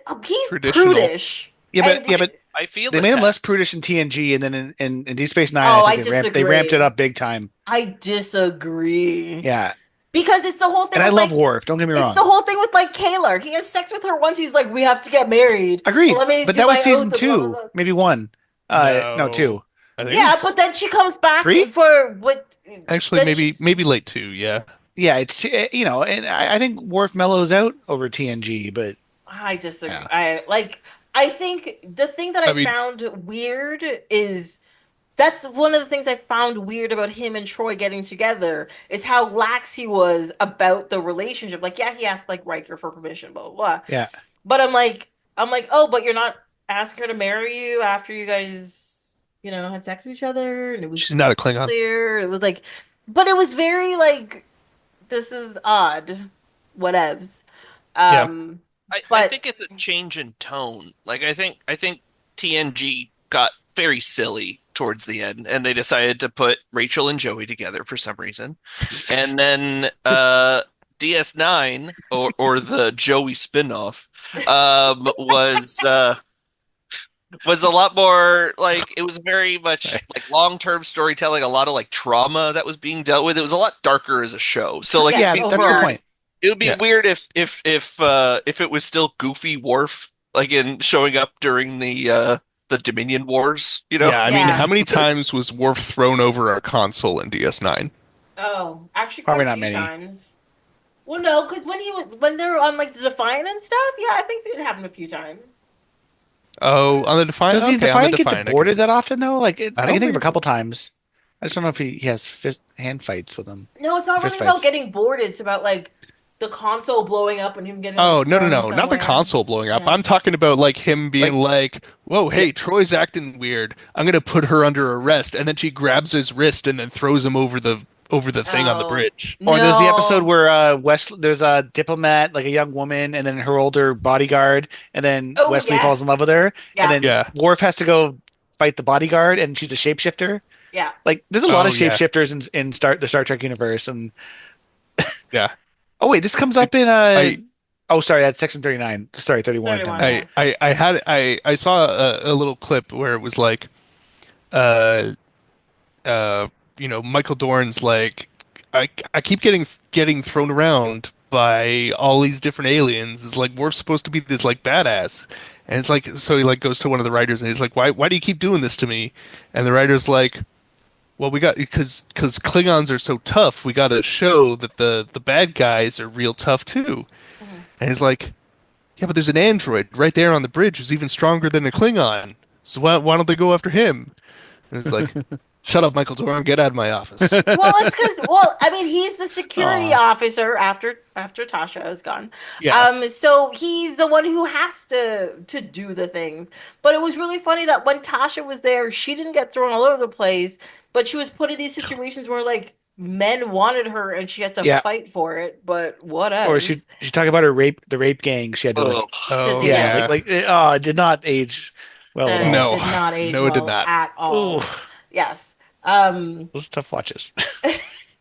Traditional. prudish. but I feel they made him attacked. less prudish in TNG, and then in Deep Space Nine, Oh, I I think disagree. they ramped it up big time. I disagree. Yeah, Because it's the whole thing and I with, love like, Worf. Don't get me it's wrong. the whole thing with like Kalar. He has sex with her once. He's like, we have to get married. Agreed. Well, let me But do that was my season oath and blah, blah, 2, blah. maybe 1. No, No. 2. I think Yeah, it's but then she comes back 3? for what? actually then maybe late 2. Yeah. Yeah, it's and I think Worf mellows out over TNG, but I disagree. Yeah. I think the thing that I mean- found weird is that's one of the things I found weird about him and Troy getting together is how lax he was about the relationship. Like, yeah, he asked like Riker for permission, blah blah blah. yeah. But I'm like, oh, but you're not asking her to marry you after you guys, had sex with each other, and it was She's not a Klingon. clear. It was like, but it was very like, this is odd, whatevs. I But think it's a change in tone. Like I think TNG got very silly towards the end, and they decided to put Rachel and Joey together for some reason. And then DS9 or the Joey spinoff was a lot more like it was very much like long-term storytelling, a lot of like trauma that was being dealt with. It was a lot darker as a show. So like Yeah, Yeah, that's a good overall. point. It would be Yeah. weird if it was still Goofy Worf, like in showing up during the Dominion Wars, you know? Yeah, I mean, Yeah. how many times was Worf thrown over a console in DS9? Oh, actually, quite Probably a not few many. times. Well, no, because when they're on like the Defiant and stuff, yeah, I think it happened a few times. Oh, on the Defiant? Does he Okay, on the Defiant get Defiant, I can deported see. that often though? Like I I can don't think of a think. couple times. I just don't know if he has hand fights with them. No, it's not Fist really about fights. getting bored. It's about like the console blowing up and him getting like Oh, no, no, thrown no, not the somewhere. console blowing up. Yeah. I'm talking about like him being Like like, "Whoa, yeah. hey, Troy's acting weird. I'm gonna put her under arrest," and then she grabs his wrist and then throws him over the thing on the Oh bridge. Or there's the episode no. where there's a diplomat, like a young woman, and then her older bodyguard, and then Oh Wesley falls in love with yes. her, and Yeah. then Yeah. Worf has to go fight the bodyguard, and she's a shapeshifter. Yeah. Like there's a lot of Oh yeah. shapeshifters in the Star Trek universe, and Yeah. oh wait, this comes I up in I oh sorry, that's section 39. Sorry, 31. 31, Never yeah. I saw a little clip where it was like uh Michael Dorn's like I keep getting thrown around by all these different aliens. It's like we're supposed to be this like badass. And it's like so he like goes to one of the writers and he's like, Why do you keep doing this to me? And the writer's like, well, we got because Klingons are so tough, we got to show that the bad guys are real tough too. Mhm. And he's like, yeah, but there's an android right there on the bridge who's even stronger than a Klingon. So why don't they go after him? And it's like, shut up, Michael Dorn, get out of my office. Well, it's because I mean, he's the security Aw. officer after Tasha is gone. Yeah. So he's the one who has to do the things. But it was really funny that when Tasha was there, she didn't get thrown all over the place, but she was put in these situations where like men wanted her and she had to Yeah. fight for it. But what Or she else? talk about the rape gang she had to Oh, like Oh Yeah. yeah. it did not age well at That all. No. did not age No, it did well not. at all. Oh, Yes. those tough watches.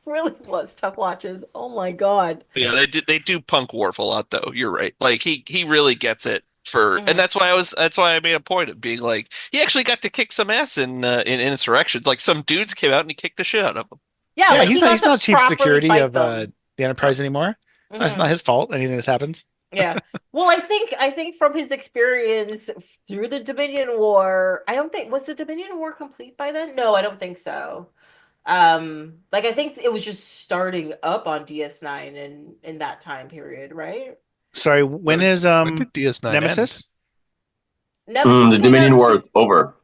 Really was tough watches. Oh my God. yeah, they do punk Worf a lot though. You're right. Like he really gets it for, and Mhm. that's why I made a point of being like he actually got to kick some ass in Insurrection. Like some dudes came out and he kicked the shit out of them. Yeah, Yeah, like he got he's to not chief properly security fight of them. the Enterprise anymore. It's Mhm. not his fault anything this happens. Yeah. Well, I think from his experience through the Dominion War, I don't think was the Dominion War complete by then? No, I don't think so. Like I think it was just starting up on DS9 in that time period, right? Sorry, when is When did DS9 end? Nemesis? Nemesis The came Dominion out War is over.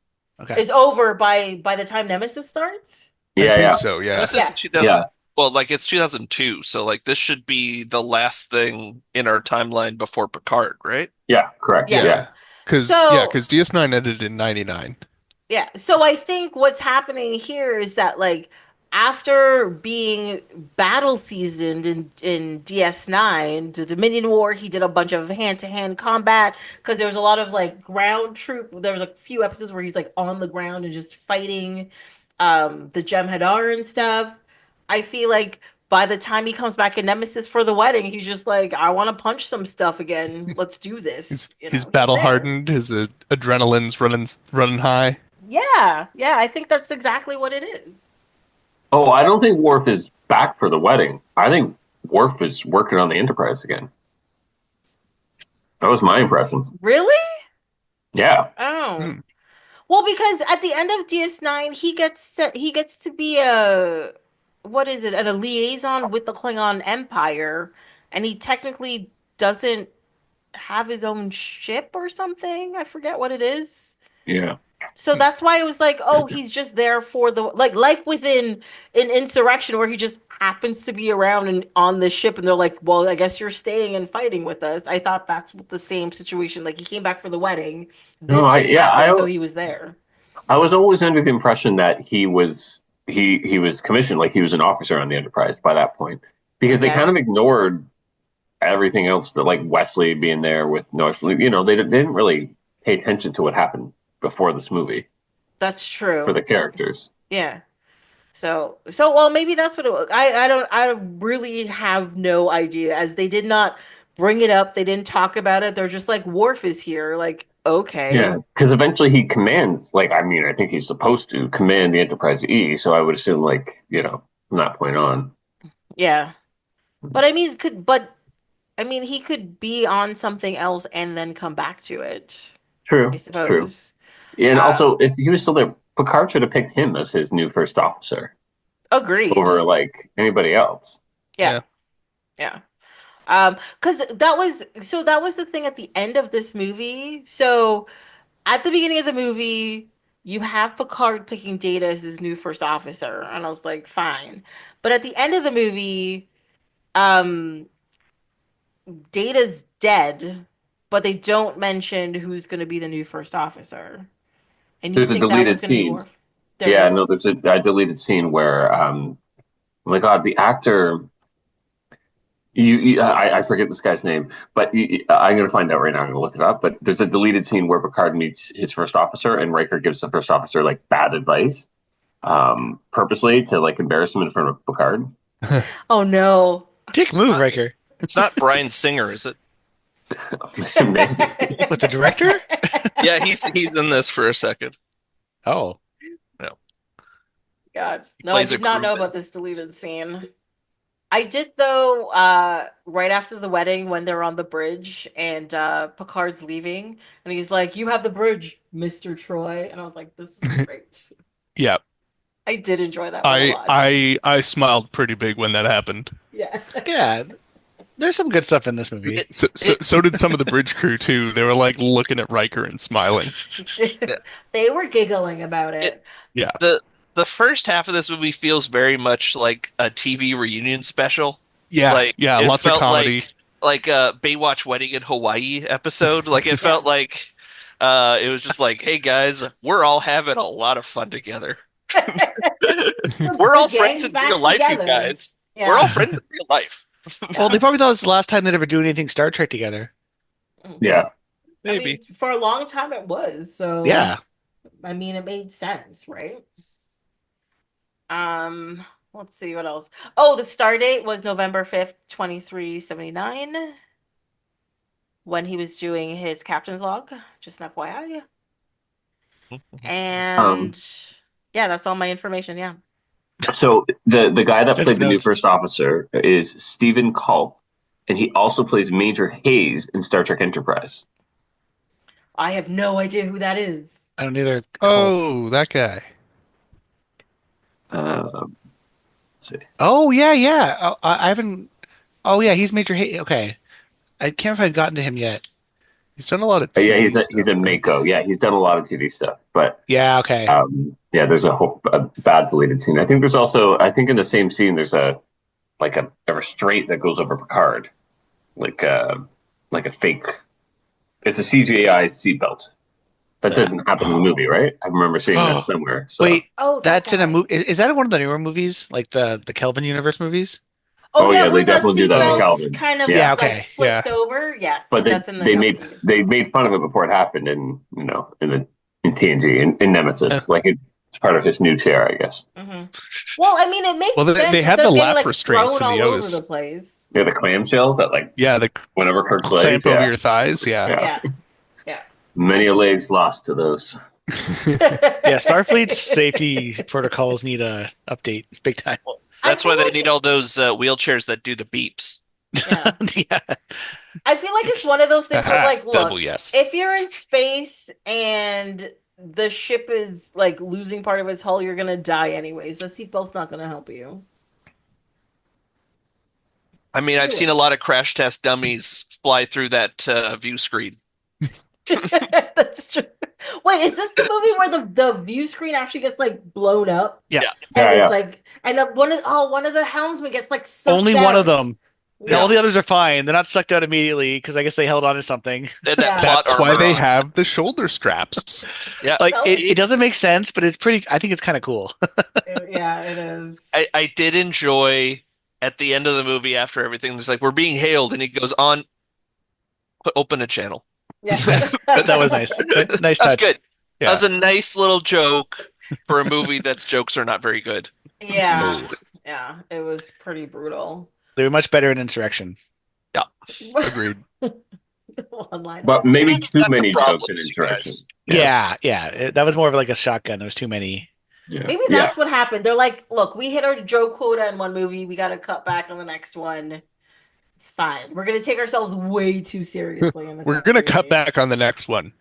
Okay. is over by the time Nemesis starts. I Yeah, think yeah, so, yeah. This Yeah. is 2000. yeah. Well, like it's 2002, so like this should be the last thing in our timeline before Picard, right? Yeah, correct. Yes. Yeah. So Because DS9 ended in 99. yeah, so I think what's happening here is that like after being battle seasoned in DS9, the Dominion War, he did a bunch of hand-to-hand combat because there was a lot of like ground troop. There was a few episodes where he's like on the ground and just fighting the Jem'Hadar and stuff. I feel like by the time he comes back in Nemesis for the wedding, he's just like, I want to punch some stuff again. Let's do this. He's He's battle there. hardened, his adrenaline's running high. Yeah, yeah, I think that's exactly what it is. Oh, I don't think Worf is back for the wedding. I think Worf is working on the Enterprise again. That was my impression. Really? Yeah. Oh. Hmm. Well, because at the end of DS9, he gets to be a what is it? A liaison with the Klingon Empire, and he technically doesn't have his own ship or something. I forget what it is. Yeah. So that's why it was like, oh, he's just there for the like within an Insurrection where he just happens to be around and on the ship, and they're like, well, I guess you're staying and fighting with us. I thought that's the same situation. Like he came back for the wedding. This No, thing happened, so he was there. I was always under the impression that he was commissioned, like he was an officer on the Enterprise by that point, because they Okay. kind of ignored everything else. That like Wesley being there with no, they didn't really pay attention to what happened before this movie That's true. for the characters. Yeah. So well, maybe that's what it was. I really have no idea, as they did not bring it up. They didn't talk about it. They're just like, Worf is here. Like, okay. Yeah, because eventually he commands. Like, I mean, I think he's supposed to command the Enterprise E. So I would assume, like, from that point on. Yeah. But I mean, but I mean, he could be on something else and then come back to it, I True, it's true. suppose. Yeah, and Uh, also, if he was still there, Picard should have picked him as his new first officer Agreed. over like anybody else. Yeah, yeah. Because that was the thing at the end of this movie. So at the beginning of the movie, you have Picard picking Data as his new first officer, and I was like, fine. But at the end of the movie, um, Data's dead, but they don't mention who's going to be the new first officer. And you There's a think that deleted was going to be scene. Worf? There Yeah, no, there's is? a deleted scene where, oh my God, the actor. I forget this guy's name, but I'm going to find out right now. I'm going to look it up. But there's a deleted scene where Picard meets his first officer, and Riker gives the first officer like bad advice, purposely to like embarrass him in front of Picard. Oh no. Dick move, Riker. It's not Bryan Singer, is it? Maybe. With the director? Yeah, he's in this for a second. Oh. No. God. He No, I plays a did not know crewman. about this deleted scene. I did though, right after the wedding when they're on the bridge and Picard's leaving and he's like, "You have the bridge, Mr. Troy." And I was like, this is great. Yeah. I did enjoy that one a lot. I smiled pretty big when that happened. Yeah. Yeah. There's some good stuff in this movie. So did some of the bridge crew too. They were like looking at Riker and smiling. They were giggling about it. Yeah. The first half of this movie feels very much like a TV reunion special. Yeah. Like, yeah, it lots of felt comedy. like a Baywatch Wedding in Hawaii episode. Like it felt like it was just like, hey guys, we're all having a lot of fun together. We're all The friends gang's in back real life, you together. guys. Yeah. We're all friends in real life. Well, they probably thought it was the last time they'd ever do anything Star Trek together. Yeah. I Maybe. mean, for a long time it was. So Yeah. I mean, it made sense, right? Let's see what else. Oh, the star date was November 5th, 2379, when he was doing his captain's log. Just an FYI. And yeah, that's all my information. Yeah. So the guy that Such played the new notes. first officer is Stephen Culp, and he also plays Major Hayes in Star Trek Enterprise. I have no idea who that is. I don't either. Oh, that guy. Let's see. Oh, yeah, yeah. I haven't. Oh, yeah, he's Major Hay. Okay. I can't remember if I've gotten to him yet. He's done a lot of Yeah, TV he's stuff, in right? Mako. Yeah, he's done a lot of TV stuff, but Yeah, okay. yeah, there's a bad deleted scene. I think there's also, I think in the same scene there's a restraint that goes over Picard, like a fake. It's a CGI seatbelt. That doesn't happen in the movie, right? I remember seeing that somewhere. So. Wait, Oh, that's in a guy. movie. Is that in one of the newer movies? Like the Kelvin Universe movies? Oh, yeah, where they the definitely do that in seatbelt Calvin. kind of Yeah, okay. like flips over. Yes, but that's in the they made Calvin. they made fun of it before it happened in in TNG in Nemesis. Like it's part of his new chair, I guess. Well, I mean, it makes Well, sense. they had instead the of getting, lap like, restraints thrown in the all over O's. the place. Yeah, the clamshells that like Yeah, the whenever Kirk's clamp legs. over Yeah. your thighs. Yeah. Yeah. Yeah. Many a legs lost to those. Yeah, Starfleet's safety protocols need a update big time. That's I why feel they like need all those wheelchairs that do the beeps. Yeah. Yeah. I feel like it's one of those things where, like, look, Double yes. if you're in space and the ship is like losing part of its hull, you're gonna die anyways. The seatbelt's not gonna help you. I mean, I've seen a lot of crash test dummies fly through that view screen. That's true. Wait, is this the movie where the view screen actually gets like blown up? Yeah. And Yeah, it's like, and one of the helmsmen gets like sucked Only out. one of them. Yeah. All the others are fine. They're not sucked out immediately because I guess they held on to something. And that Yeah. plot That's why armor they on. have the shoulder straps. Yeah, Like No. it doesn't make sense, but it's pretty. I think it's kind of cool. Yeah, it is. I did enjoy at the end of the movie after everything. There's like, we're being hailed, and he goes on, open a channel. Yeah. That was nice. Nice That's touch. good. Yeah. That was a nice little joke for a movie that's jokes are not very good. Yeah. No. Yeah, it was pretty brutal. They were much better in Insurrection. Agreed. One line. But maybe Maybe too that's a many problem, jokes in you Insurrection. guys. Yeah. That was more of like a shotgun. There was too many. Yeah. Maybe that's what happened. They're like, look, we hit our joke quota in one movie. We got to cut back on the next one. It's fine. We're gonna take ourselves way too seriously in this. We're gonna cut back on the next one.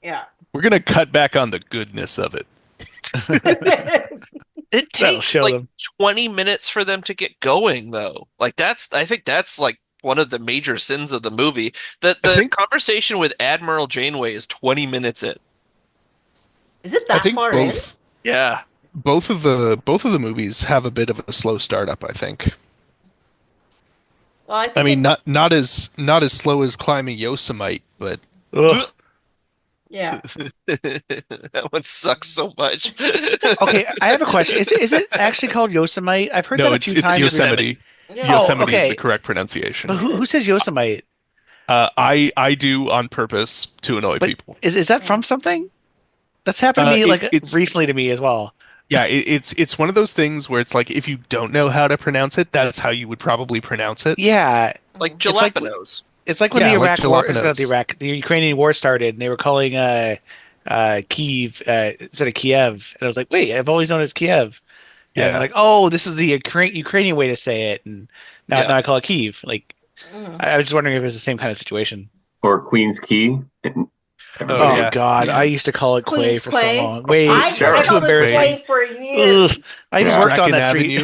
Yeah. We're gonna cut back on the goodness of it. It takes show like them. 20 minutes for them to get going, though. Like I think that's like one of the major sins of the movie. That the conversation with Admiral Janeway is 20 minutes in. Is it I that think far in? Yeah. both of the movies have a bit of a slow startup, I think. Well, I mean, not as slow as climbing Yosemite, but Ugh. Yeah. That one sucks so much. Okay, I have a question. Is it actually called Yosemite? I've heard no, that a it's few times. Yosemite. Yeah. Yosemite is okay. the correct pronunciation. But who says Yosemite? I do on purpose to annoy But people. is that from something? That's happened to me it's recently to me as well. Yeah, it's one of those things where it's like if you don't know how to pronounce it, that's how you would probably pronounce it. Yeah, Like It's like- jalapenos. it's like when Yeah, the like Iraq War, jalapenos. not the Ukrainian War started, and they were calling Kyiv instead of Kiev, and I was like, wait, I've always known it as Kiev. And Yeah. they're like, oh, this is the Ukrainian way to say it, and now Yeah. I call it Kyiv. Like, Mm. I was just wondering if it was the same kind of situation. Or Queen's Key. Oh yeah. God, I used to call it Quay Queen's for Quay? so long. Way I Sure. I too called it embarrassing. Quay for years. Ugh, I just Yeah. worked on Strachan that street.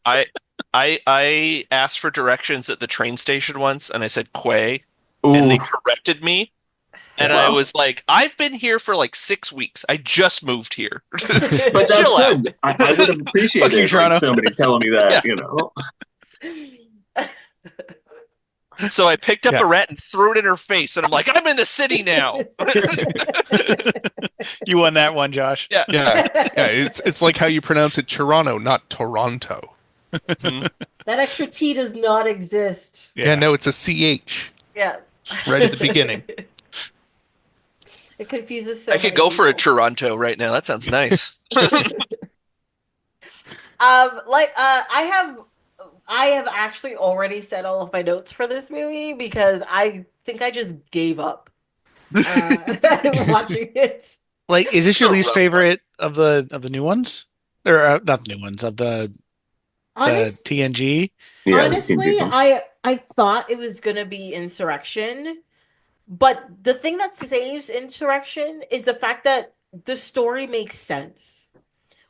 Avenue. I asked for directions at the train station once, and I said Quay, Ooh, and they corrected me. And I Wow. was like, I've been here for like 6 weeks. I just moved here. but that's Chill out. good. I would have Fuck appreciated you, Toronto. somebody telling me that, Yeah. So I picked up Yeah. a rat and threw it in her face, and I'm like, I'm in the city now. You won that one, Josh. Yeah. Yeah, it's like how you pronounce it, Toronto, not Toronto. Mhm. That extra T does not exist. Yeah, no, it's a CH Yes. right at the beginning. It confuses so I many could go for a people. Toronto right now. That sounds nice. I have actually already said all of my notes for this movie because I think I just gave up watching it. Like, is this your least favorite of the new ones, or not the new ones of the TNG? Yeah, Honestly, I thought it was gonna be Insurrection, but the thing that saves Insurrection is the fact that the story makes sense.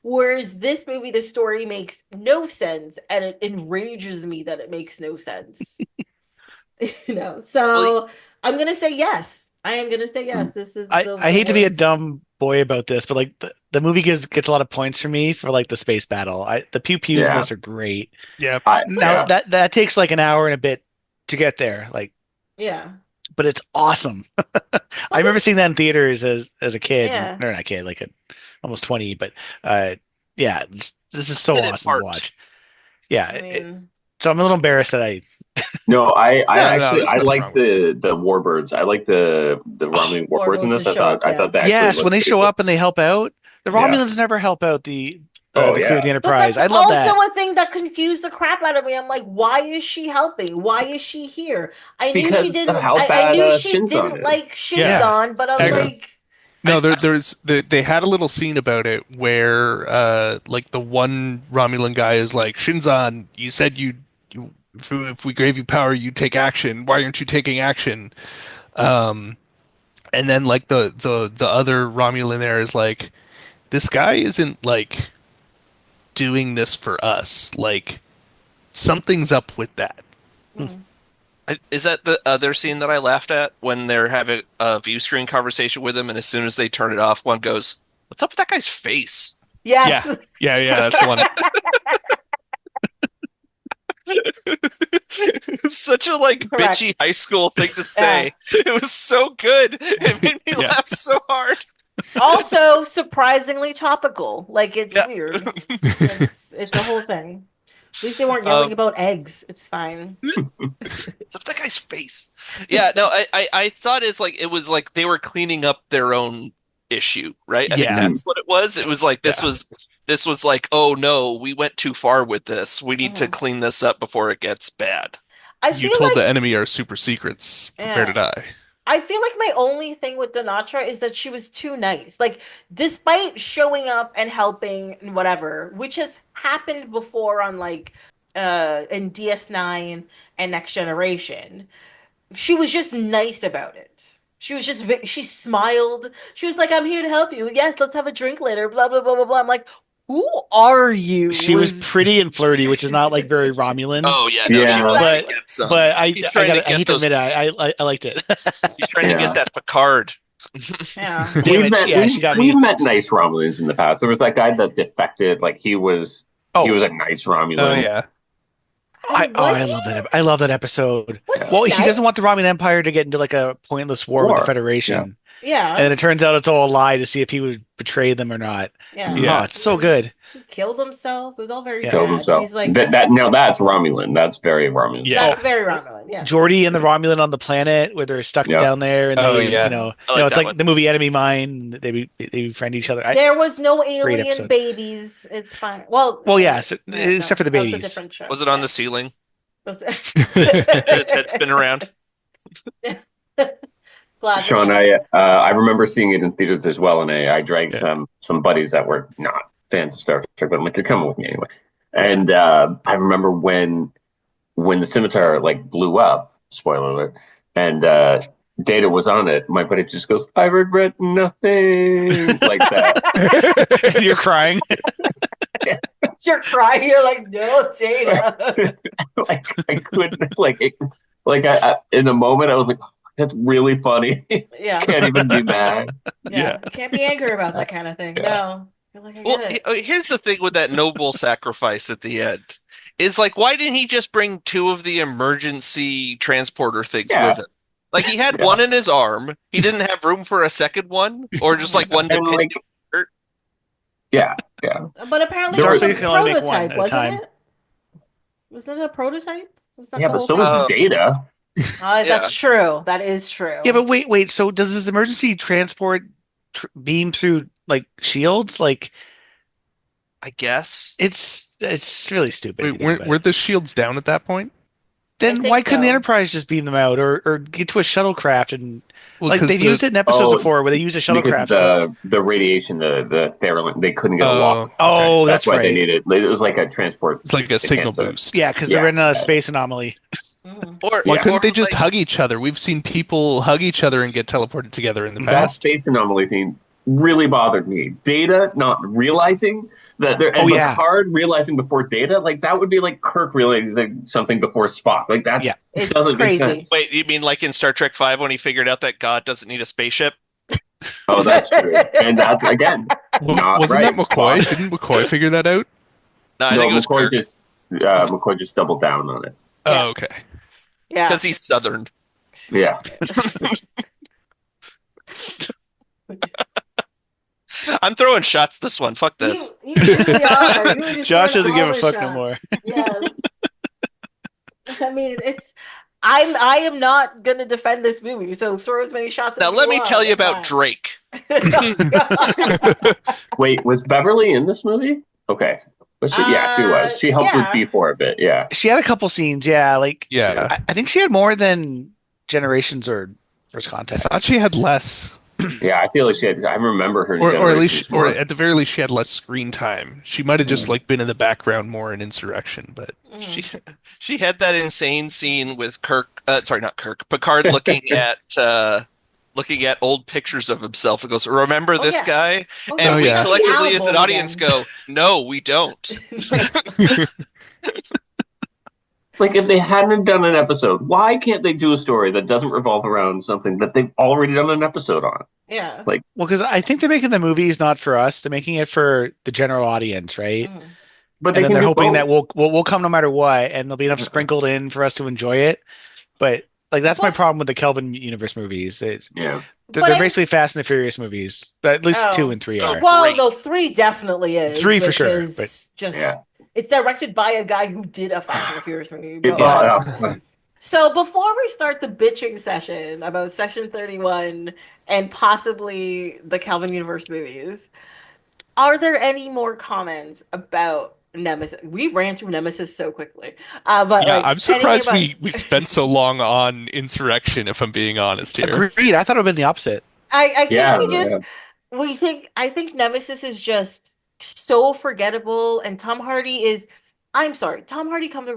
Whereas this movie, the story makes no sense, and it enrages me that it makes no sense. So I'm gonna say yes. I am gonna say yes. This is. I hate to be a worst. dumb boy about this, but like the movie gets a lot of points for me for like the space battle. The pew pews in Yeah. this are great. Yeah, Now that takes like an hour and a bit to get there, like, Yeah. but it's awesome. I remember seeing that in theaters as a kid, Yeah. or not a kid, like almost 20. But yeah, this is so Hit it awesome hard. to watch. Yeah, I mean, so I'm a little embarrassed that I. No, I no, actually there's I nothing like wrong the warbirds. I like the Romulan warbirds in Warbirds this. to I show up, thought that actually Yes, looked when they pretty show cool. up and they help out, the Yeah. Romulans never help out the Oh, crew yeah. of the but Enterprise. that's I love also that. a thing that confused the crap out of me. I'm like, why is she helping? Why is she here? I knew Because she of didn't. how I bad, knew she Shinzon didn't is. like Shinzon, Yeah. but I was Kaga. like, no, they had a little scene about it where like the one Romulan guy is like, Shinzon, you said if we gave you power, you'd take action. Why aren't you taking action? And then like the other Romulan there is like, this guy isn't like doing this for us. Like something's up with that. Is that the other scene that I laughed at when they're having a view screen conversation with him, and as soon as they turn it off, one goes, "What's up with that guy's face?" yes. Yeah, that's the one. Such a like Correct. bitchy high school thing to say. It was so good. It made me Yeah. laugh so hard. Also, surprisingly topical. Like it's Yeah. weird. It's a whole thing. At least they weren't yelling about eggs. It's fine. What's up with that guy's face? Yeah, no, I thought it was like they were cleaning up their own issue, right? I think Yeah. that's what it was. It was like this was like, oh no, we went too far with this. We need to clean this up before it gets bad. I You feel told like the enemy our super secrets. Prepare to die. I feel like my only thing with Donatra is that she was too nice. Like, despite showing up and helping and whatever, which has happened before on like in DS9 and Next Generation, she was just nice about it. She smiled. She was like, "I'm here to help you. Yes, let's have a drink later." Blah blah blah blah blah. I'm like, who are you? She was pretty and flirty, which is not like very Romulan. Oh yeah, no, she Yeah. wants But to get some. but I He's trying to I get hate to those. admit it, I liked it. He's trying to Yeah. get that Picard. Yeah. Damn We've it, met, yeah, she got me. we've met nice Romulans in the past. There was that guy that defected. Like he was a nice Romulan. Oh yeah. I Was love that. I love that episode. Was he Well, he doesn't want the nice? Romulan Empire to get into like a pointless war with the Federation, Yeah. and it turns out it's all a lie to see if he would betray them or not. Yeah. Yeah. Oh, it's so good. He killed himself. It was all very Yeah. sad. Killed himself. He's like, That now that's Romulan. That's very Romulan. Yeah. that's very Romulan. Yeah. Geordi and the Romulan on the planet where they're stuck Yeah. down there, and Oh, they, yeah. I like it's that like one. the movie Enemy Mine. They befriend each other. There was no alien episode. babies. It's fine. Well, Yes, except for the that was a babies. different show. Was it on the ceiling? Was Did his head spin around? Glad Sean, I remember seeing it in theaters as well, and I dragged Yeah. some buddies that were not fans of Star Trek, but I'm like, you're coming with me anyway. And I remember when the scimitar like blew up, spoiler alert, and Data was on it, my buddy just goes, "I regret nothing," like that. You're crying. You're crying. You're like, no, Dana. Like I couldn't I in a moment I was like, that's really funny. Yeah. Can't even be mad. Yeah. You can't be angry about that kind of thing. Yeah. No. You're like, I Well, get it. here's the thing with that noble sacrifice at the end. Is like, why didn't he just bring two of the emergency transporter things Yeah. with him? Like he had Yeah. one in his arm. He didn't have room for a second one, or just like one to And pin like, yeah. But apparently Sorry. it was a You can only make one prototype, at a wasn't time. it? Wasn't it a prototype? Was that Yeah, the but whole so thing? was Data. That's true. That is true. Yeah, but wait. So does this emergency transport beam through like shields? Like I guess. it's really stupid. if Wait, you think about were it. the shields down at that point? Then I think why couldn't the so. Enterprise just beam them out, or get to a shuttlecraft and Well, like 'cause they've used it in episodes Oh, before where they use a Because shuttlecraft. the radiation, the Theralin, they couldn't get a lock. Oh, That's that's why right. they needed. It was like a transport. It's like a signal can't- boost. Yeah, because Yeah. they're in a space anomaly. Mhm. Or Why Yeah. couldn't they just like, hug each other? We've seen people hug each other and get teleported together in the That past. space anomaly thing really bothered me. Data not realizing that there, and Picard realizing before Data, like that would be like Kirk realizing something before Spock. Like that It's doesn't crazy. make sense. Wait, you mean like in Star Trek V when he figured out that God doesn't need a spaceship? Oh, that's true. And that's again not Wasn't right. that McCoy? Spock. Didn't McCoy figure that out? No, I think it was McCoy Kirk McCoy just doubled down on it. Yeah. Oh, okay. Yeah. because he's Southern. Yeah. I'm throwing shots this one. Fuck this. You really are. You were just Josh throwing doesn't give a all the fuck no shots. more. Yes. I mean, I am not gonna defend this movie, so throw as many shots as Now you let me want, tell you it's about fine. Drake. Wait, was Beverly in this movie? Okay. But she was. She helped with yeah. D4 a bit. Yeah. She had a couple scenes, yeah. Like Yeah. I think she had more than Generations or First I Contact. thought she had less, Yeah, I feel like she had. I remember her. in or at Generations least, or more. at the very least, she had less screen time. She might have just like been in the background more in Insurrection, but She had that insane scene with Kirk. Sorry, not Kirk. Picard looking at old pictures of himself and goes, "Remember this yeah. guy?" Oh, And we yeah. collectively, as an Album audience, again. go, "No, we don't." Like if they hadn't done an episode, why can't they do a story that doesn't revolve around something that they've already done an episode on? Yeah. Like, Well, because I think they're making the movies not for us; they're making it for the general audience, right? Mhm. but And they then can they're do hoping both. that we'll come no matter what, and there'll be enough sprinkled in for us to enjoy it. But like that's my But- problem with the Kelvin universe movies. Yeah. They're But they're I- basically Fast and the Furious movies. At least Oh. 2 and 3 are. Well, Great. no, 3 definitely is. 3 for which sure, is but- just Yeah. it's directed by a guy who did a Fast and the Furious movie. It- But- So before we start the bitching session about Section 31 and possibly the Calvin Universe movies, are there any more comments about Nemesis? We ran through Nemesis so quickly. But yeah, like, I'm surprised anything we spent so long on Insurrection. If I'm being honest here, Agreed. I thought it would have been the opposite. I think Yeah, I think Nemesis is just so forgettable, and Tom Hardy is I'm sorry, Tom Hardy comes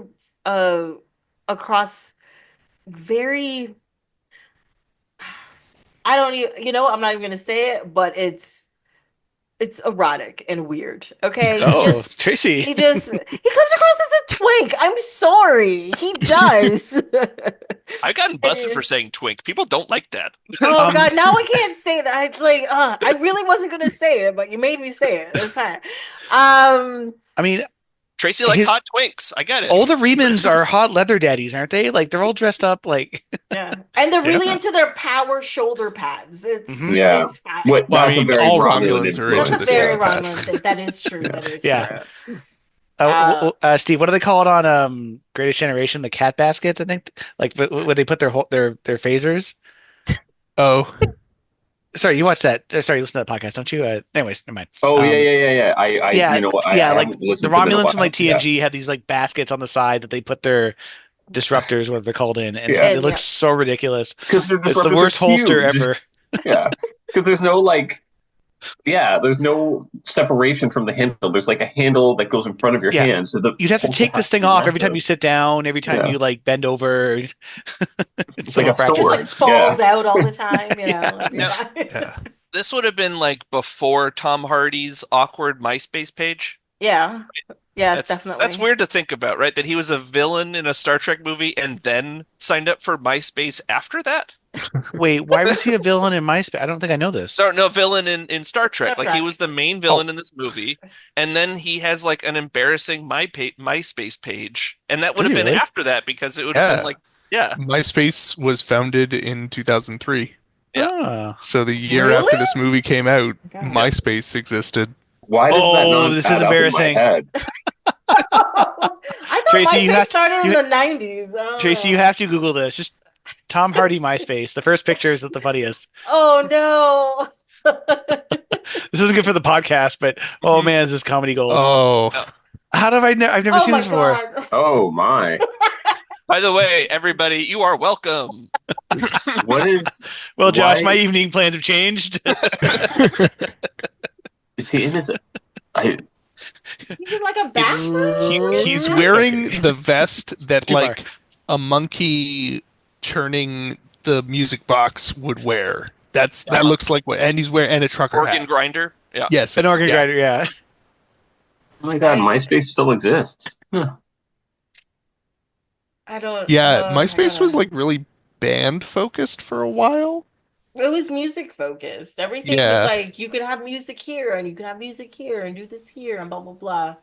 across very. I don't even, I'm not even gonna say it, but it's erotic and weird. Okay, Oh, Tracy. he comes across as a twink. I'm sorry, he does. I've gotten busted for saying twink. People don't like that. Oh God, now I can't say that. It's like, I really wasn't gonna say it, but you made me say it. That's fine. I mean, Tracy likes hot twinks. I get it. All the Remans are hot leather daddies, aren't they? Like they're all dressed up like. Yeah, and they're really into their power shoulder pads. It's it's fine. What? Well, That's a very all Romulan Romulans are influence. into That's a very shoulder pads. Romulan thing. That is true. That is true. Steve, what do they call it on Greatest Generation? The cat baskets, I think. Like where they put their phasers. Oh, sorry, you watch that? Sorry, you listen to that podcast, don't you? Anyways, never mind. Oh yeah. I you know what? I like haven't the listened to them in a Romulans from while. like TNG had these like baskets on the side that they put their disruptors, whatever they're called in, and it looks so ridiculous. Because it's the worst holster ever. Yeah, because there's no there's no separation from the handle. There's like a handle that goes in front of your hand. So you'd have to take this thing off every time you sit down, every time you like bend over. It's like a sword. Just like falls out all the time, you know. This would have been like before Tom Hardy's awkward MySpace page. Yeah. Yes, definitely. That's weird to think about, right? That he was a villain in a Star Trek movie and then signed up for MySpace after that? Wait, why was he a villain in MySpace? I don't think I know this. No, villain in Star Trek. Like he was the main villain in this movie, and then he has like an embarrassing MySpace page, and that would have been after that because it would have been like, MySpace was founded in 2003. Yeah. So the year after this movie came out, MySpace existed. Why does that not this is embarrassing. I thought Tracy, MySpace started in the 90s. Tracy, you have to Google this. Just Tom Hardy MySpace. The first picture is the funniest. Oh no. This isn't good for the podcast, but oh man, is this comedy gold? Oh. How have I've never seen this before? Oh my. By the way, everybody, you are welcome. What is? Well, Josh, my evening plans have changed. Is he in his? He's like a bathroom. He's wearing the vest that like a monkey churning the music box would wear. That looks like what, and he's wearing a trucker organ hat. grinder. Yeah. Yes, an organ grinder. Yeah. Oh my God, MySpace still exists. I don't. MySpace was like really band focused for a while. It was music focused. Everything was like you could have music here and you can have music here and do this here and blah blah blah.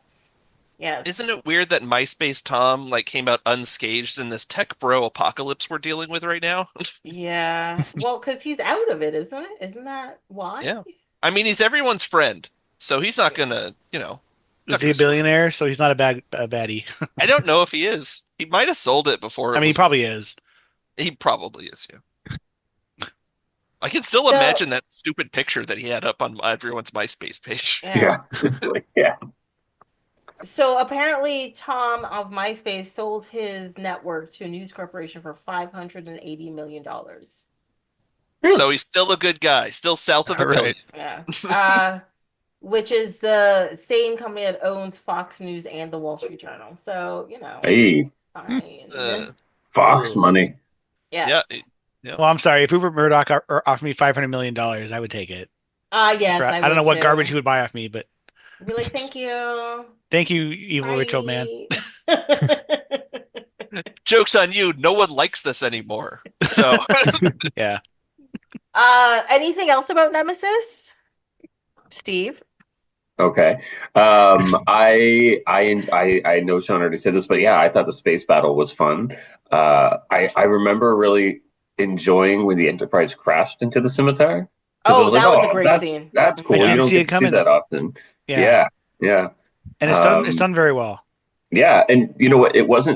Yes. Isn't it weird that MySpace Tom like came out unscathed in this tech bro apocalypse we're dealing with right now? Yeah. Well, because he's out of it, isn't it? Isn't that why? Yeah. I mean, he's everyone's friend, so he's not gonna, Is he a billionaire? So he's not a baddie. I don't know if he is. He might have sold it before. He probably is. He probably is, yeah. I can still imagine that stupid picture that he had up on everyone's MySpace page. Yeah. So apparently Tom of MySpace sold his network to a news corporation for $580 million. So he's still a good guy, still south of the billion. Yeah. Which is the same company that owns Fox News and the Wall Street Journal. So, Hey. Fine. Fox money. Yes. Yeah. Well, I'm sorry. If Rupert Murdoch offered me $500 million, I would take it. Yes. I don't know what garbage he would buy off me, but. Be like, thank you. Thank you, evil rich old man. Joke's on you. No one likes this anymore. So. Yeah. Anything else about Nemesis? Steve? Okay. I know Sean already said this, but yeah, I thought the space battle was fun. I remember really enjoying when the Enterprise crashed into the scimitar. Oh, that was a great scene. That's cool. You don't get to see that often. Yeah. And it's done very well. Yeah, and you know what? It was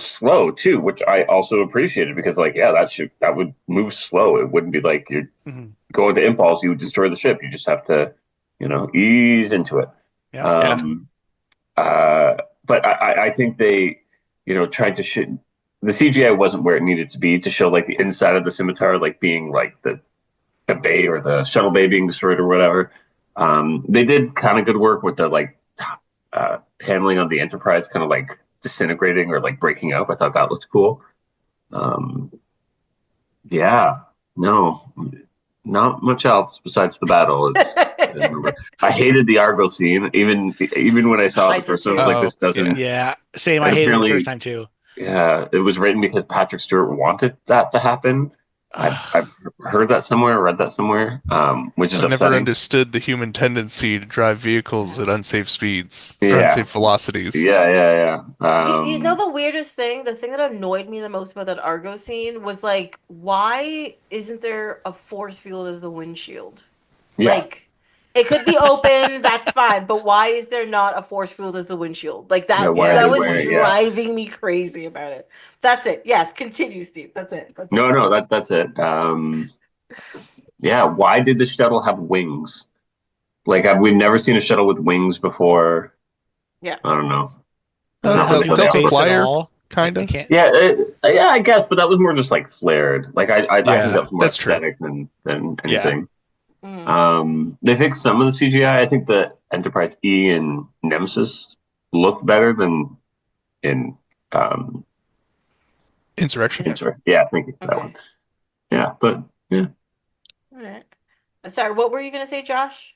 slow too, which I also appreciated because that would move slow. It wouldn't be like you're going to impulse, you would destroy the ship. You just have to, ease into it. But I think they, tried to shoot the CGI wasn't where it needed to be to show like the inside of the scimitar, like being like the bay or the shuttle bay being destroyed or whatever. They did kind of good work with the paneling on the Enterprise kind of like disintegrating or like breaking up. I thought that looked cool. Um, yeah, no, not much else besides the battle. I remember. I hated the Argo scene, even when I saw I it the did first time. I too. was like, this Oh, doesn't. Yeah, same. I And hated it the apparently, first time too. yeah, it was written because Patrick Stewart wanted that to happen. I've heard that somewhere, read that somewhere, which is I've never upsetting. understood the human tendency to drive vehicles at unsafe speeds or Yeah, unsafe velocities. yeah. You know the weirdest thing? The thing that annoyed me the most about that Argo scene was like, why isn't there a force field as the windshield? Yeah. Like, it could be open, that's fine, but why is there not a force field as the windshield? Like Yeah, that why are Yeah. that they was wearing it? Yeah. driving me crazy about it. That's it. Yes, continue, Steve. That's it. That's it. No, that's it. Yeah, why did the shuttle have wings? Like we've never seen a shuttle with wings before. Yeah. I don't know. Does it Not have to really do what with they Delta offer. space at Flyer, all? Like, they kinda. can't. Yeah, yeah, I guess, but that was more just like flared. Like I think Yeah, that was more that's true. aesthetic than Yeah. anything. Mhm. They fixed some of the CGI. I think the Enterprise E and Nemesis look better than in Insurrection. Yeah, thank you for that Okay. one. Yeah, but yeah. All right. Sorry, what were you gonna say, Josh?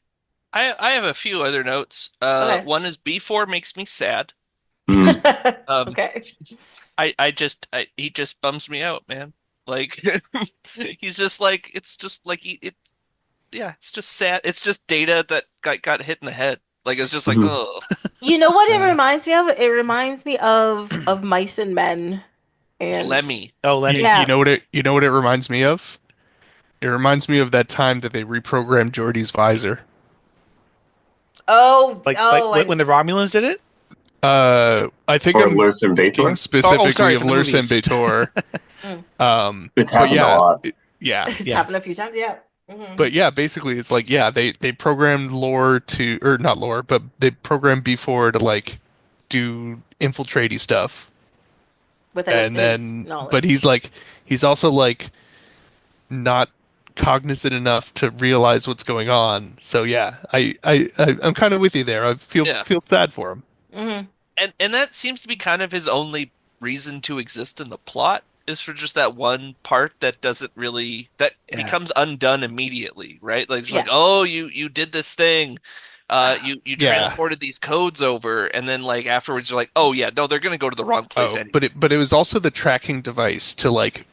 I have a few other notes. Okay. One is B4 makes me sad. Mm. Okay. He just bums me out, man. Like he's just like it's just like it's just sad. It's just Data that got hit in the head. Like it's just like Mhm. oh You know what it Yeah. reminds me of? It reminds me of Mice and Men. it's And Lemmy. Oh, Lenny. You yeah. know what it reminds me of? It reminds me of that time that they reprogrammed Geordi's visor. Oh, Like oh, when the Romulans did it. I think Or I'm Lursen thinking Bator. specifically Sorry, of for the Lursen movies. Bator. Mm. It's But happened a yeah, lot. yeah. It's Yeah. happened a few times. Yeah. Mhm. But yeah, basically it's like they programmed lore to or not lore, but they programmed B4 to like do infiltratey stuff. Without And his then but knowledge. he's also like not cognizant enough to realize what's going on. So yeah, I'm kind of with you there. I Yeah. feel sad for him. Hmm. And that seems to be kind of his only reason to exist in the plot is for just that one part that doesn't really that Yeah. becomes undone immediately, right? Like it's Yeah. like, oh, you did this thing. You Yeah. transported these codes over, and then like afterwards you're like, oh yeah, no, they're gonna go to the wrong place Oh, anyway. but it was also the tracking device to like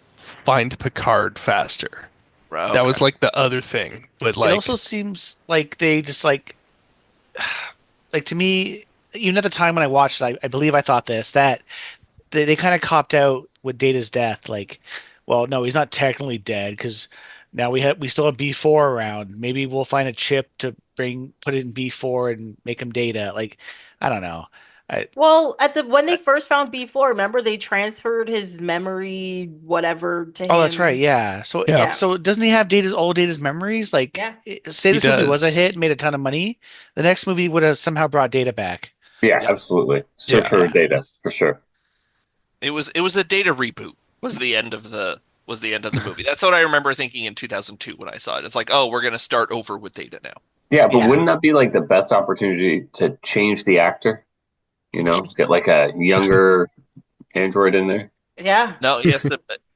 find Picard faster. Right, That okay. was like the other thing. But It like also seems like they just like to me, even at the time when I watched it, I believe I thought this that they kind of copped out with Data's death. Like, well, no, he's not technically dead because now we still have B4 around. Maybe we'll find a chip to put it in B4 and make him Data. Like, I don't know. Well, when they first found B4, remember they transferred his memory, whatever, to him. Oh, that's right. Yeah. So Yeah. so doesn't he have Data's memories? Like, Yeah. say He this movie was a does. hit, made a ton of money, the next movie would have somehow brought Data back. Yeah, Yeah. absolutely. Search Yeah. for Data for sure. It was a Data reboot was the end of the movie. That's what I remember thinking in 2002 when I saw it. It's like, oh, we're gonna start over with Data now. Yeah, but Yeah. wouldn't that be like the best opportunity to change the actor? You know, get like a younger android in there. Yeah. No,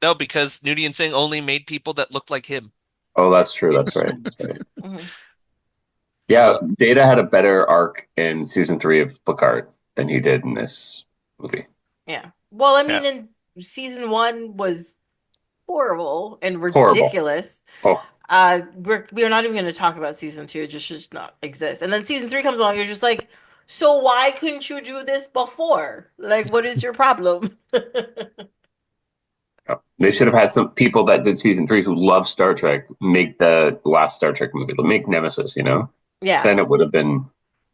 no, because Nudie and Singh only made people that looked like him. Oh, that's true. That's right. That's right. Mhm. Yeah, Data had a better arc in season 3 of Picard than he did in this movie. Yeah. Well, I mean, Yeah. in season 1 was horrible and Horrible. ridiculous. Oh, We're not even going to talk about season 2. It just should not exist. And then season 3 comes along. You're just like, so why couldn't you do this before? Like, what is your problem? they should have had some people that did season 3 who love Star Trek make the last Star Trek movie, make Nemesis, you know? Yeah. Then it would have been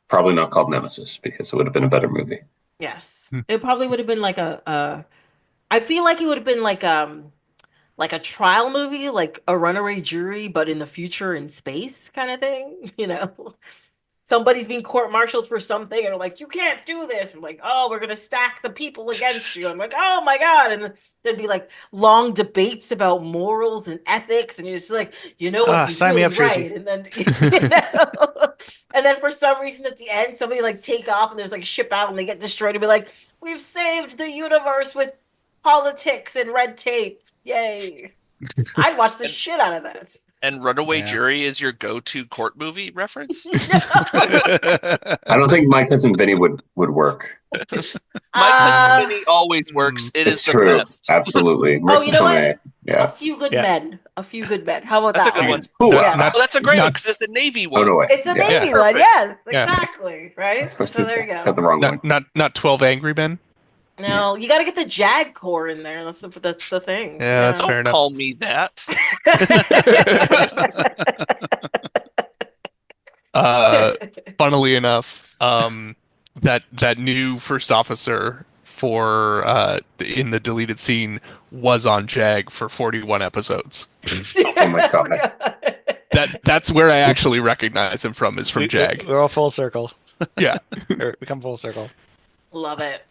probably not called Nemesis because it would have been a better movie. Yes. It probably would have been like I feel like it would have been like a trial movie, like a runaway jury, but in the future in space kind of thing, you know? Somebody's being court-martialed for something and they're like, you can't do this. I'm like, oh, we're gonna stack the people against you. I'm like, oh my God. And then there'd be like long debates about morals and ethics, and you're just like, you know what, he's Sign me really up, Tracy. right. And then you know, And then for some reason at the end, somebody like take off and there's like a ship out and they get destroyed and be like, we've saved the universe with politics and red tape. Yay. I'd watch the And, shit out of that. and Runaway Yeah. Jury is your go-to court movie reference? I don't think My Cousin Vinny would work. My Cousin Vinny always works. It It's is the true. best. Absolutely. Oh, Marissa you know what? Tomei. A Yeah. few good Yeah. men. A few good men. How about That's a that good one? one. Ooh, Yeah. Not- Oh, that's a great not- one because it's a Navy Oh, one. no way. It's a Yeah. baby one, Perfect. yes, Yeah. exactly, right? So there you Got go. the wrong one. Not 12 Angry Men. No, you got to get the Jag core in there. That's the thing. Yeah, that's Don't fair enough. call me that. Funnily enough, that new first officer for in the deleted scene was on Jag for 41 episodes. Oh my God. That's where I actually recognize him from, is from Jag. We're all full circle. Yeah. We come full circle. Love it.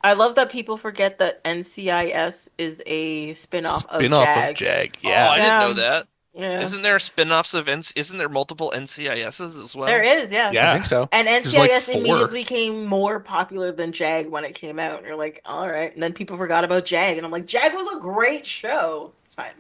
I love that people forget that NCIS is a spin-off of Spin-off Jag. of Jag. Oh, Yeah. I didn't know Yeah. that. Yeah. Isn't there spin-offs of isn't there multiple NCISs as well? There is, yes. Yeah. I think so. And There's like NCIS 4. immediately became more popular than Jag when it came out. And you're like, all right. And then people forgot about Jag. And I'm like, Jag was a great show. It's fine.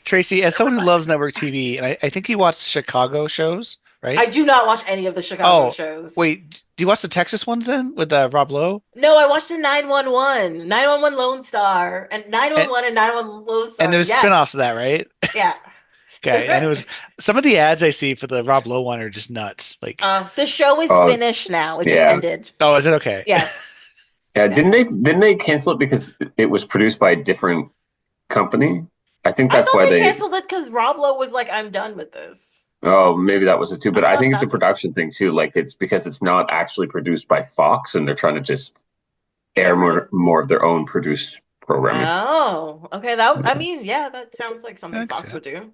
Tracy, as someone who loves network TV, and I think you watch Chicago shows, right? I do not watch any of the Chicago Oh, shows. Wait, do you watch the Texas ones then with Rob Lowe? No, I watched the 911, 911 Lone Star, and 911 and 911 Lone Star. And there's Yes. spin-offs of that, right? Yeah. Okay, and it was some of the ads I see for the Rob Lowe one are just nuts. Like, The show is Oh, finished now. It just yeah. ended. oh, is it okay? Yes. Yeah, didn't they cancel it because it was produced by a different company? I think I that's thought why they they. canceled it because Rob Lowe was like, I'm done with this. Oh, maybe that was it too. But I I thought think it's a that's- production thing too. Like it's because it's not actually produced by Fox, and they're trying to just air more of their own produced programming. Oh, okay. I mean, yeah, that sounds like something Makes Fox sense. would do.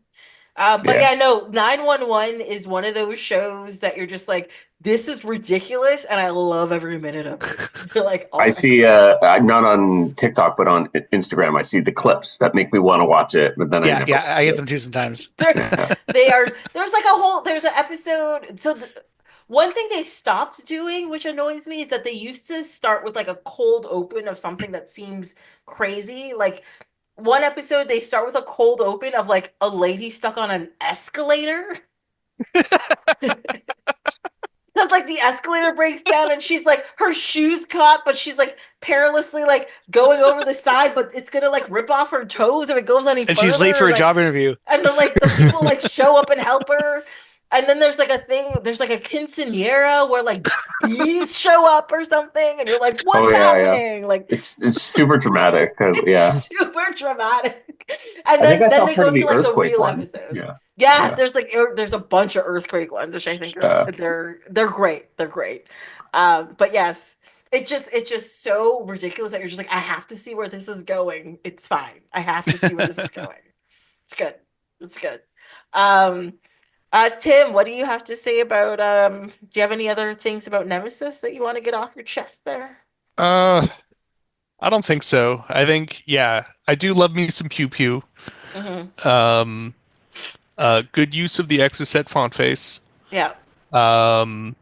But Yeah. yeah, no, 911 is one of those shows that you're just like, this is ridiculous, and I love every minute of it. You're like, oh I my see, not on TikTok, but on Instagram, I see the clips that make me want to watch it. But then I Yeah, never. yeah, I get them too sometimes. They are there's like there's an episode. So one thing they stopped doing, which annoys me, is that they used to start with like a cold open of something that seems crazy. Like one episode they start with a cold open of like a lady stuck on an escalator. Because like the escalator breaks down and she's like her shoes caught, but she's like perilously like going over the side, but it's gonna like rip off her toes if it goes any And further. she's late for a like, job interview. and then like the people like show up and help her. And then there's like a thing, there's like a quinceanera where like bees show up or something, and you're like, what's happening? Like It's super dramatic. it's Yeah. super dramatic. And I think I then saw they part go of the to like the earthquake real one. episode. Yeah. Yeah, Yeah. there's like there's a bunch of earthquake ones, which I think they're great. They're great. But yes, it's just so ridiculous that you're just like, I have to see where this is going. It's fine. I have to see where this is going. It's good. It's good. Tim, what do you have to say about do you have any other things about Nemesis that you want to get off your chest there? I don't think so. I think, yeah, I do love me some pew pew. Mm-hmm. Good use of the Exocet font face. Yeah. And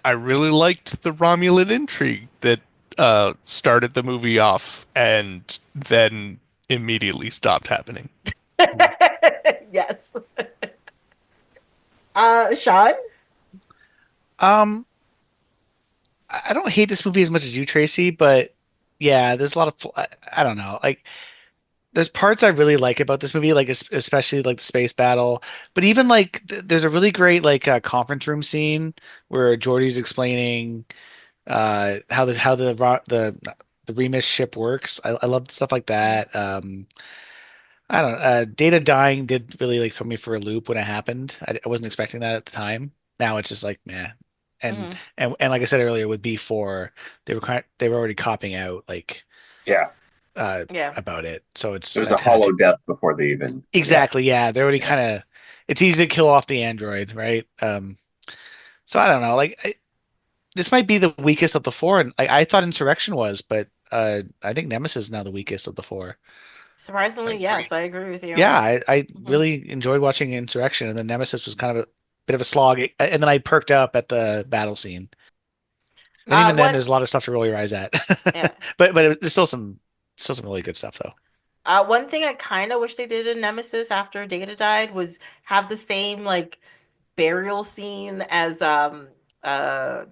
I really liked the Romulan intrigue that started the movie off and then immediately stopped happening. Yes. Sean? I don't hate this movie as much as you, Tracy, but yeah, there's a lot of I don't know. Like, there's parts I really like about this movie, like especially like the space battle. But even like there's a really great conference room scene where Geordi's explaining how the Remus ship works. I love stuff like that. I don't know. Data dying did really like throw me for a loop when it happened. I wasn't expecting that at the time. Now it's just like, meh. And and like I said earlier, with B4, they were already copping out Yeah. about it. So it's There's a hollow death before they even. exactly, yeah. They're already kind of. It's easy to kill off the android, right? So I don't know. This might be the weakest of the four, and I thought Insurrection was, but I think Nemesis is now the weakest of the four. Surprisingly, yes, I agree with you. Yeah, I really enjoyed watching Insurrection, and then Nemesis was kind of bit of a slog, and then I perked up at the battle scene. And even then, there's a lot of stuff to roll your eyes at. Yeah. but there's still some really good stuff though. One thing I kind of wish they did in Nemesis after Data died was have the same like burial scene as Tasha?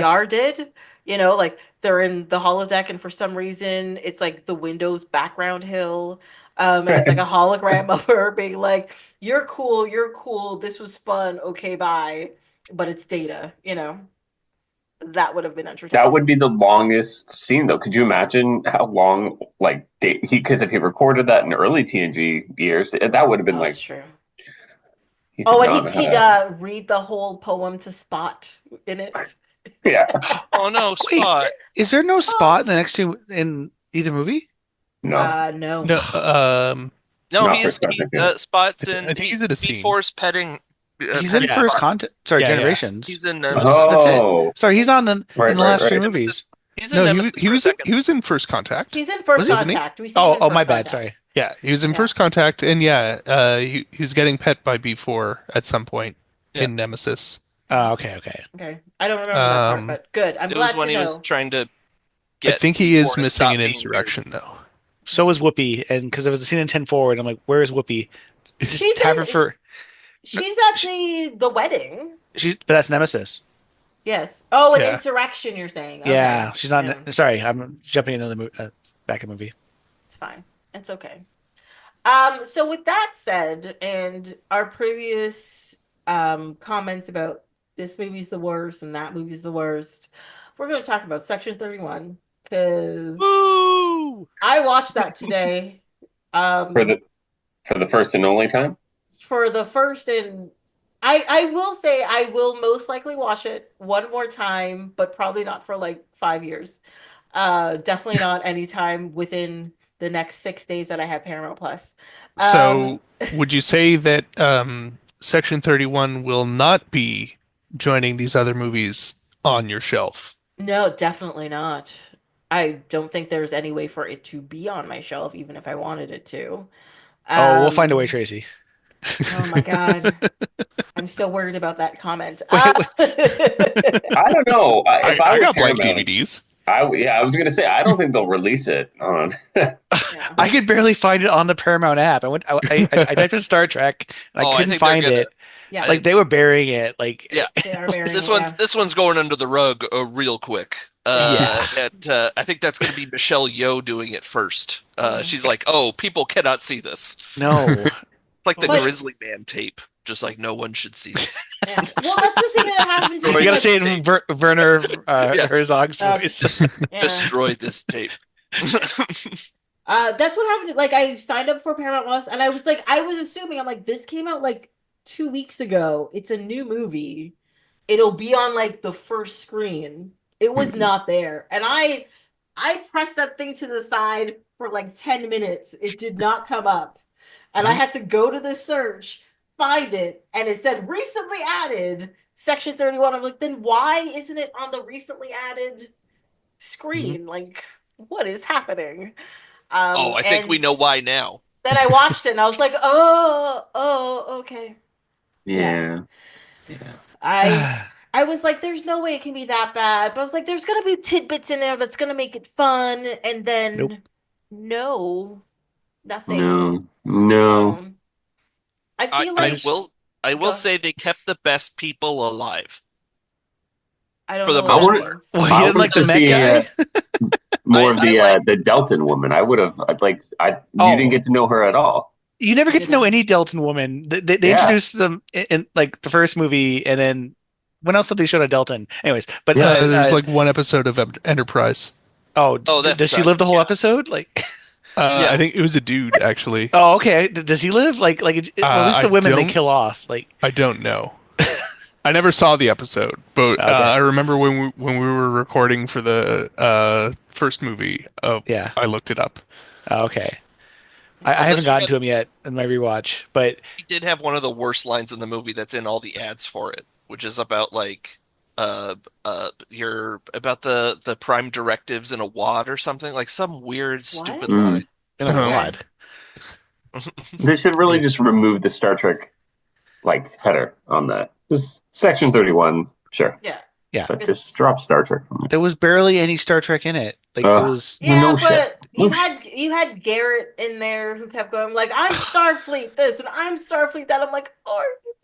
Yar did. You know, like they're in the holodeck, and for some reason it's like the Windows background hill. And it's like a hologram of her being like, you're cool, this was fun, okay, bye. But it's Data, you know. That would have been entertaining. That would be the longest scene, though. Could you imagine how long, like, because if he recorded that in early TNG years, that would have been That's true. He'd read the whole poem to Spot in it. Yeah. Oh no, Spot. Wait, is there no Spot in the next two in either movie? No. No. No, Not he's for second, Spot's in. I think he's in a scene. B4's petting. He's in First Contact. Sorry, Yeah, Generations. He's in. That's Oh, it. Sorry, he's on in the last two movies. Nemesis. He's in No, Nemesis he for a was second. he was in First Contact. He's in First Wasn't he? Contact. We see him in Oh, First my bad. Contact. Sorry. Yeah, he was in First Contact, and he was getting pet by B4 at some point in Nemesis. Okay. Okay, I don't remember that part, but good. I'm It glad was when to he know. was trying to I get. think he is B4 to missing stop an being Insurrection though. So was Whoopi, and because there was a scene in 10 Forward, I'm like, where is Whoopi? Just She's have in- her for. She's at the wedding. But that's Nemesis. Yes. Oh, an Yeah. Insurrection, you're saying. Okay. Yeah, she's not. Yeah. Sorry, I'm jumping into the back in movie. It's fine. It's okay. So with that said, and our previous comments about this movie's the worst and that movie's the worst, we're going to talk about Section 31 because I watched that today. for the first and only time. For the first and I will say I will most likely watch it one more time, but probably not for like 5 years. Definitely not anytime within the next 6 days that I have Paramount Plus. So, would you say that Section 31 will not be joining these other movies on your shelf? No, definitely not. I don't think there's any way for it to be on my shelf, even if I wanted it to. We'll find a way, Tracy. Oh my God. I'm so worried about that comment. Wait. I don't know. If I were got blank Paramount, DVDs. I was gonna say I don't think they'll release it on. Yeah. I could barely find it on the Paramount app. I typed in Star Trek and I couldn't find it. Yeah. Like they were burying it. Like They are very, This one's going under the rug real quick. I think that's going to be Michelle Yeoh doing it first. She's like, "Oh, people cannot see this." no. It's like the But- Grizzly Man tape. Just like no one should see this. Yeah. Well, that's the thing that happens. Destroy You gotta this say it in tape. Werner Yeah. Herzog's voice. Yeah. Destroy this tape. That's what happened. Like I signed up for Paramount Plus, and I was assuming, I'm like, this came out like 2 weeks ago. It's a new movie. It'll be on like the first screen. It was not there, and I pressed that thing to the side for like 10 minutes. It did not come up, and I had to go to the search, find it, and it said recently added Section 31. I'm like, then why isn't it on the recently added screen? Like, what is happening? I think we know why now. Then I watched it and I was like, oh, okay. Yeah. I was like, there's no way it can be that bad. But I was like, there's gonna be tidbits in there that's gonna make it fun. And then Nope. no, nothing. No. I feel like I will say they kept the best people alive. I don't for the know what most that part. means. Well, I you didn't like the wanted to Met see, guy? More of I the Delton woman. I would have you Oh. didn't get to know her at all. You never get to know any Delton woman. They Yeah. introduced them in like the first movie, and then when else did they show a Delton? Anyways, but There's like one episode of Enterprise. that does she sucked, live the whole yeah. episode? Like, I think it was a dude actually. oh, okay. Does he live? Like well, at least the I women they don't- kill off. Like, I don't know. I never saw the episode, but Okay. I remember when we were recording for the first movie. yeah. I looked it up. Okay. I haven't gotten to him yet in my rewatch, but He did have one of the worst lines in the movie that's in all the ads for it, which is about like you're about the prime directives in a wad or something, like some weird stupid Mm. line. in a Oh. wad. They should really just remove the Star Trek like header on that. Just Section 31, sure. Yeah. Yeah. But just drop Star Trek on there. There was barely any Star Trek in it. Like it was. Yeah, No but shit. you No had Garrett in there who kept going like, "I'm Starfleet this and I'm Starfleet that." I'm like, "Are you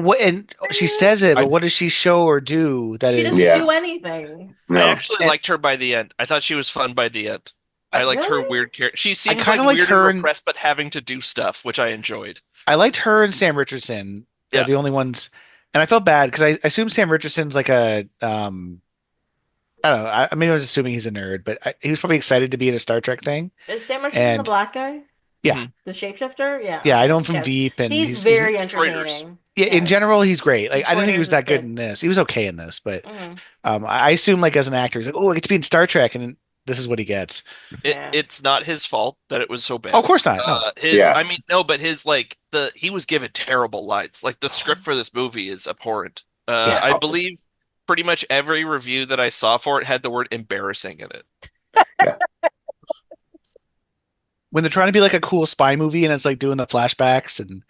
though?" And she says it, but what does she show or do that She is? doesn't Yeah. do anything. No. I actually liked her by the end. I thought she was fun by the end. I liked her Really? weird character. She seems kinda like liked weird her and and- repressed, but having to do stuff, which I enjoyed. I liked her and Sam Richardson. They're Yeah. the only ones, and I felt bad because I assume Sam Richardson's like a I don't know. I mean, I was assuming he's a nerd, but he was probably excited to be in a Star Trek thing. Is Sam Richardson the And- black guy? Yeah. The shapeshifter? Yeah. Yeah, I okay, know him from yes. Veep, and He's very entertaining. yeah. In Yes. general, he's great. Like I didn't think he was Detroiters that is good good. in this. He was okay in this, but Mhm. I assume like as an actor, he's like, oh, I get to be in Star Trek, and this is what he gets. Yeah. It's not his fault that it was so bad. Oh, of course not. No. Yeah. I mean, no, but his he was given terrible lines. Like the script for this movie is abhorrent. Yeah. I believe pretty much every review that I saw for it had the word embarrassing in it. When they're trying to be like a cool spy movie, and it's like doing the flashbacks, and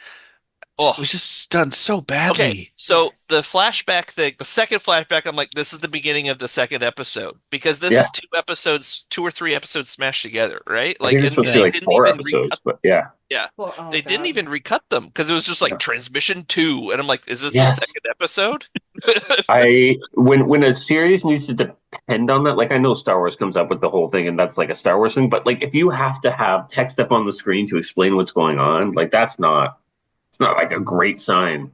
Oh, it was just done so badly. okay. So Yes. the flashback thing, the second flashback, I'm like, this is the beginning of the second episode because this Yeah. is 2 or 3 episodes smashed together, right? I think it's supposed to be they like didn't 4 even episodes, recut, but yeah. Well, oh, they didn't God. even recut them because it was just like Yeah. transmission 2, and I'm like, is this Yes. the second episode? When a series needs to depend on that, like I know Star Wars comes up with the whole thing, and that's like a Star Wars thing, but like if you have to have text up on the screen to explain what's going on, like it's not like a great sign.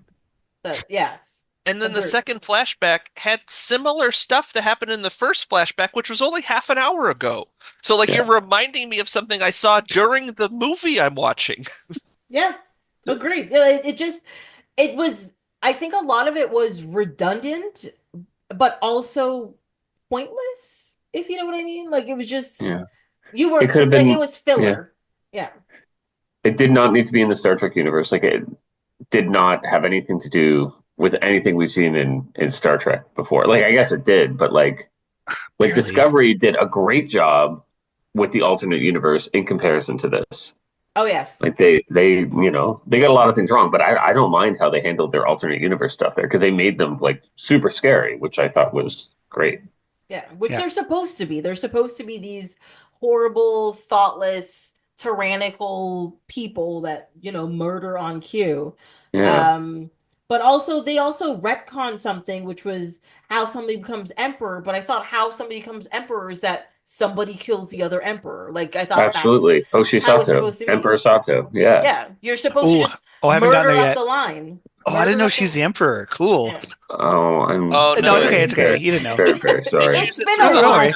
Yes. And then the Agreed. second flashback had similar stuff that happened in the first flashback, which was only half an hour ago. So, like, Yeah. you're reminding me of something I saw during the movie I'm watching. Yeah. Agreed. Yeah, it was, I think a lot of it was redundant, but also pointless, if you know what I mean. Like, it was just, Yeah. you were, It could have like, been- it was filler. Yeah. It did not need to be in the Star Trek universe. Like it did not have anything to do with anything we've seen in Star Trek before. Like I guess it did, but like Barely. Discovery did a great job with the alternate universe in comparison to this. Oh, yes. Like they got a lot of things wrong, but I don't mind how they handled their alternate universe stuff there because they made them like super scary, which I thought was great. Yeah. Which Yeah. they're supposed to be. They're supposed to be these horrible, thoughtless, tyrannical people that, murder on cue. Yeah. But also they also retcon something, which was how somebody becomes emperor. But I thought how somebody becomes emperor is that somebody kills the other emperor. Like I thought Absolutely. Oshi how it's Sato. supposed to be. Emperor Sato. Yeah. Yeah, you're supposed Ooh. to just Oh, I haven't gotten murder there up yet. the line. Oh, I didn't know Murder up she's the- the Emperor. Cool. Yeah. Oh, I'm Oh, No, it's no, okay. It's okay. very, You didn't know. very, very sorry. It's She's been a- a Don't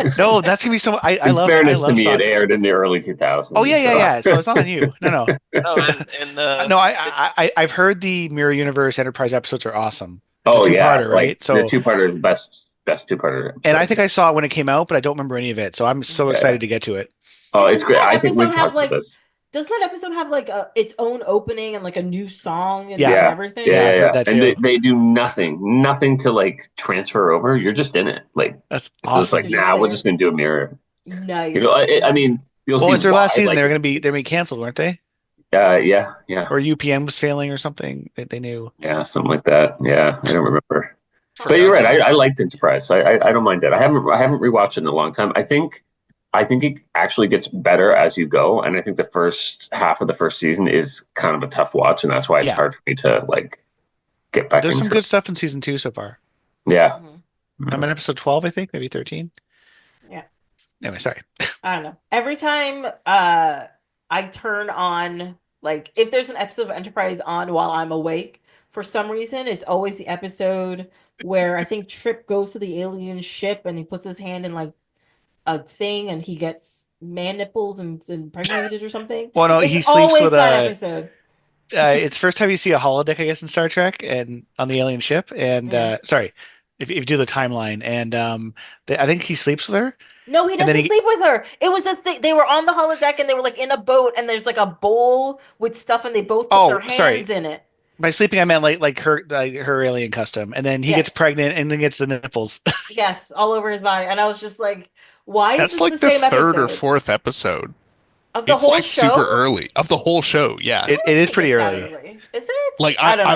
while. No, that's gonna be so. I In love. fairness I love to me, it Sato. aired in the early 2000s. Oh yeah, yeah, so- yeah. So it's not on you. No. No, and No, I've heard the Mirror Universe Enterprise episodes are awesome. Oh It's a yeah, two-parter, right? like, So- the two-parter is the best two-parter. And I think I saw it when it came out, but I don't remember any of it. So I'm so Yeah. excited to get to it. oh, it's Doesn't great. that I think we've episode have, talked about like, this. Doesn't that episode have like its own opening and like a new song and Yeah. everything? Yeah, I've Yeah. heard that And too. they do nothing to like transfer over. You're just in it. Like That's it's awesome. like, You're just nah, we're there. just gonna do a mirror. Nice. You know, I mean, you'll Well, see. it's their last why, season. like, They're gonna be canceled, weren't they? yeah, Or UPN was failing or something. They knew. yeah, something like that. Yeah, I don't remember. But you're right. I liked Enterprise. I don't mind it. I haven't rewatched it in a long time. I think it actually gets better as you go, and I think the first half of the first season is kind of a tough watch, and that's why it's Yeah. hard for me to like get back There's into some good stuff in season 2 so far. it. Yeah. Mhm. I'm in episode 12, I think, maybe 13. Yeah. Anyway, sorry. I don't know. Every time I turn on, like, if there's an episode of Enterprise on while I'm awake, for some reason, it's always the episode where I think Trip goes to the alien ship and he puts his hand in like a thing and he gets man nipples and is impregnated or something. Well, no, It's he sleeps always with that a. episode. It's the first time you see a holodeck, I guess, in Star Trek and on the alien ship. And Yeah. sorry, if you do the timeline, and I think he sleeps with her. No, he And then doesn't he- sleep with her. It was a thing. They were on the holodeck and they were like in a boat and there's like a bowl with stuff and they both put Oh, their hands sorry. in it. By sleeping, I meant like her alien custom, and then he Yes. gets pregnant and then gets the nipples. Yes, all over his body. And I was just like, why is That's this like the the same third or episode? fourth episode. Of the It's whole like show? super early of the whole show. Yeah. It is I think pretty it's that early. Is it? Like I don't know.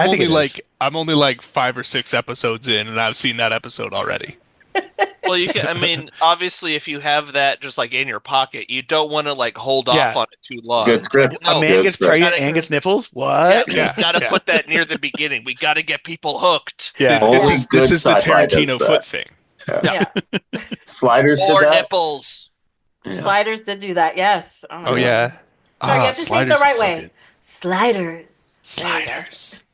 I'm only like 5 or 6 episodes in, and I've seen that episode already. Well, you can. I mean, obviously, if you have that just like in your pocket, you don't want to like hold off on it too long. Good It's script. like, no, A man Good gets script. pregnant and gets nipples? What? we gotta put that near the beginning. We gotta get people hooked. Yeah. Only This good is the sci-fi does Tarantino that. foot thing. Yeah. Sliders did Or that. nipples. Yeah. Sliders did do that. Yes. Oh yeah. Sorry, you have to say it the Sliders right is so way. good. Sliders. Sliders.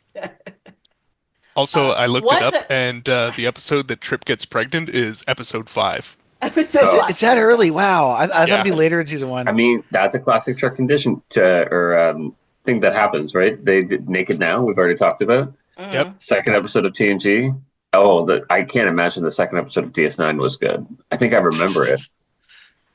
Also, I looked it what's up, and the episode that Trip gets pregnant is episode 5. Episode Oh. 5. It's that early. Wow. I thought Yeah. it'd be later in season 1. I mean, that's a classic Trek condition thing that happens, right? They did Naked Now. We've already talked about. Yep. Second episode of TNG. Oh, I can't imagine the second episode of DS9 was good. I think I remember it.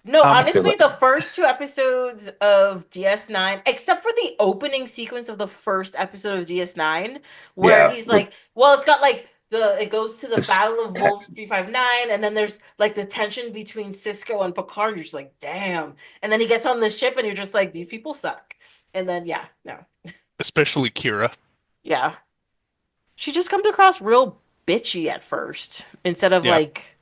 No, honestly, like- the first 2 episodes of DS9, except for the opening sequence of the first episode of DS9, where he's like, well, it's got like it goes to the Battle of Wolves 359, and then there's like the tension between Cisco and Picard. You're just like, damn. And then he gets on the ship, and you're just like, these people suck. And then, Especially Kira. yeah. She just comes across real bitchy at first, instead of like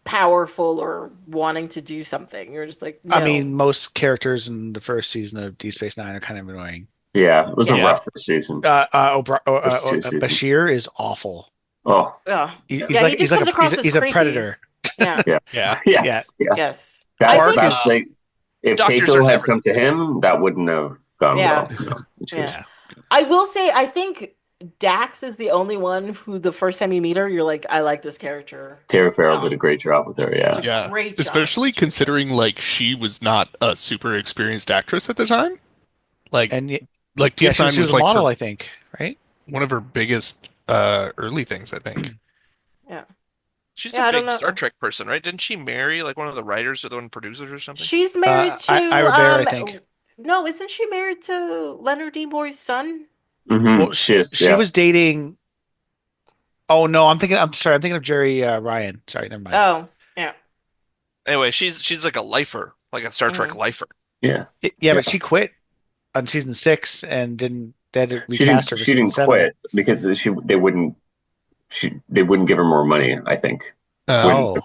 powerful or wanting to do something. You're just like, no. I mean, most characters in the first season of Deep Space Nine are kind of annoying. Yeah, it was a rough first season. Bashir is awful. Oh, yeah. He's a predator. Yeah. Yes. That I arc think, if Keiko had come to him, that wouldn't have gone well. Yeah. I will say, I think Dax is the only one who the first time you meet her, you're like, I like this character. Terry Farrell did a great job with her, Yeah. Great job. Especially considering like she was not a super experienced actress at the time. Like DS9 she was like a model, I think, right? One of her biggest early things, I think. Yeah. She's a big Star Trek person, right? Didn't she marry like one of the writers or the one producers or something? She's married to Ira Bear, I think. No, isn't she married to Leonard Nimoy's son? Mm-hmm. Well, she was dating. Oh no, I'm thinking of Jerry Ryan. Sorry, never mind. Oh, yeah. Anyway, she's like a lifer, like a Star Trek lifer. Yeah. But she quit on season 6 and they had to recast her. She didn't quit because they wouldn't give her more money, I think. It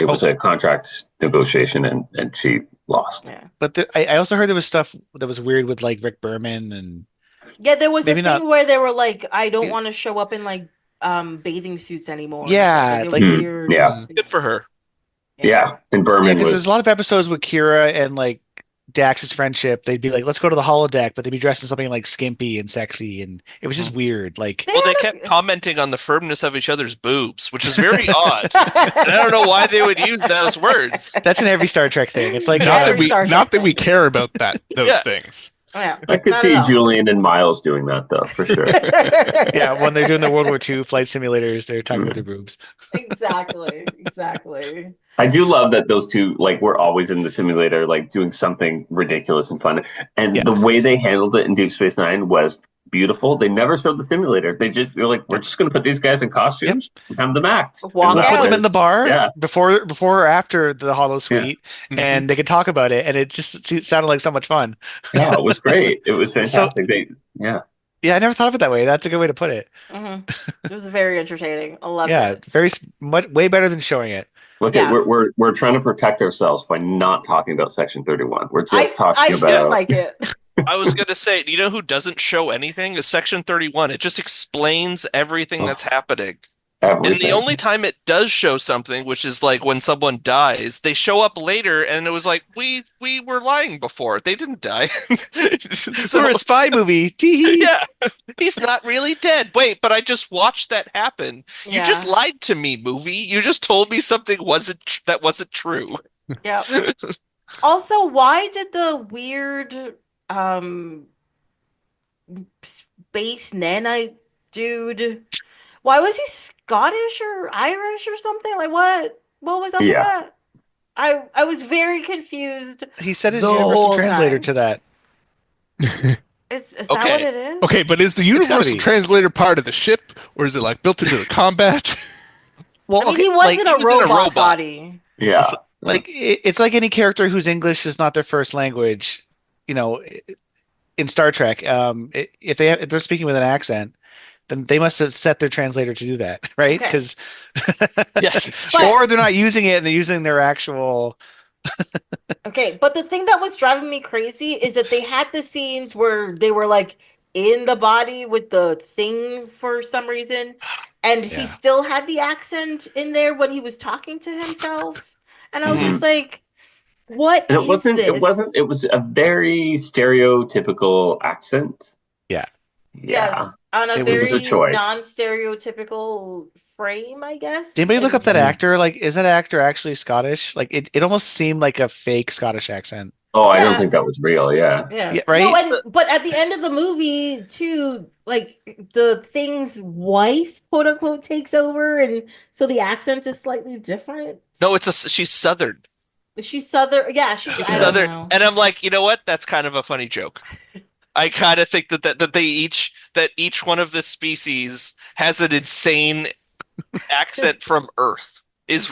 was a contract negotiation and she lost. Yeah. But I also heard there was stuff that was weird with like Rick Berman and there was a thing where they were like, I don't want to show up in like bathing suits anymore. Yeah, like weird. Yeah. Good for her. Yeah. And Berman because there's a lot of episodes with Kira and like Dax's friendship. They'd be like, let's go to the holodeck, but they'd be dressed in something like skimpy and sexy, and it was just weird. Like, they kept commenting on the firmness of each other's boobs, which is very odd. And I don't know why they would use those words. That's in every Star Trek thing. It's like not that we care about those things. Yeah, I could see Julian and Miles doing that though, for sure. Yeah, when they're doing the World War II flight simulators, they're talking about their boobs. Exactly. I do love that those two were always in the simulator, like doing something ridiculous and fun. And the way they handled it in Deep Space Nine was beautiful. They never showed the simulator. They're like, we're just going to put these guys in costumes and have them act. We'll put them in the bar before or after the holo suite, and they could talk about it. And it just sounded like so much fun. Yeah, it was great. It was fantastic. Yeah, I never thought of it that way. That's a good way to put it. It was very entertaining. I loved it. Way better than showing it. Okay, we're trying to protect ourselves by not talking about Section 31. We're just talking about. I feel like it. I was going to say, do you know who doesn't show anything? Is Section 31. It just explains everything that's happening. Everything. And the only time it does show something, which is like when someone dies, they show up later, and it was like, we were lying before. They didn't die. We're a spy movie. Yeah, he's not really dead. Wait, but I just watched that happen. Yeah. You just lied to me, movie. You just told me something wasn't true. Yeah. Also, why did the weird space nanite dude, why was he Scottish or Irish or something? Like what was up with that? I was very confused. He said his universal translator to that. Is that what it is? Okay, but is the universal translator part of the ship, or is it like built into the combat? Well, he was in a robot body. Yeah. Like it's like any character whose English is not their first language. in Star Trek, if they're speaking with an accent, then they must have set their translator to do that, right? Okay. Because Yes. But- or they're not using it and they're using their actual. Okay, but the thing that was driving me crazy is that they had the scenes where they were like in the body with the thing for some reason, and he Yeah. still had the accent in there when he was talking to himself. And I was Mhm. just like, what And is this? it was a very stereotypical accent. Yeah. Yes, on a It was a very choice. non-stereotypical frame, I guess. Did anybody look And- up that actor? Like, is that actor actually Scottish? Like, it almost seemed like a fake Scottish accent. Oh, I don't Yeah. think that was real. Yeah. Yeah. Yeah, right? No, but at the end of the movie, too, like the thing's wife, quote unquote, takes over, and so the accent is slightly different. No, she's Southern. She's Southern. Yeah, She's I don't Southern, know. and I'm like, you know what? That's kind of a funny joke. I kind of think that each one of the species has an insane accent from Earth is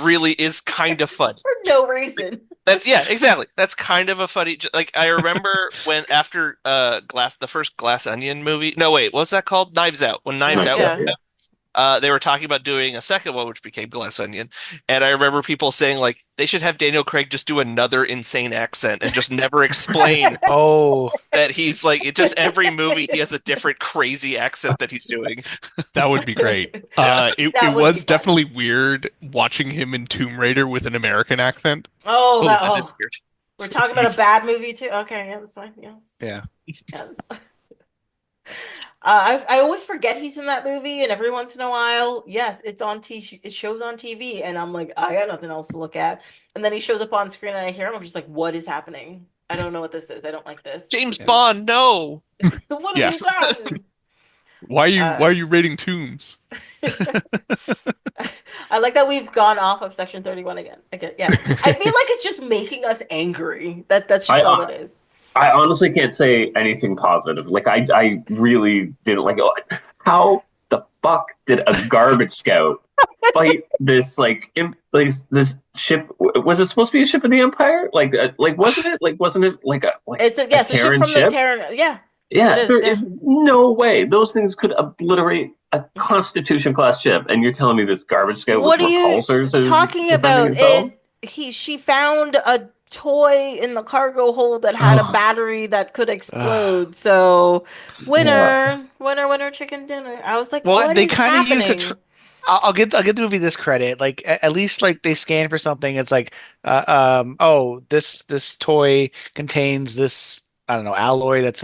kind of fun. For no reason. Yeah, exactly. That's kind of a funny. Like I remember when after the first Glass Onion movie. No, wait, what was that called? Knives Out. When Knives Out, Yeah. they were talking about doing a second one, which became Glass Onion, and I remember people saying like they should have Daniel Craig just do another insane accent and just never explain Oh, that he's like every movie he has a different crazy accent that he's doing. That would be great. It That it would be was fun. definitely weird watching him in Tomb Raider with an American accent. That is weird. We're talking about a bad movie too. Okay, yeah, that's fine. Yes. yeah. Yes. I always forget he's in that movie, and every once in a while, yes, it's on it shows on TV, and I'm like, I got nothing else to look at. And then he shows up on screen, and I hear him. I'm just like, what is happening? I don't know what this is. I don't like this. James Bond, no. What Yeah. have you done? Why are you raiding tombs? I like that we've gone off of Section 31 again. Yeah, I feel like it's just making us angry. That's just all it is. I honestly can't say anything positive. Like I really didn't like it. How the fuck did a garbage scout fight this this ship? Was it supposed to be a ship of the Empire? Wasn't it like a It's a ship Terran from ship? the Terran. Yeah. Yeah, there is no way those things could obliterate a Constitution class ship, and you're telling me this garbage scout What with are you repulsors is talking defending about? himself? She found a toy in the cargo hold that had a battery that could explode. So winner, chicken dinner. I was like, Well, what they is kind of happening? used it. I'll give the movie this credit. Like at least like they scan for something. It's like, this toy contains this, I don't know, alloy that's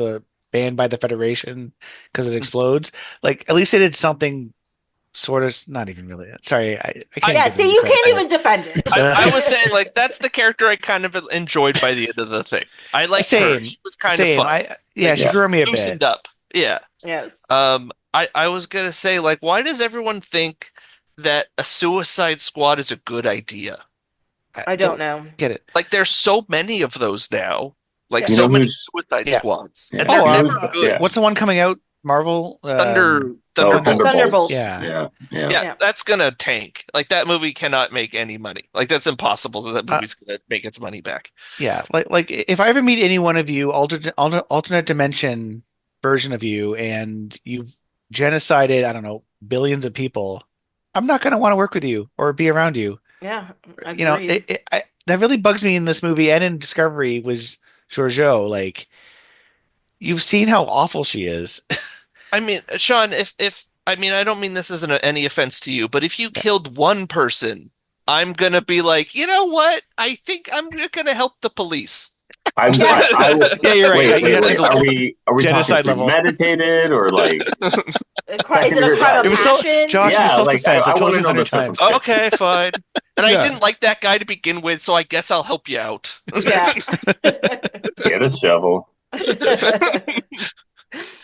banned by the Federation because it explodes. Like at least they did something sort of, not even really. Sorry, I can't. Yeah, give see, them you credit. can't even defend it. I was saying like that's the character I kind of enjoyed by the end of the thing. I liked her. She was kind of fun. She grew on me a Loosened bit. up. Yeah. Yes. I was gonna say like why does everyone think that a Suicide Squad is a good idea? I don't know. Get it. Like there's so many of those now. Like Yeah. so You know many who's- Suicide Squads. Yeah. And they're Oh, never good. yeah. What's the one coming out? Marvel. Thunderbolts. Thunderbolts. Yeah. Yeah, that's gonna tank. Like that movie cannot make any money. Like that's impossible that movie's gonna make its money back. Yeah. Like if I ever meet any one of you, alternate dimension version of you, and you've genocided, I don't know, billions of people, I'm not going to want to work with you or be around you. Yeah. You know, that really bugs me in this movie and in Discovery with Georgiou. Like, you've seen how awful she is. I mean, Sean, if I mean, I don't mean this isn't any offense to you, but if you killed one person, I'm gonna be like, you know what? I think I'm gonna help the police. Yeah, you're right. Wait, are we genocide talking level. premeditated or like? Is it a crime It of was so- passion? Josh, it was self-defense. I told wanna you know 100 the times. circumstances. Okay, fine. And Yeah. I didn't like that guy to begin with, so I guess I'll help you out. Yeah. Get a shovel. And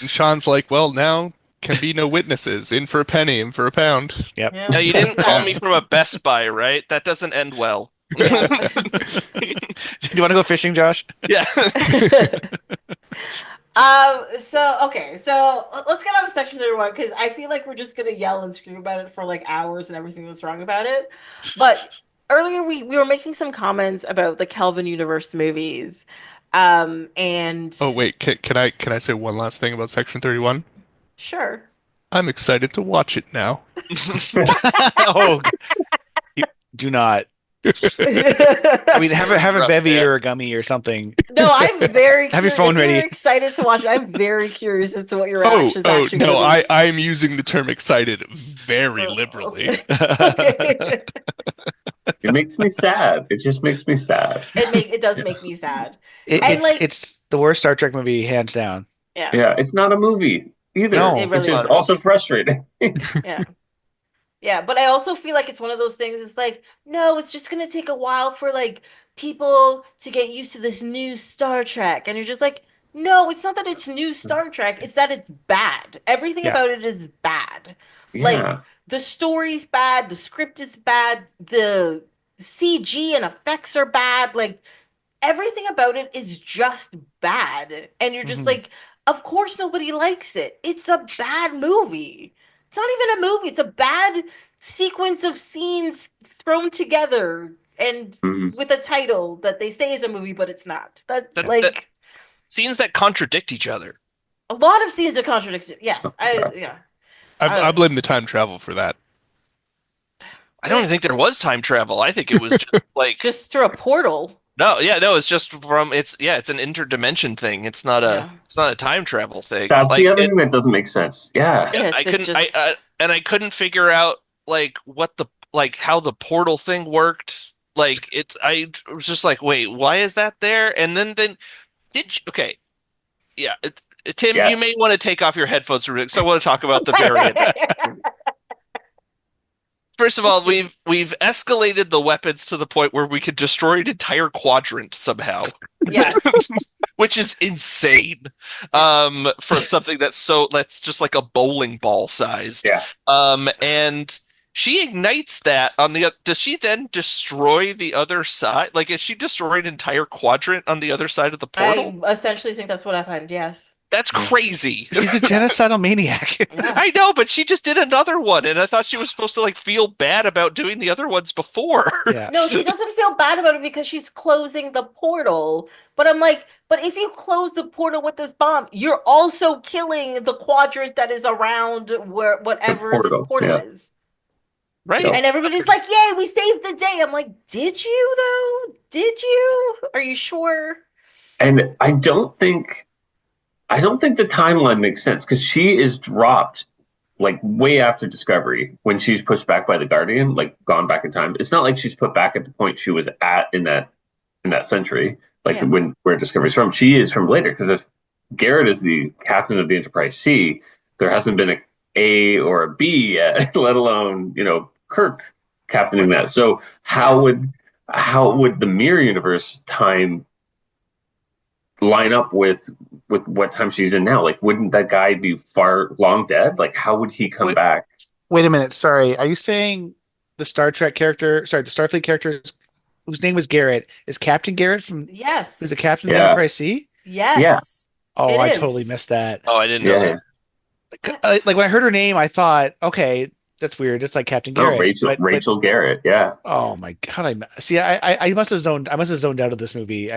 Sean's like, well, now can be no witnesses. In for a penny, in for a pound. Yep. Yeah. Now you didn't call me from a Best Buy, right? That doesn't end well. Do you want to go fishing, Josh? Yeah. So let's get on to Section 31 because I feel like we're just gonna yell and scream about it for like hours and everything that's wrong about it. But earlier we were making some comments about the Kelvin Universe movies. And Oh wait, can I say one last thing about Section 31? sure. I'm excited to watch it now. Oh, do not. I mean, have a rough, bevy man. or a gummy or something. No, I'm very Have your curious. phone If you're ready. excited to watch it, I'm very curious as to what your reaction is actually No, going to I'm using the term excited very be. liberally. Okay. It makes me sad. It just makes me sad. It does make me sad. And It's like, it's the worst Star Trek movie, hands down. yeah, Yeah, it's not a movie either, No. it which really is isn't. also frustrating. Yeah. Yeah, but I also feel like it's one of those things. It's like, no, it's just gonna take a while for like people to get used to this new Star Trek, and you're just like, no, it's not that it's new Star Trek. It's that it's bad. Everything Yeah. about it is bad. Like Yeah. the story's bad, the script is bad, the CG and effects are bad. Like everything about it is just bad, and you're just Mhm. like, of course nobody likes it. It's a bad movie. It's not even a movie. It's a bad sequence of scenes thrown together and Mhm. with a title that they say is a movie, but it's not. That's That- like that- Scenes that contradict each other. a lot of scenes that contradict it. Yes, yeah. I blame the time travel for that. I don't even think there was time travel. I think it was just like Just through a portal. no, it's just from it's an interdimension thing. It's not a time travel thing. That's Like the other it, thing that doesn't make sense. Yeah. Yeah, I it couldn't just- I couldn't figure out like how the portal thing worked. Like I was just like, wait, why is that there? And then okay, yeah, Tim, Yes. you may want to take off your headphones for a minute, so I want to talk about the variant. First of all, we've escalated the weapons to the point where we could destroy an entire quadrant somehow, Yes. which is insane. From something that's just like a bowling ball sized. Yeah. And she ignites that on the. Does she then destroy the other side? Like, is she destroy an entire quadrant on the other side of the portal? I essentially think that's what happened. Yes. That's crazy. She's a genocidal maniac. Yeah. I know, but she just did another one, and I thought she was supposed to like feel bad about doing the other ones before. Yeah. No, she doesn't feel bad about it because she's closing the portal. But I'm like, but if you close the portal with this bomb, you're also killing the quadrant that is around where whatever this portal, portal yeah. is. Right. Yeah. And everybody's like, yay, we saved the day. I'm like, did you though? Did you? Are you sure? And I don't think the timeline makes sense because she is dropped like way after Discovery when she's pushed back by the Guardian, like gone back in time. It's not like she's put back at the point she was at in that century, like Yeah. where Discovery's from. She is from later because if Garrett is the captain of the Enterprise C, there hasn't been a or a B yet, let alone Kirk captaining that. So how would the mirror universe time line up with what time she's in now? Like, wouldn't that guy be long dead? Like, how would he come back? Wait a minute. Sorry. Are you saying the Starfleet character whose name was Garrett is Captain Garrett from Yes. who's the captain of the Yeah. Enterprise C? Yes. Yeah. Oh, It I is. totally missed that. Oh, I didn't know Yeah. that. Like when I heard her name, I thought, okay, that's weird. It's like Captain No, Garrett. Rachel Garrett. Yeah. Oh my God! I must have zoned out of this movie.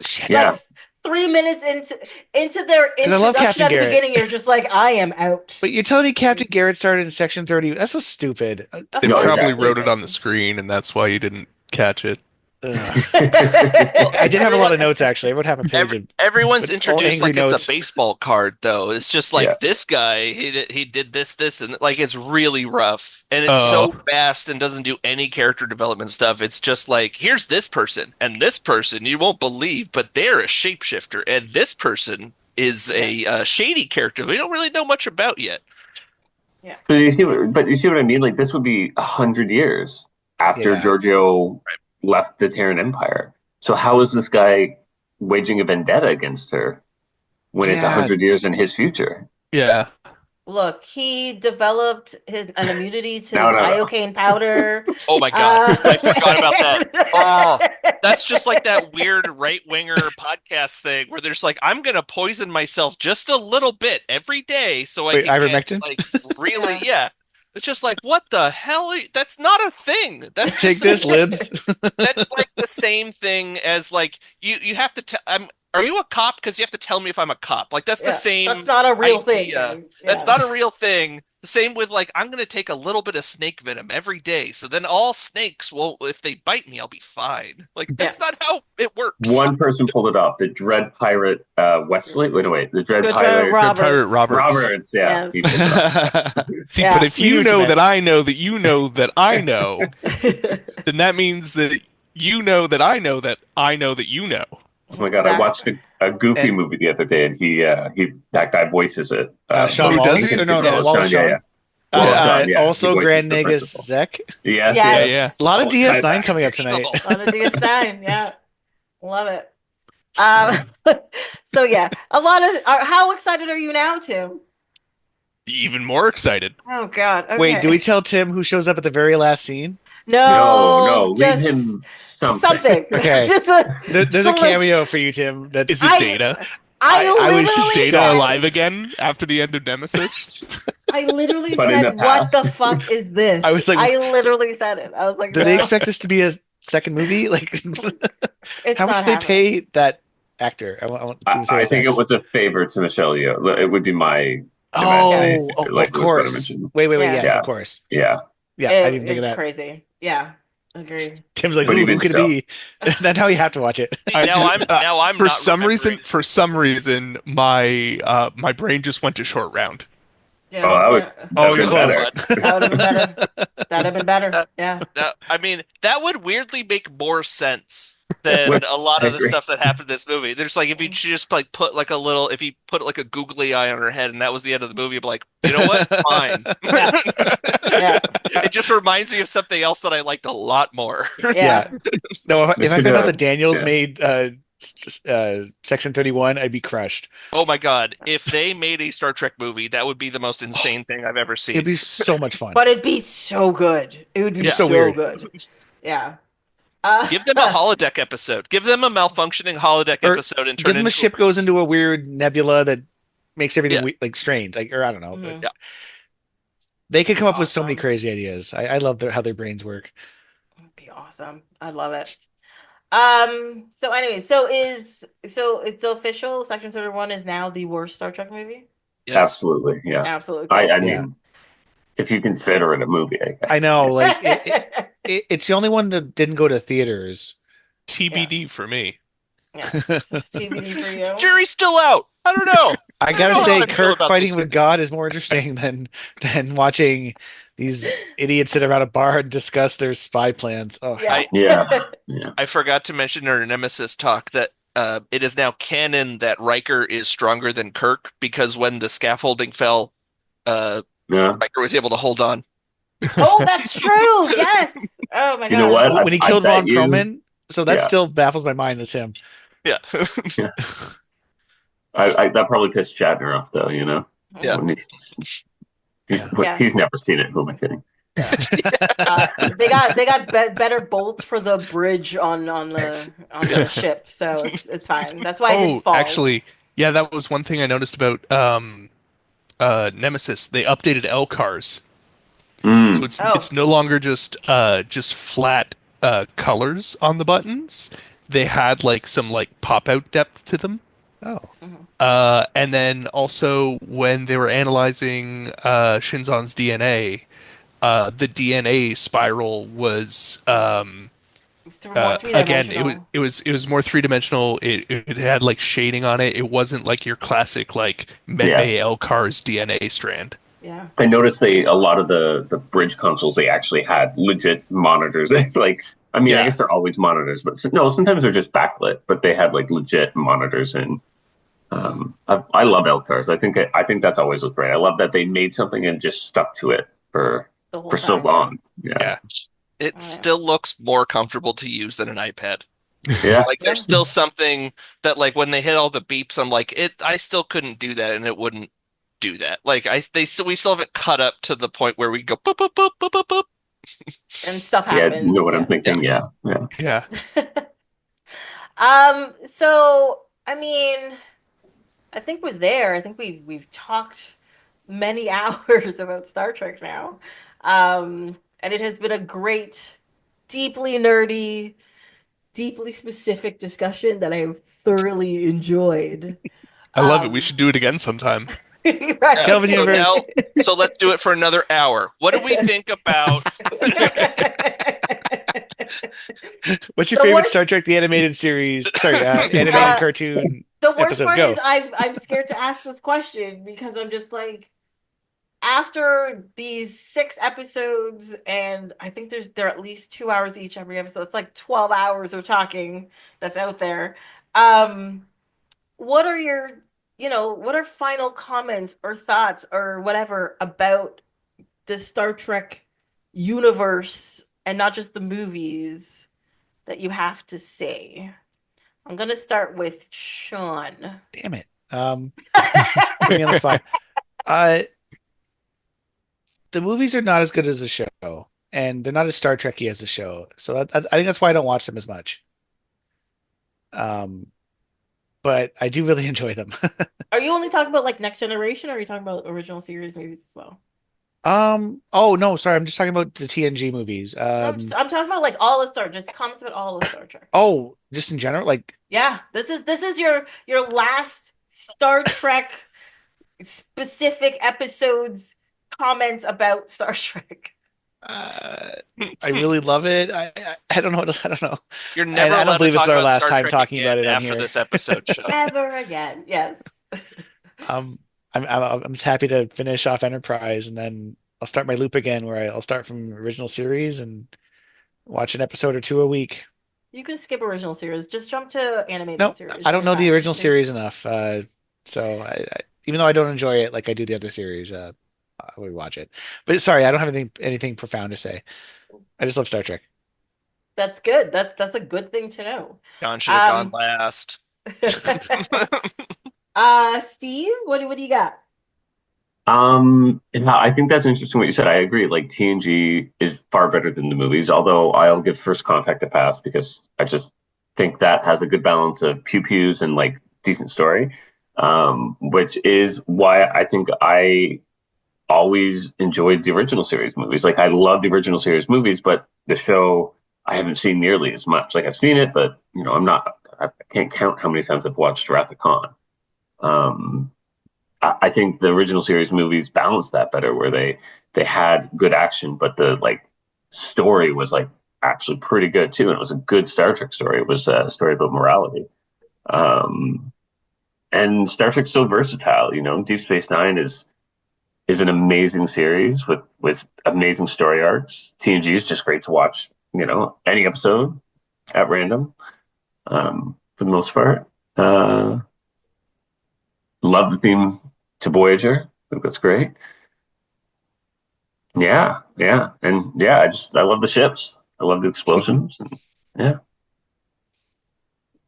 Shit. Yeah. Like 3 minutes into their 'Cause I love introduction Captain at the Garrett. beginning, you're just like, I am out. But you're telling me Captain Garrett started in Section 30? That's so stupid. Of They No, course probably it's wrote it stupid. on the screen, and that's why you didn't catch it. Ugh. I did have a lot of notes actually. I would have a page of Everyone's But all introduced angry like it's notes. a baseball card, though. It's just like Yeah. this guy, he did this, and like it's really rough, and it's Oh. so fast and doesn't do any character development stuff. It's just like here's this person and this person you won't believe, but they're a shapeshifter, and this person is a shady character we don't really know much about yet. But you see what I mean? Like, this would be 100 years after Yeah. Giorgio left the Terran Empire. So how is this guy waging a vendetta against her when it's Yeah. 100 years in his future? Yeah. Look, he developed an immunity to No, his no, no. iocane powder. Oh my god, I forgot about that. Oh, that. that's just like that weird right winger podcast thing where there's like I'm gonna poison myself just a little bit every day so I Wait, can ivermectin? get like really yeah. It's just like, what the hell? That's not a thing. That's Take just this, libs. that's like the same thing as like you have to tell. Are you a cop? Because you have to tell me if I'm a cop. Like that's the Yeah, that's same not a real thing, idea. man. That's Yeah. not a real thing. Same with like I'm gonna take a little bit of snake venom every day, so then all snakes will, if they bite me, I'll be fine. Like Yeah. that's not how it works. One person pulled it off. The Dread Pirate Wesley. Wait. The Dread Good Pirate Roberts. Pirate Roberts. Roberts. Yeah. Yes. He pulled it off. See, Yeah. but if We knew you what you know meant. that I know that you know that I know, then that means that you know that I know that I know that you know. Oh my god! I watched a Goofy And- movie the other day, and he that guy voices it. Sean Who does Wallace? he? No, Yeah, Wallace Sean, Shawn. yeah. Wallace Shawn, yeah. He Also, voices Grand the Negus principal. Zek. Yes, Yes. Yeah. A lot of Oh, DS9 tie-back. coming up tonight. On a DS9, yeah. Love it. So yeah, a lot of how excited are you now, Tim? Even more excited. Oh God. Okay. Wait, do we tell Tim who shows up at the very last scene? No, leave just him something. something. Okay. Just There's just a li- cameo for you, Tim. That's Is it Dana? I I literally was Is Dana said, alive again after the end of Nemesis? I literally But in said, the "What past. the fuck is this?" I was like- I literally said it. I was like, Did they "No, expect this to be a second movie? Like, it's how much not did they happening." pay that actor? I want to say I his think name. it was a favor to Michelle Yeoh. It would be my Oh, imagination, of like, was what I course. mentioned. Wait, Yeah. yes, Yeah. of course. Yeah, Yeah, I didn't think of It's that. crazy. Yeah, agree. Tim's like, But who even could still. it be? That's how you have to watch it. Now I'm for not some remembering. reason my my brain just went to short round. Yeah, Oh, that would- yeah. Oh, That'd you're be close. better. That would have been better. That'd have been better. Yeah. I mean, that would weirdly make more sense than Would- a lot I of the agree. stuff that happened in this movie. There's like if you just like put like a little, if you put like a googly eye on her head and that was the end of the movie, I'd be like, you know what? Fine. Yeah. It just reminds me of something else that I liked a lot more. Yeah. No, if I found out the Yeah. Daniels Yeah. made Section 31, I'd be crushed. Oh my God. If they made a Star Trek movie, that would be the most insane thing I've ever seen. It'd be so much fun. But it'd be so good. It would be Yeah. so So weird. good. Yeah. Give them a holodeck episode. Give them a malfunctioning holodeck Or episode and Give turn them a into ship goes into a weird nebula that makes everything Yeah. like strange, like, or I don't know. Mhm. Yeah. They could come up with so many Awesome. crazy ideas. I love how their brains work. That'd be awesome. I love it. So anyway, so it's official. Section 31 is now the worst Star Trek movie. Yes. Absolutely, yeah. Absolutely. I Yeah. mean, if you consider it a movie, I guess. I know, like it's the only one that didn't go to theaters. TBD for me. Yes. TBD for you. Jury's still out. I don't know. I don't gotta know how say, to feel Kirk about fighting this with God is more interesting than watching these idiots sit around a bar and discuss their spy plans. Oh, Yeah. Yeah. I forgot to mention in our Nemesis talk that it is now canon that Riker is stronger than Kirk because when the scaffolding fell, Yeah. Riker was able to hold on. Oh, that's true. Yes. Oh my God. You know what? when he I killed bet Von you- Perlman, so that Yeah. still baffles my mind. That's him. Yeah. I that probably pissed Shatner off, though. You know, Yeah. When Yeah. he's never seen it. Who am I kidding? They got better bolts for the bridge on the ship, so it's fine. That's why it didn't fall. Actually, yeah, that was one thing I noticed about Nemesis. They updated L cars, Mm. so it's Oh. it's no longer just flat colors on the buttons. They had like some like pop out depth to them. Oh, And then also when they were analyzing Shinzon's DNA, the DNA spiral was More again three-dimensional. it was more three dimensional. It had like shading on it. It wasn't like your classic like Medbay L-Cars DNA strand. Yeah. I noticed a lot of the bridge consoles, they actually had legit monitors. Like, I mean, Yeah. I guess they're always monitors, but no, sometimes they're just backlit. But they had like legit monitors, and I love LCARs. I think that's always looked great. I love that they made something and just stuck to it for The whole so time. long. Yeah, Yeah. It Oh, yeah. still looks more comfortable to use than an iPad. yeah. Like there's still something that like when they hit all the beeps, I'm like I still couldn't do that and it wouldn't do that. Like we still have it cut up to the point where we go boop boop boop boop boop boop. And stuff Yeah, happens. you know what I'm yes. thinking? Yeah. Yeah. So I mean, I think we're there. I think we've talked many hours about Star Trek now. And it has been a great, deeply nerdy, deeply specific discussion that I have thoroughly enjoyed. I love it. We Um, should do it again sometime. Yeah. Kelvin right. So Universe. now, so let's do it for another hour. What do we think about? What's your The favorite worst, Star Trek the animated series? Sorry, animated uh, cartoon the worst episode. part is Go. I'm scared to ask this question because I'm just like, after these 6 episodes, and I think they're at least 2 hours each every episode. It's like 12 hours of talking that's out there. Um, what are your, what are final comments or thoughts or whatever about the Star Trek universe and not just the movies that you have to say? I'm gonna start with Sean. Damn it. Put me on the spot. Uh, the movies are not as good as the show, and they're not as Star Trekky as the show. So I think that's why I don't watch them as much. Um, but I do really enjoy them. Are you only talking about like Next Generation, or are you talking about original series movies as well? Oh no, sorry, I'm just talking about the TNG movies. No, I'm talking about like all the Star, just comments about all the Star Trek. Oh, just in general, like, Yeah, this is your last Star Trek specific episodes comments about Star Trek. uh, I really love it. I don't know. I don't know. You're And never I don't allowed to believe it's talk our about last Star time Trek talking about again it on after here. this episode, Sean. Ever again, yes. Um, I'm just happy to finish off Enterprise, and then I'll start my loop again, where I'll start from original series and watch an episode or two a week. You can skip original series. Just jump to animated No, series. I You'll don't be know the fine. original series enough, so even though I don't enjoy it like I do the other series, I would watch it. But sorry, I don't have anything profound to say. I just love Star Trek. That's good. That's a good thing to know. John should have gone Um, last. Steve, what do you got? Yeah, I think that's interesting what you said. I agree. Like TNG is far better than the movies, although I'll give First Contact a pass because I just think that has a good balance of pew pews and like decent story. Which is why I think I always enjoyed the original series movies. Like I love the original series movies, but the show I haven't seen nearly as much. Like I've seen it, but I can't count how many times I've watched Wrath of Khan. Um, I think the original series movies balanced that better, where they had good action, but the like story was like actually pretty good too, and it was a good Star Trek story. It was a story about morality. Um, and Star Trek's so versatile. Deep Space Nine is an amazing series with amazing story arcs. TNG is just great to watch. Any episode at random, for the most part. Love the theme to Voyager. I think that's great. Yeah, yeah, and yeah, I love the ships. I love the explosions. And, yeah,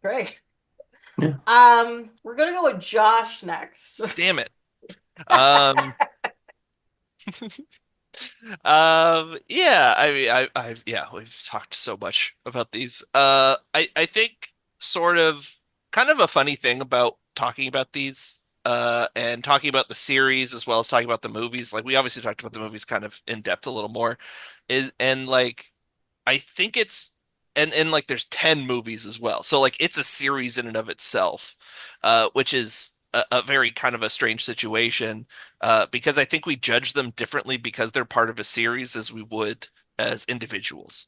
Great. yeah. We're gonna go with Josh next. Damn it. Um, yeah, I mean, yeah, we've talked so much about these. I think sort of kind of a funny thing about talking about these, and talking about the series as well as talking about the movies. Like we obviously talked about the movies kind of in depth a little more, and like I think it's and like there's 10 movies as well. So like it's a series in and of itself, which is a very kind of a strange situation, because I think we judge them differently because they're part of a series as we would as individuals.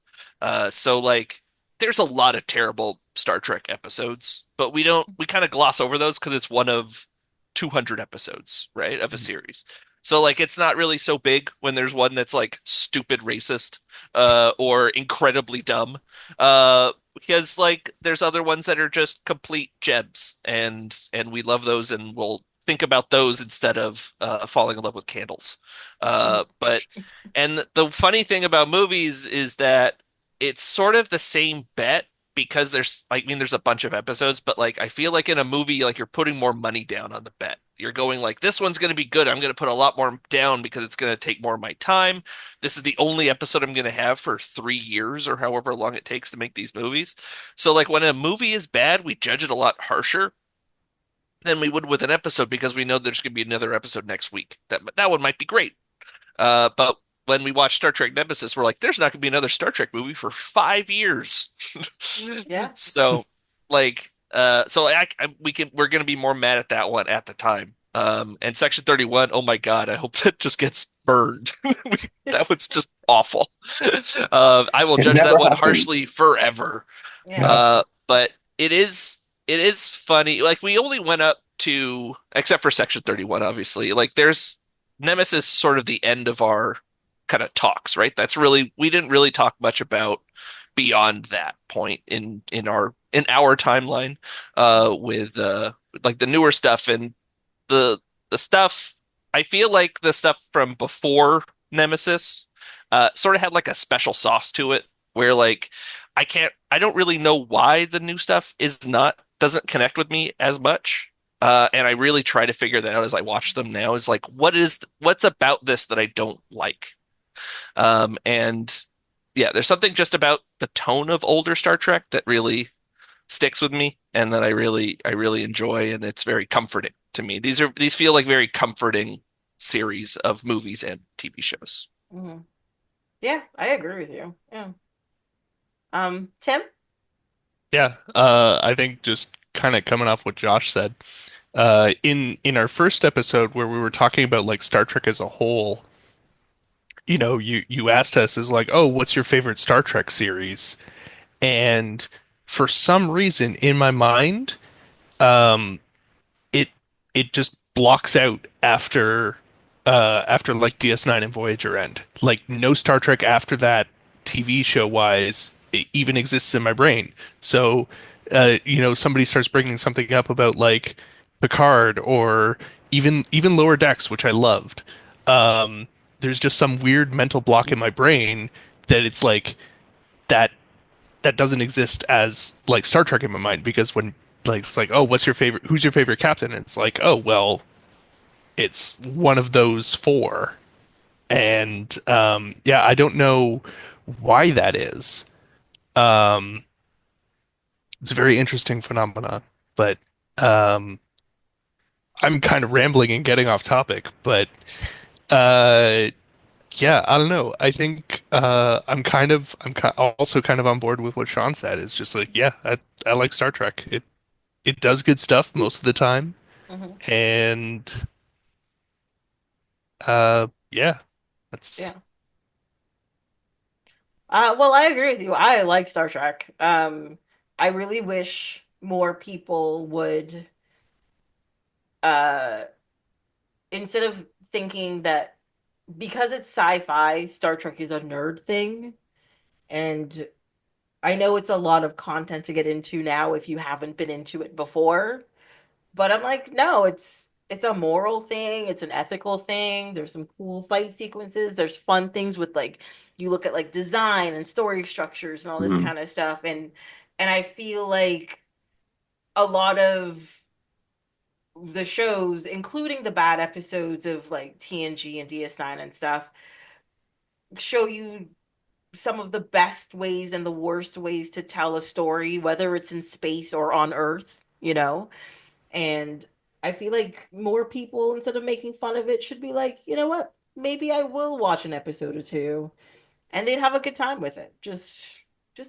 So like there's a lot of terrible Star Trek episodes, but we kind of gloss over those because it's one of 200 episodes, right, of a series. So like it's not really so big when there's one that's like stupid racist, or incredibly dumb, because like there's other ones that are just complete gems, and we love those and we'll think about those instead of falling in love with candles. But and the funny thing about movies is that it's sort of the same bet because there's I mean there's a bunch of episodes, but like I feel like in a movie like you're putting more money down on the bet. You're going like this one's going to be good. I'm going to put a lot more down because it's going to take more of my time. This is the only episode I'm going to have for 3 years or however long it takes to make these movies. So like when a movie is bad, we judge it a lot harsher. than we would with an episode because we know there's going to be another episode next week. That one might be great. But when we watch Star Trek Nemesis, we're like, there's not going to be another Star Trek movie for 5 years. Yeah. So, like, we're going to be more mad at that one at the time. And Section 31, oh my God, I hope that just gets burned. That was just awful. I will It judge never that one happened. harshly forever. Yeah. But it is funny. Like we only went up to, except for Section 31, obviously. Like there's Nemesis sort of the end of our kind of talks, right? We didn't really talk much about beyond that point in our timeline with like the newer stuff and the stuff. I feel like the stuff from before Nemesis sort of had like a special sauce to it where like I don't really know why the new stuff doesn't connect with me as much. And I really try to figure that out as I watch them now is like what's about this that I don't like. And yeah, there's something just about the tone of older Star Trek that really sticks with me and that I really enjoy, and it's very comforting to me. These feel like very comforting series of movies and TV shows. Hmm. Yeah, I agree with you. Yeah. Tim? Yeah, I think just kind of coming off what Josh said, in our first episode where we were talking about like Star Trek as a whole, you asked us is like, oh, what's your favorite Star Trek series? And for some reason in my mind, um, it it just blocks out after like DS9 and Voyager end. Like no Star Trek after that TV show wise it even exists in my brain. So somebody starts bringing something up about like Picard or even Lower Decks, which I loved. There's just some weird mental block in my brain that it's like that that doesn't exist as like Star Trek in my mind because when like it's like, oh, who's your favorite captain? And it's like, oh well, it's one of those four. And yeah, I don't know why that is. Um it's a very interesting phenomenon, but um I'm kind of rambling and getting off topic, but uh yeah, I don't know. I think also kind of on board with what Sean said. It's just like, yeah, I like Star Trek. It does good stuff most of the time, Hmm. and yeah, that's Yeah. Well, I agree with you. I like Star Trek. I really wish more people would, uh, instead of thinking that because it's sci-fi, Star Trek is a nerd thing. And I know it's a lot of content to get into now if you haven't been into it before. But I'm like, no, it's a moral thing, it's an ethical thing. There's some cool fight sequences. There's fun things with like you look at like design and story structures and all this Mhm. kind of stuff. And I feel like a lot of the shows, including the bad episodes of like TNG and DS9 and stuff, show you some of the best ways and the worst ways to tell a story, whether it's in space or on Earth, you know? And I feel like more people, instead of making fun of it, should be like, you know what? Maybe I will watch an episode or two, and they'd have a good time with it. Just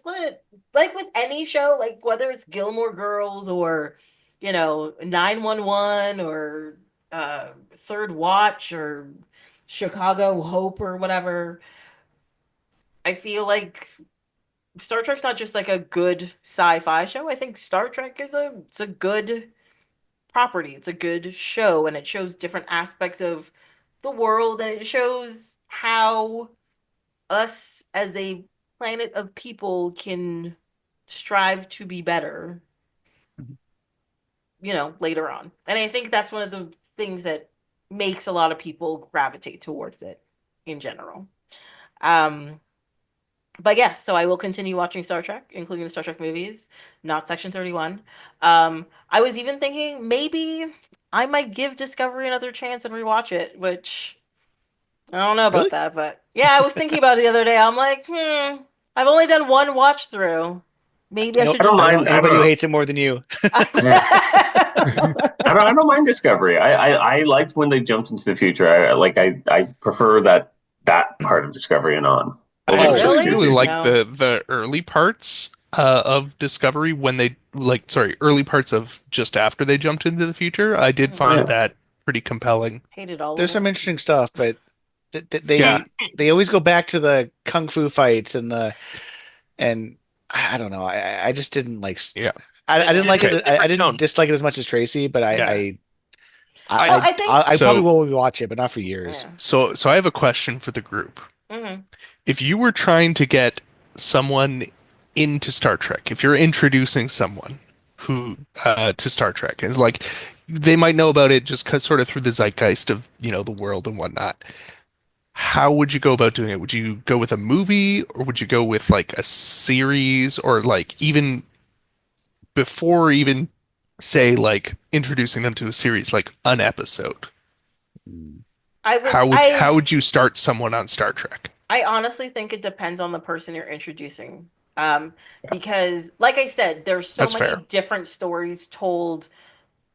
let it, like with any show, like whether it's Gilmore Girls or, 911 or Third Watch or Chicago Hope or whatever. I feel like Star Trek's not just like a good sci-fi show. I think Star Trek it's a good property. It's a good show and it shows different aspects of the world and it shows how us as a planet of people can strive to be better, later on. And I think that's one of the things that makes a lot of people gravitate towards it in general. Um, but yes, so I will continue watching Star Trek, including the Star Trek movies, not Section 31. I was even thinking maybe I might give Discovery another chance and rewatch it, which I don't know about Really? that, but yeah, I was thinking about it the other day. I'm like, I've only done one watch through. Maybe I I know should I don't just I know mind. I don't anybody who know. hates it more than you. Yeah. I don't mind Discovery. I liked when they jumped into the future. I prefer that part of Discovery and on I over the actually first Really? two really seasons. like No. the early parts of Discovery when they early parts of just after they jumped into the future. I did Mm. find Yeah. that pretty compelling. Hated all There's of some it. interesting stuff, but Yeah. they always go back to the kung fu fights and I don't know. I just didn't like. Yeah. I didn't like it. Different I didn't tone. dislike it as much as Tracy, but Yeah. Well, I think. I probably So will rewatch it, but not for years. Yeah. so I have a question for the group. Hmm. If you were trying to get someone into Star Trek, if you're introducing someone who to Star Trek, and it's like they might know about it just 'cause sort of through the zeitgeist of, the world and whatnot. How would you go about doing it? Would you go with a movie or would you go with like a series or like even before even say like introducing them to a series like an episode? I would. How would you start someone on Star Trek? I honestly think it depends on the person you're introducing. Because, like I said, there's so That's many fair. different stories told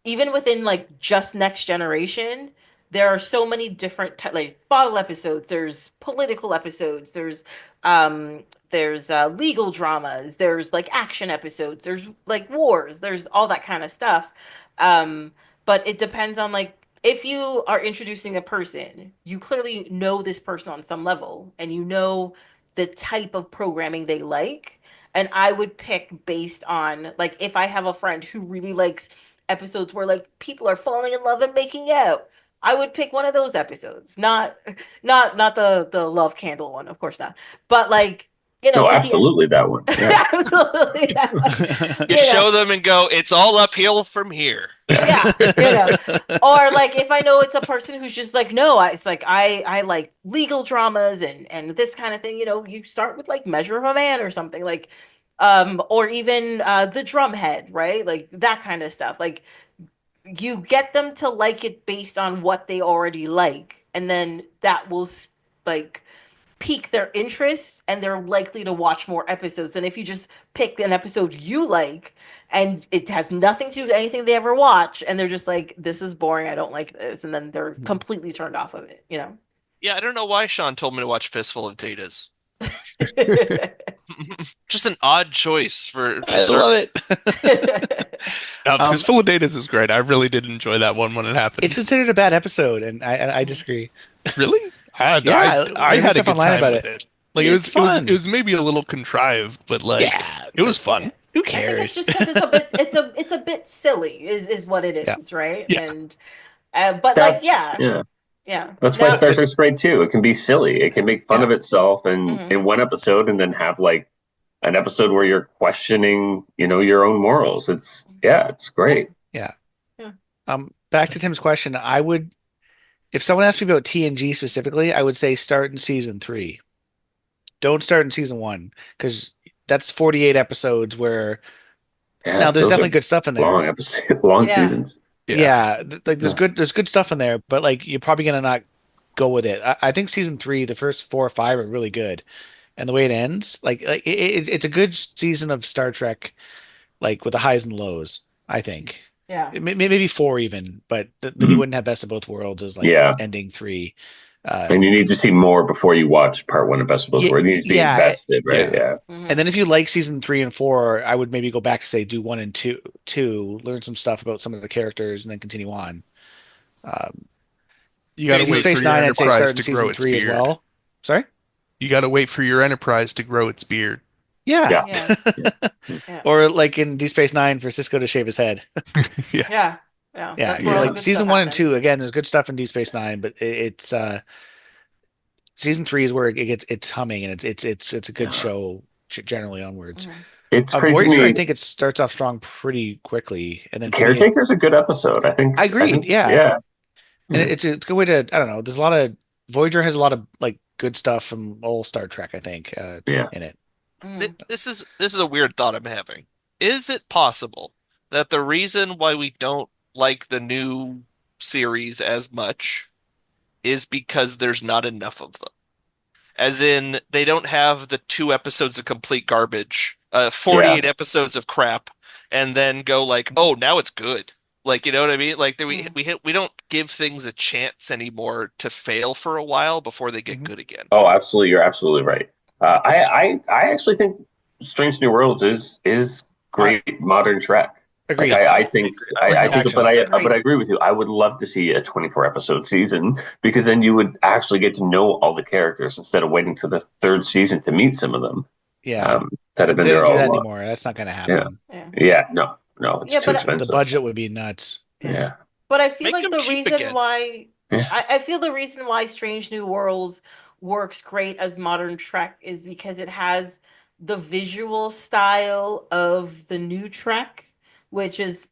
even within like just Next Generation. There are so many different like bottle episodes. There's political episodes. There's legal dramas. There's like action episodes. There's like wars. There's all that kind of stuff. Um, but it depends on like if you are introducing a person, you clearly know this person on some level, and you know the type of programming they like. And I would pick based on like if I have a friend who really likes episodes where like people are falling in love and making out. I would pick one of those episodes, not the love candle one, of course not. But like, No, like the absolutely that one. Yeah. absolutely that one. You You know, show them and go, it's all uphill from here. yeah, or like if I know it's a person who's just like, no, it's like I like legal dramas and this kind of thing. You start with like Measure of a Man or something like, or even the Drumhead, right? Like that kind of stuff. Like you get them to like it based on what they already like, and then that will like pique their interest, and they're likely to watch more episodes than if you just pick an episode you like and it has nothing to do with anything they ever watch, and they're just like, this is boring, I don't like this, and then they're completely turned off of it. Yeah, I don't know why Sean told me to watch Fistful of Datas. Just an odd choice for I love it. Fistful of Datas is great. I really did enjoy that one when it happened. It's considered a bad episode, and I disagree. Really? I there's had a stuff good online time about with it. it. Like It's fun. it was maybe a little contrived, but like Yeah, it was fun. Who I think it's cares? just because it's a bit silly is what it is, right? Yeah. And but That- like yeah. Yeah. That's why Now- Star Trek's great too. It can be silly. It can make fun Yeah. of itself and Mhm. in one episode and then have like an episode where you're questioning, your own morals. It's great. Back to Tim's question, I would, if someone asked me about TNG specifically, I would say start in season 3. Don't start in season 1 because that's 48 episodes where Yeah, now there's those definitely are good stuff in there. long episodes, long Yeah. seasons. Like there's good stuff in there, but like you're probably gonna not go with it. I think season 3, the first 4 or 5 are really good, and the way it ends, it's a good season of Star Trek, like with the highs and lows. I think Yeah. maybe 4 even, but then you wouldn't have Best of Both Worlds as like Yeah. ending 3. And you need to see more before you watch part 1 of Best of Both Worlds. You need to be invested, right? Yeah. Mhm. And then if you like season 3 and 4, I would maybe go back to say do 1 and 2, learn some stuff about some of the characters, and then continue on. You gotta Deep wait Space for your Nine, I'd say Enterprise start in to grow season its 3 as beard. well. Sorry? You gotta wait for your Enterprise to grow its beard. Yeah. Yeah. Or like in Deep Space Nine for Cisco to shave his head. Yeah. Yeah, That's because where all the like good season stuff 1 and happens. 2, again, there's good stuff in Deep Space Nine, but it's season 3 is where it's humming, and it's a good show generally onwards. Mhm. It's crazy Voyager, to me. I think it starts off strong pretty quickly, and then for me, Caretaker's a good episode, I think. I agreed, think- yeah. and it's a good way to, I don't know. There's a lot of Voyager has a lot of like good stuff from old Star Trek, I think, Yeah. in it. Mhm. This is a weird thought I'm having. Is it possible that the reason why we don't like the new series as much is because there's not enough of them? As in, they don't have the 2 episodes of complete garbage, 48 episodes of crap, and then go like, oh, now it's good. Like, you know what I mean? Like we don't give things a chance anymore to fail for a while before they get good again. Oh, absolutely. You're absolutely right. I actually think Strange New Worlds is great modern Trek. Agreed. Like I think I think, but Agreed. I agree with you. I would love to see a 24 episode season because then you would actually get to know all the characters instead of waiting to the third season to meet some of them. Yeah. That have been They there don't do all that along. anymore. That's not going to happen. Yeah, no, it's Yeah, too but The expensive. budget would be nuts. Yeah. But I feel Make like them the cheap reason again. why Yeah. I feel the reason why Strange New Worlds works great as modern Trek is because it has the visual style of the new Trek, which is,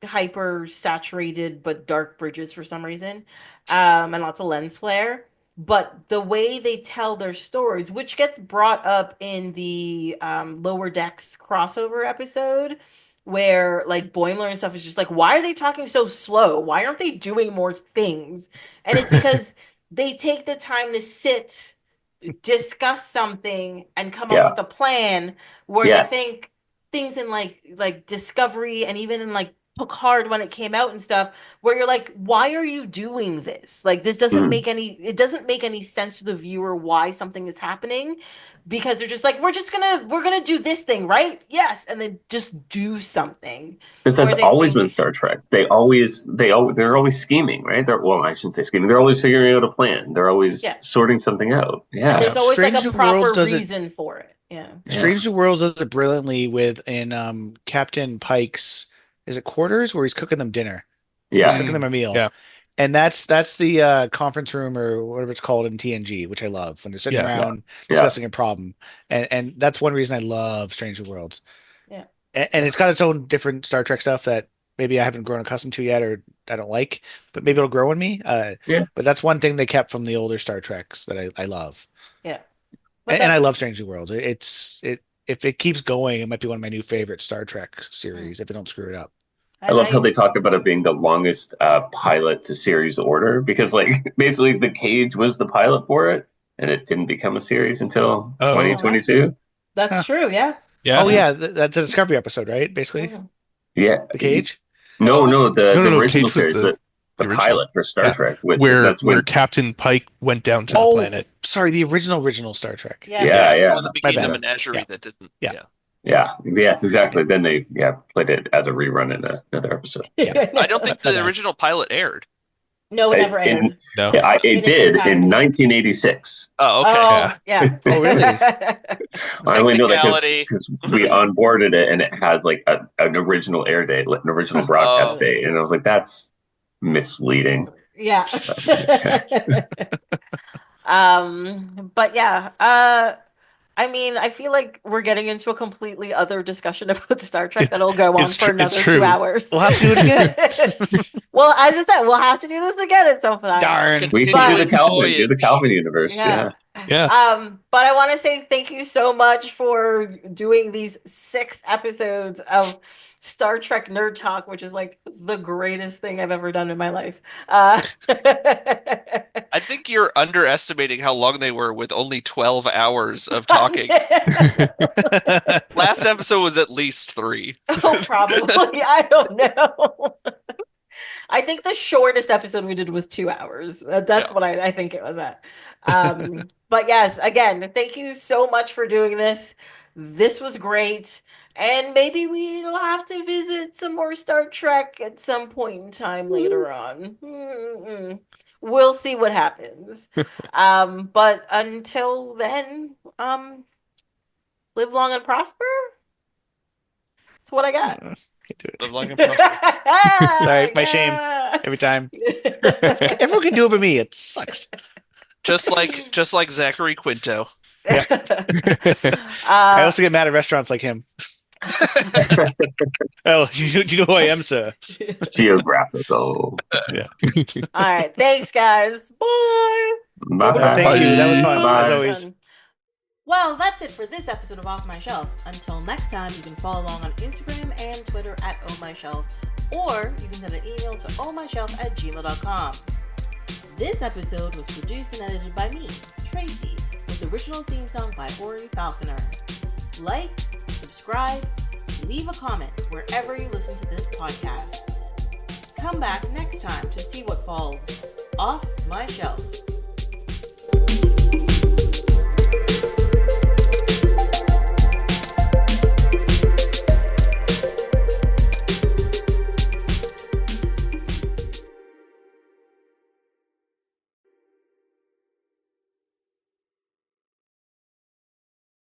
hyper saturated but dark bridges for some reason, and lots of lens flare. But the way they tell their stories, which gets brought up in the Lower Decks crossover episode, where like Boimler and stuff is just like, why are they talking so slow? Why aren't they doing more things? And it's because they take the time to sit, discuss something, and come up Yeah. with a plan. Whereas I Yes. think things in like Discovery and even in like Picard when it came out and stuff, where you're like, why are you doing this? Like this doesn't make any sense to the viewer why something is happening, because they're just like, we're gonna do this thing, right? Yes, and then just do something. Because Whereas that's I always think- been Star Trek. They're always scheming, right? I shouldn't say scheming. They're always figuring out a plan. They're always sorting something out. and Yeah. there's always Strange like a New proper Worlds does it- reason for it. Yeah. Strange New Worlds does it brilliantly in Captain Pike's, is it quarters, where he's cooking them dinner? He's Yeah. cooking them a meal. Yeah. And that's the conference room or whatever it's called in TNG, which I love, when they're sitting Yeah. around Yeah. discussing a problem. And that's one reason I love Strange New Worlds. Yeah. And it's got its own different Star Trek stuff that maybe I haven't grown accustomed to yet, or I don't like, but maybe it'll grow in me. Yeah. But that's one thing they kept from the older Star Treks that I love. Yeah. And I love Strange New Worlds. If it keeps going, it might be one of my new favorite Star Trek series if they don't screw it up. I love how they talk about it being the longest pilot to series order, because like basically the Cage was the pilot for it, and it didn't become a series until 2022. That's true. Yeah. Yeah. Oh yeah, that's the Discovery episode, right? Basically, Yeah. the Cage. No, the No, original Cage was series, the the original. pilot for Star Trek, where Captain Pike went down to the planet. Sorry, the original Star Trek. Yeah. Yeah. One that became My the bad. menagerie Yeah. that didn't. Yeah. Yes, exactly. Then they played it as a rerun in another episode. I don't think the original pilot aired. No, it never aired. No. Yeah, it its did entirety. in 1986. Oh, okay. Oh, yeah. Oh, really? I only know that Technicality. because we onboarded it and it had like an original air date, like an original broadcast date, and I was like, that's misleading. Yeah. But yeah, I mean, I feel like we're getting into a completely other discussion about Star Trek that'll go on it's for true- it's another true. 2 hours. We'll have to do it again. Well, as I said, we'll have to do this again at some point. Darn. We But- can do the Calvin universe. Yeah. Yeah. But I want to say thank you so much for doing these 6 episodes of Star Trek Nerd Talk, which is like the greatest thing I've ever done in my life. I think you're underestimating how long they were with only 12 hours of talking. Last episode was at least 3. Oh, probably. I don't know. I think the shortest episode we did was 2 hours. That's what I think it was at. But yes, again, thank you so much for doing this. This was great. And maybe we'll have to visit some more Star Trek at some point in time later on. We'll see what happens. But until then, live long and prosper. That's what I got. Can't do it. Live long and prosper. Sorry, my shame. Every time. Everyone can do it but me. It sucks. Just like Zachary Quinto. I also get mad at restaurants like him. Oh, do you know who I am, sir? Geographical. Yeah. All right. Thanks, guys. Bye. Bye. Thank you. That was fun, Bye. as always. Well, that's it for this episode of Off My Shelf. Until next time, you can follow along on Instagram and Twitter at ohmyshelf, or you can send an email to ohmyshelf@gmail.com. This episode was produced and edited by me, Tracy, with the original theme song by Ori Falconer. Like, subscribe, leave a comment wherever you listen to this podcast. come back next time to see what falls off my shelf.